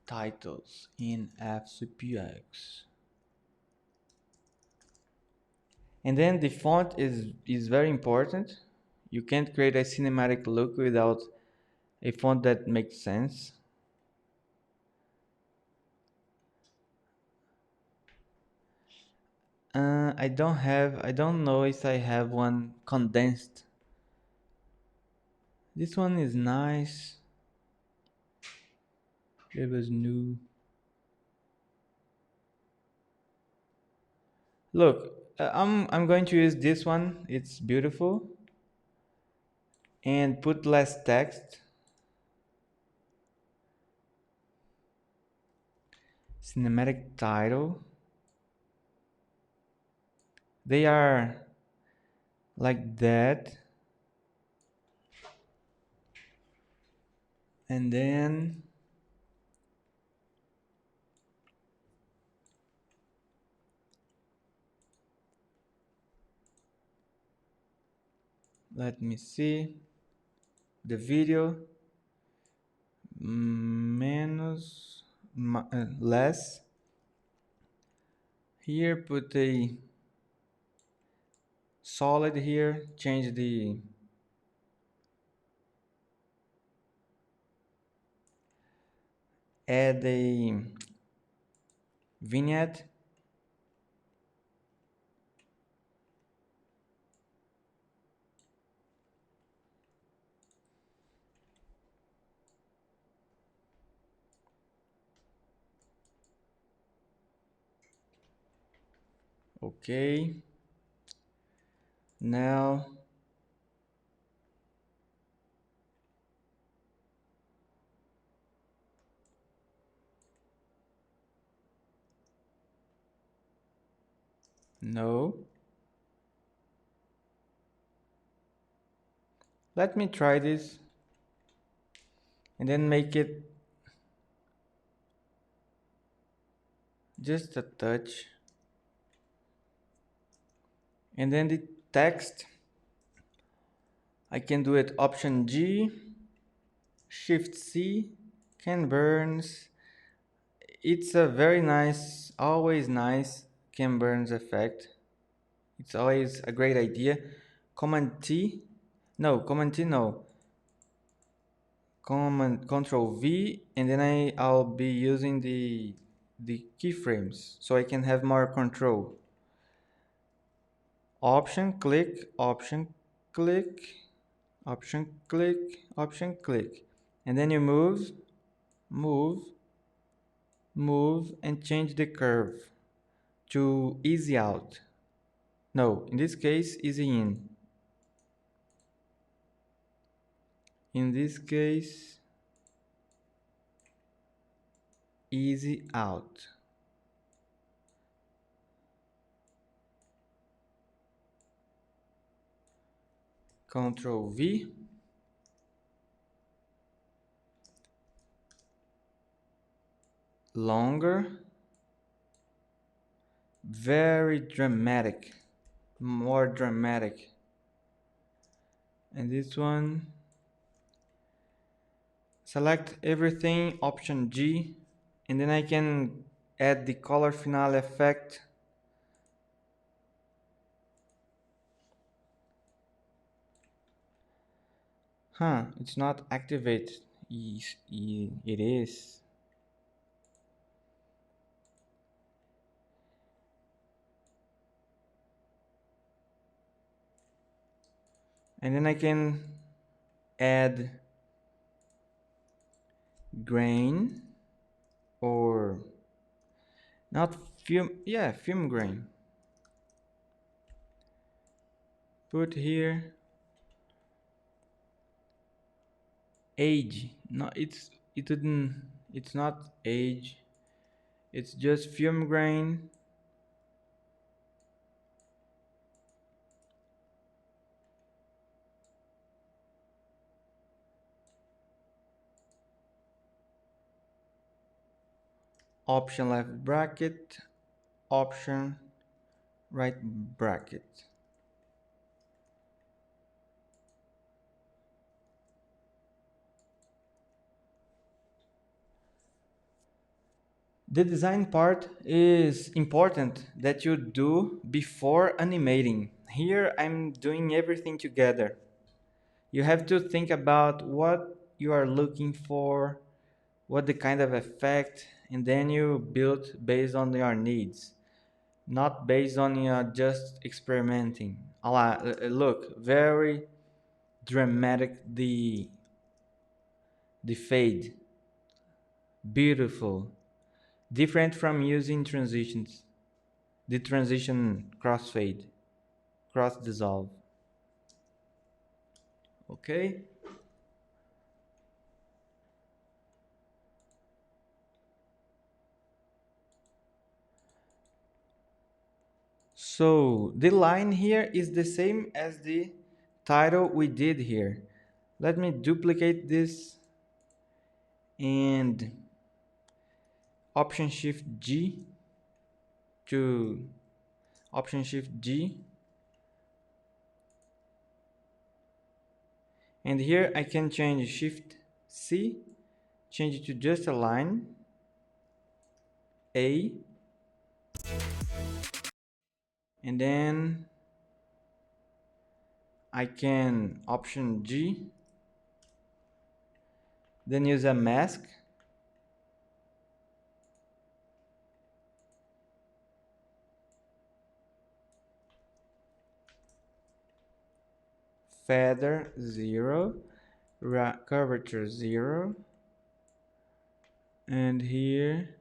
Speaker 1: titles in FCPX. And then the font is very important. You can't create a cinematic look without a font that makes sense. I don't know if I have one condensed. This one is nice. It was new. Look, I'm going to use this one. It's beautiful. And put less text. Cinematic title. They are like that. And then let me see the video less. Here put a solid here, change the add a vignette. Okay. Now no. Let me try this and then make it just a touch. And then the text, I can do it Option G, Shift C, Ken Burns. It's a very nice, always nice Ken Burns effect. It's always a great idea. Command T, no, Command T, no. Command Control V, and then I'll be using the keyframes so I can have more control. Option click, Option click, Option click, Option click, and then you move, move, move, and change the curve to easy out. No, in this case, easy in. In this case, easy out. Control V. Longer. Very dramatic. More dramatic. And this one, select everything, Option G, and then I can add the color finale effect. It's not activated. It is. And then I can add grain or not film, yeah, film grain. Put here age. No, it didn't. It's not age. It's just film grain. Option left bracket, option right bracket. The design part is important that you do before animating. Here I'm doing everything together. You have to think about what you are looking for, what the kind of effect, and then you build based on your needs, not based on your just experimenting. Look, very dramatic the fade, beautiful, different from using transitions, the transition crossfade, cross dissolve. Okay. So the line here is the same as the title we did here. Let me duplicate this and Option Shift G to Option Shift G. And here I can change Shift C, change it to just a line, A, and then I can Option G, then use a mask, feather 0, curvature 0, and here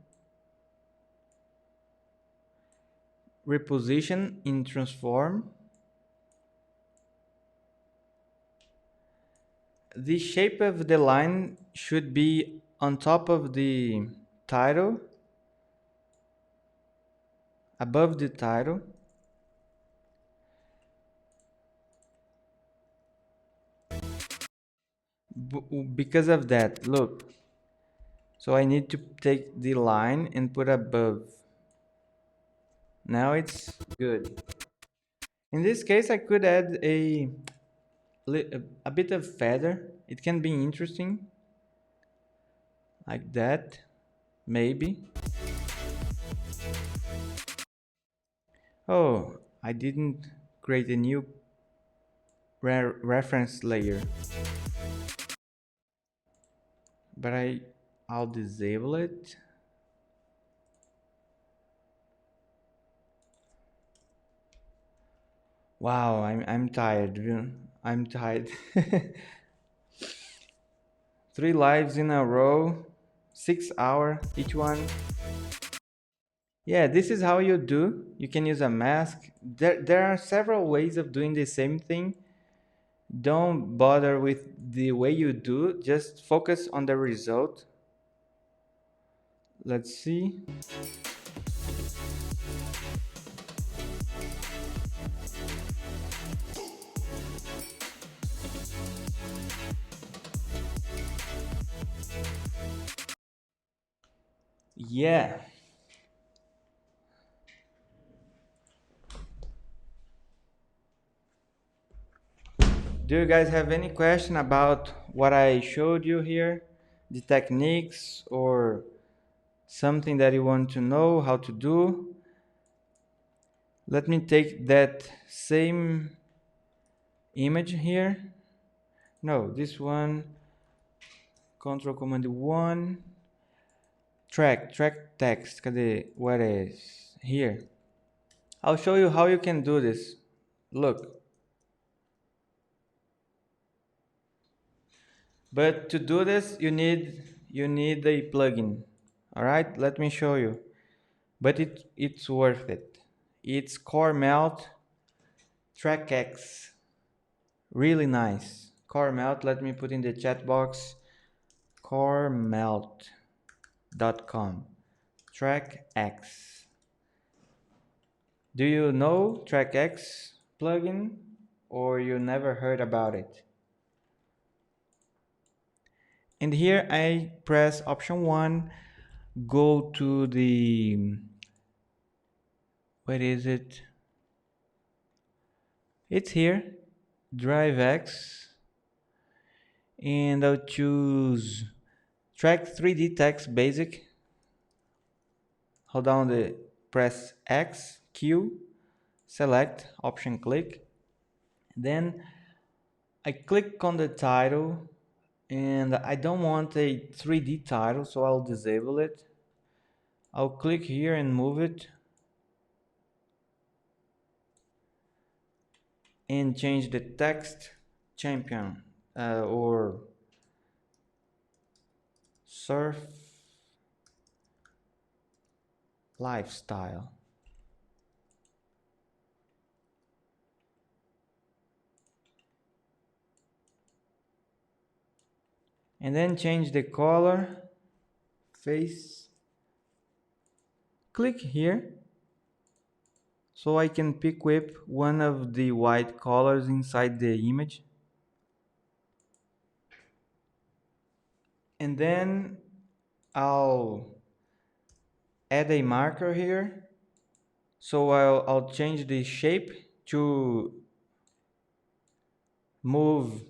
Speaker 1: reposition in transform. The shape of the line should be on top of the title, above the title. Because of that, look. So I need to take the line and put above. Now it's good. In this case, I could add a bit of feather. It can be interesting. Like that, maybe. Oh, I didn't create a new reference layer. But I'll disable it. Wow, I'm tired. I'm tired. 3 lives in a row, 6 hours each one. Yeah, this is how you do. You can use a mask. There are several ways of doing the same thing. Don't bother with the way you do, just focus on the result. Let's see. Yeah. Do you guys have any question about what I showed you here? The techniques or something that you want to know how to do? Let me take that same image here. No, this one. Control Command 1. Track text. Cadê? Where is? Here. I'll show you how you can do this. Look. But to do this, you need a plugin. All right, let me show you. But it's worth it. It's Core Melt Track X. Really nice. Core Melt. Let me put in the chat box. coremelt.com. Track X. Do you know Track X plugin or you never heard about it? And here I press option 1, go to the, where is it? It's here, Drive X, and I'll choose Track 3D Text Basic. Hold down the press X, Q, select, option click. Then I click on the title and I don't want a 3D title, so I'll disable it. I'll click here and move it and change the text champion or surf lifestyle. And then change the color, face, click here so I can pick whip one of the white colors inside the image. And then I'll add a marker here. So I'll change the shape to move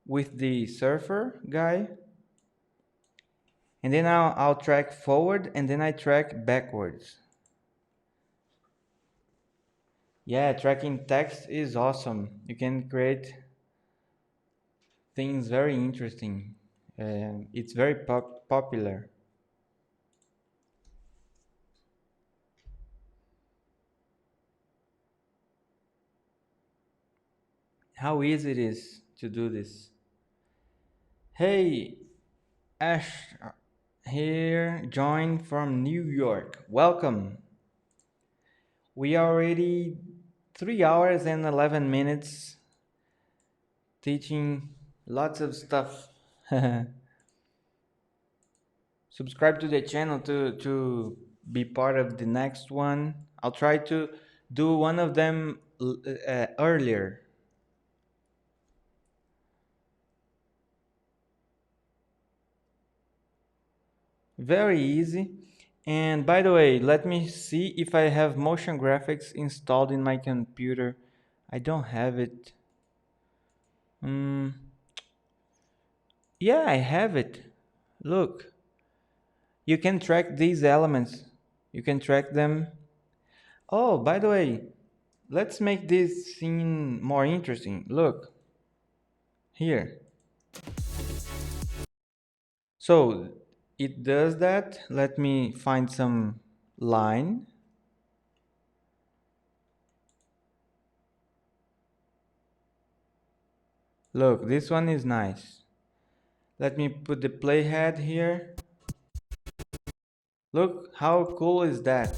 Speaker 1: with the surfer guy. And then I'll track forward and then I track backwards. Yeah, tracking text is awesome. You can create things very interesting. It's very popular. How easy it is to do this. Hey, Ash here, joined from New York. Welcome. We are already 3 hours and 11 minutes teaching lots of stuff. Subscribe to the channel to be part of the next one. I'll try to do one of them earlier. Very easy. And by the way, let me see if I have motion graphics installed in my computer. I don't have it. Yeah, I have it. Look, you can track these elements. You can track them. Oh, by the way, let's make this scene more interesting. Look, here. So it does that. Let me find some line. Look, this one is nice. Let me put the playhead here. Look, how cool is that?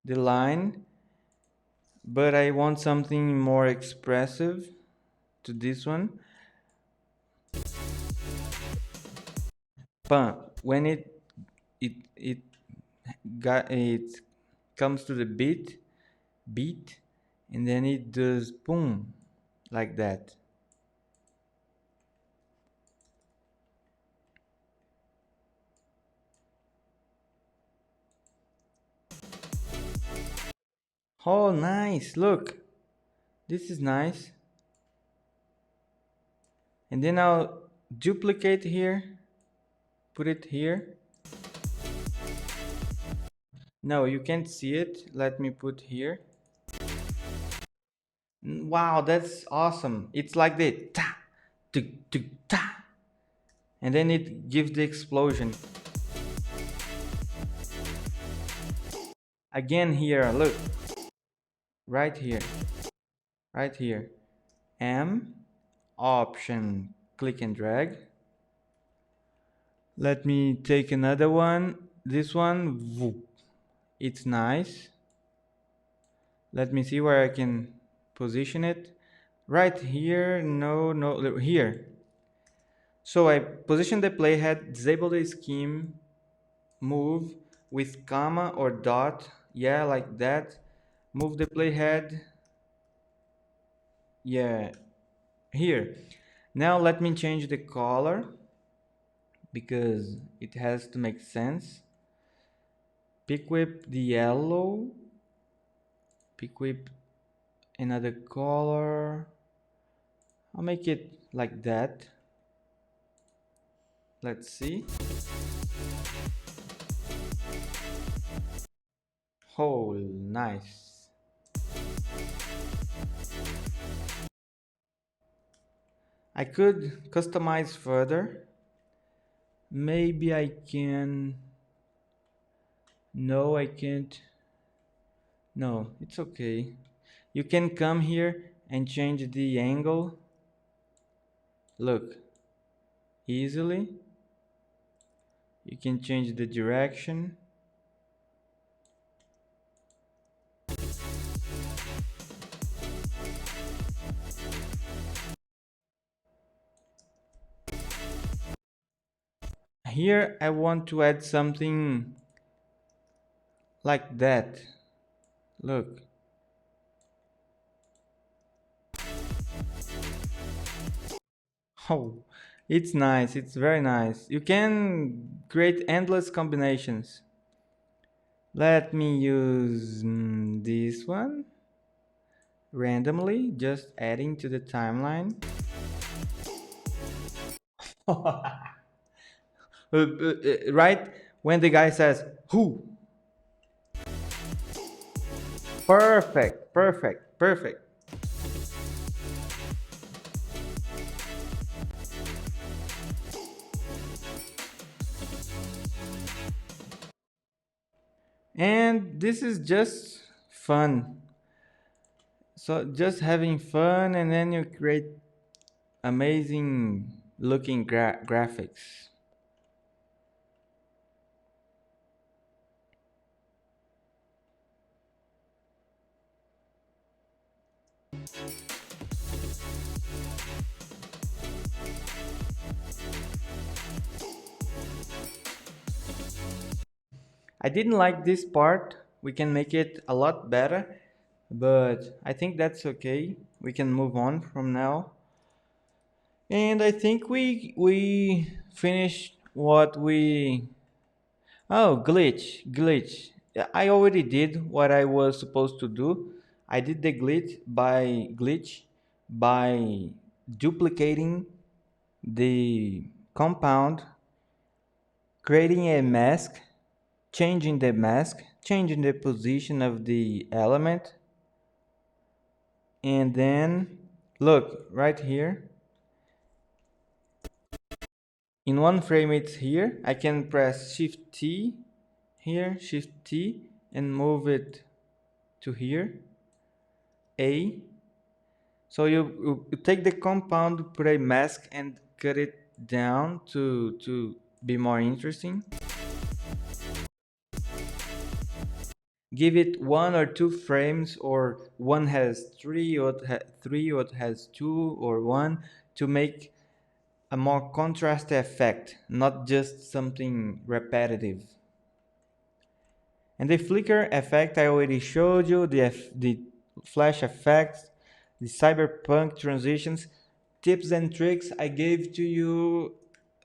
Speaker 1: The line, but I want something more expressive to this one. When it comes to the beat, and then it does boom like that. Oh, nice! Look, this is nice. And then I'll duplicate here, put it here. No, you can't see it. Let me put here. Wow, that's awesome. It's like the ta, tuk, tuk, ta. And then it gives the explosion. Again here, look. Right here. Right here. M, option, click and drag. Let me take another one. This one, whoop. It's nice. Let me see where I can position it. Right here, no, here. So I position the playhead, disable the scheme, move with comma or dot, yeah, like that. Move the playhead, yeah, here. Now let me change the color because it has to make sense. Pick whip the yellow, pick whip another color. I'll make it like that. Let's see. Oh, nice. I could customize further. Maybe I can. No, I can't. No, it's okay. You can come here and change the angle. Look, easily. You can change the direction. Here I want to add something like that. Look. Oh, it's nice. It's very nice. You can create endless combinations. Let me use this one randomly, just adding to the timeline. Right when the guy says who. Perfect, perfect, perfect. And this is just fun. So just having fun, and then you create amazing looking graphics. I didn't like this part. We can make it a lot better, but I think that's okay. We can move on from now. And I think we finished what we. Oh, glitch. Yeah, I already did what I was supposed to do. I did the glitch by duplicating the compound, creating a mask, changing the position of the element, and then look right here. In one frame it's here. I can press Shift T here, Shift T, and move it to here, A. So you take the compound, put a mask, and cut it down to be more interesting. Give it one or two frames, or one has three, or it has two, or one, to make a more contrast effect, not just something repetitive. And the flicker effect I already showed you, the flash effects, the cyberpunk transitions, tips and tricks I gave to you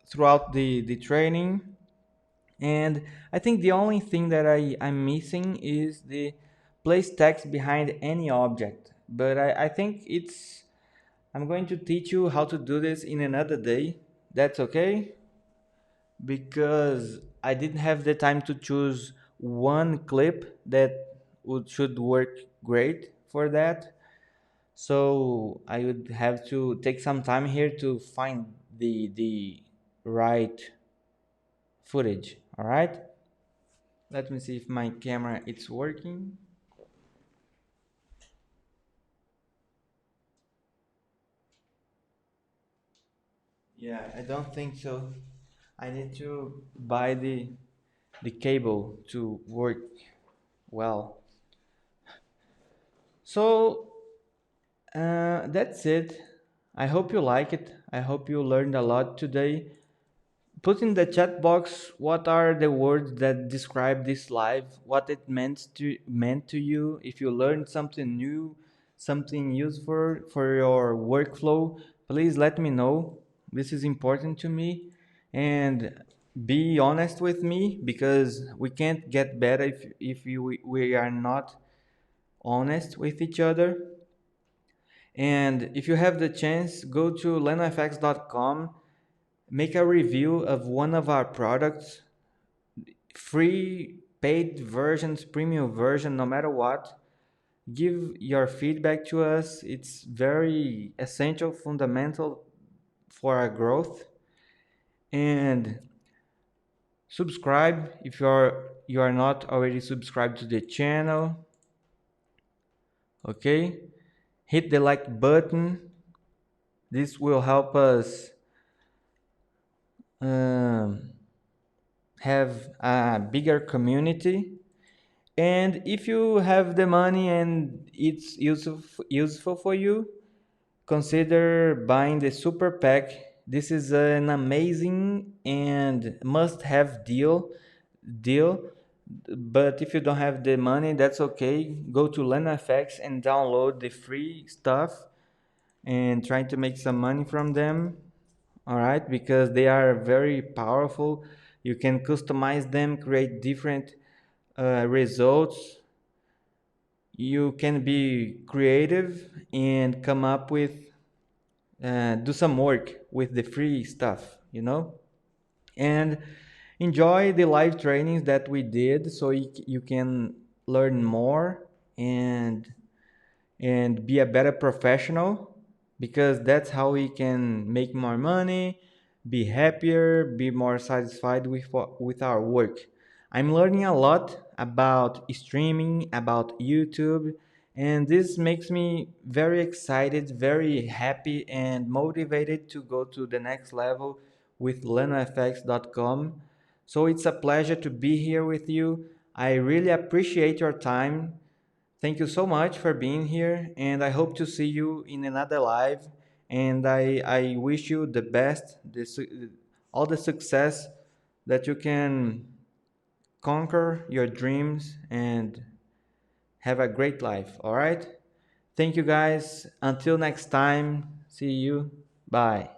Speaker 1: throughout the training. And I think the only thing that I'm missing is the place text behind any object. But I think I'm going to teach you how to do this in another day. That's okay? Because I didn't have the time to choose one clip that should work great for that. So I would have to take some time here to find the right footage. All right. Let me see if my camera it's working. Yeah, I don't think so. I need to buy the cable to work well. So that's it. I hope you like it. I hope you learned a lot today. Put in the chat box what are the words that describe this live, what it meant to you. If you learned something new, something useful for your workflow, please let me know. This is important to me. And be honest with me, because we can't get better if we are not honest with each other. And if you have the chance, go to lenofx.com, make a review of one of our products, free, paid versions, premium version, no matter what. Give your feedback to us. It's very essential, fundamental for our growth. And subscribe if you are not already subscribed to the channel. Okay, hit the like button. This will help us um, have a bigger community. And if you have the money and it's useful for you, consider buying the super pack. This is an amazing and must-have deal. But if you don't have the money, that's okay. Go to LearnFX and download the free stuff and try to make some money from them. All right, because they are very powerful. You can customize them, create different results. You can be creative and come up with do some work with the free stuff. And enjoy the live trainings that we did, so you can learn more and be a better professional, because that's how we can make more money, be happier, be more satisfied with our work. I'm learning a lot about streaming, about YouTube, and this makes me very excited, very happy, and motivated to go to the next level with lenofx.com. So it's a pleasure to be here with you. I really appreciate your time Thank you so much for being here, and I hope to see you in another live. And I wish you the best, all the success that you can conquer your dreams and have a great life. All right? Thank you guys. Until next time, see you. Bye.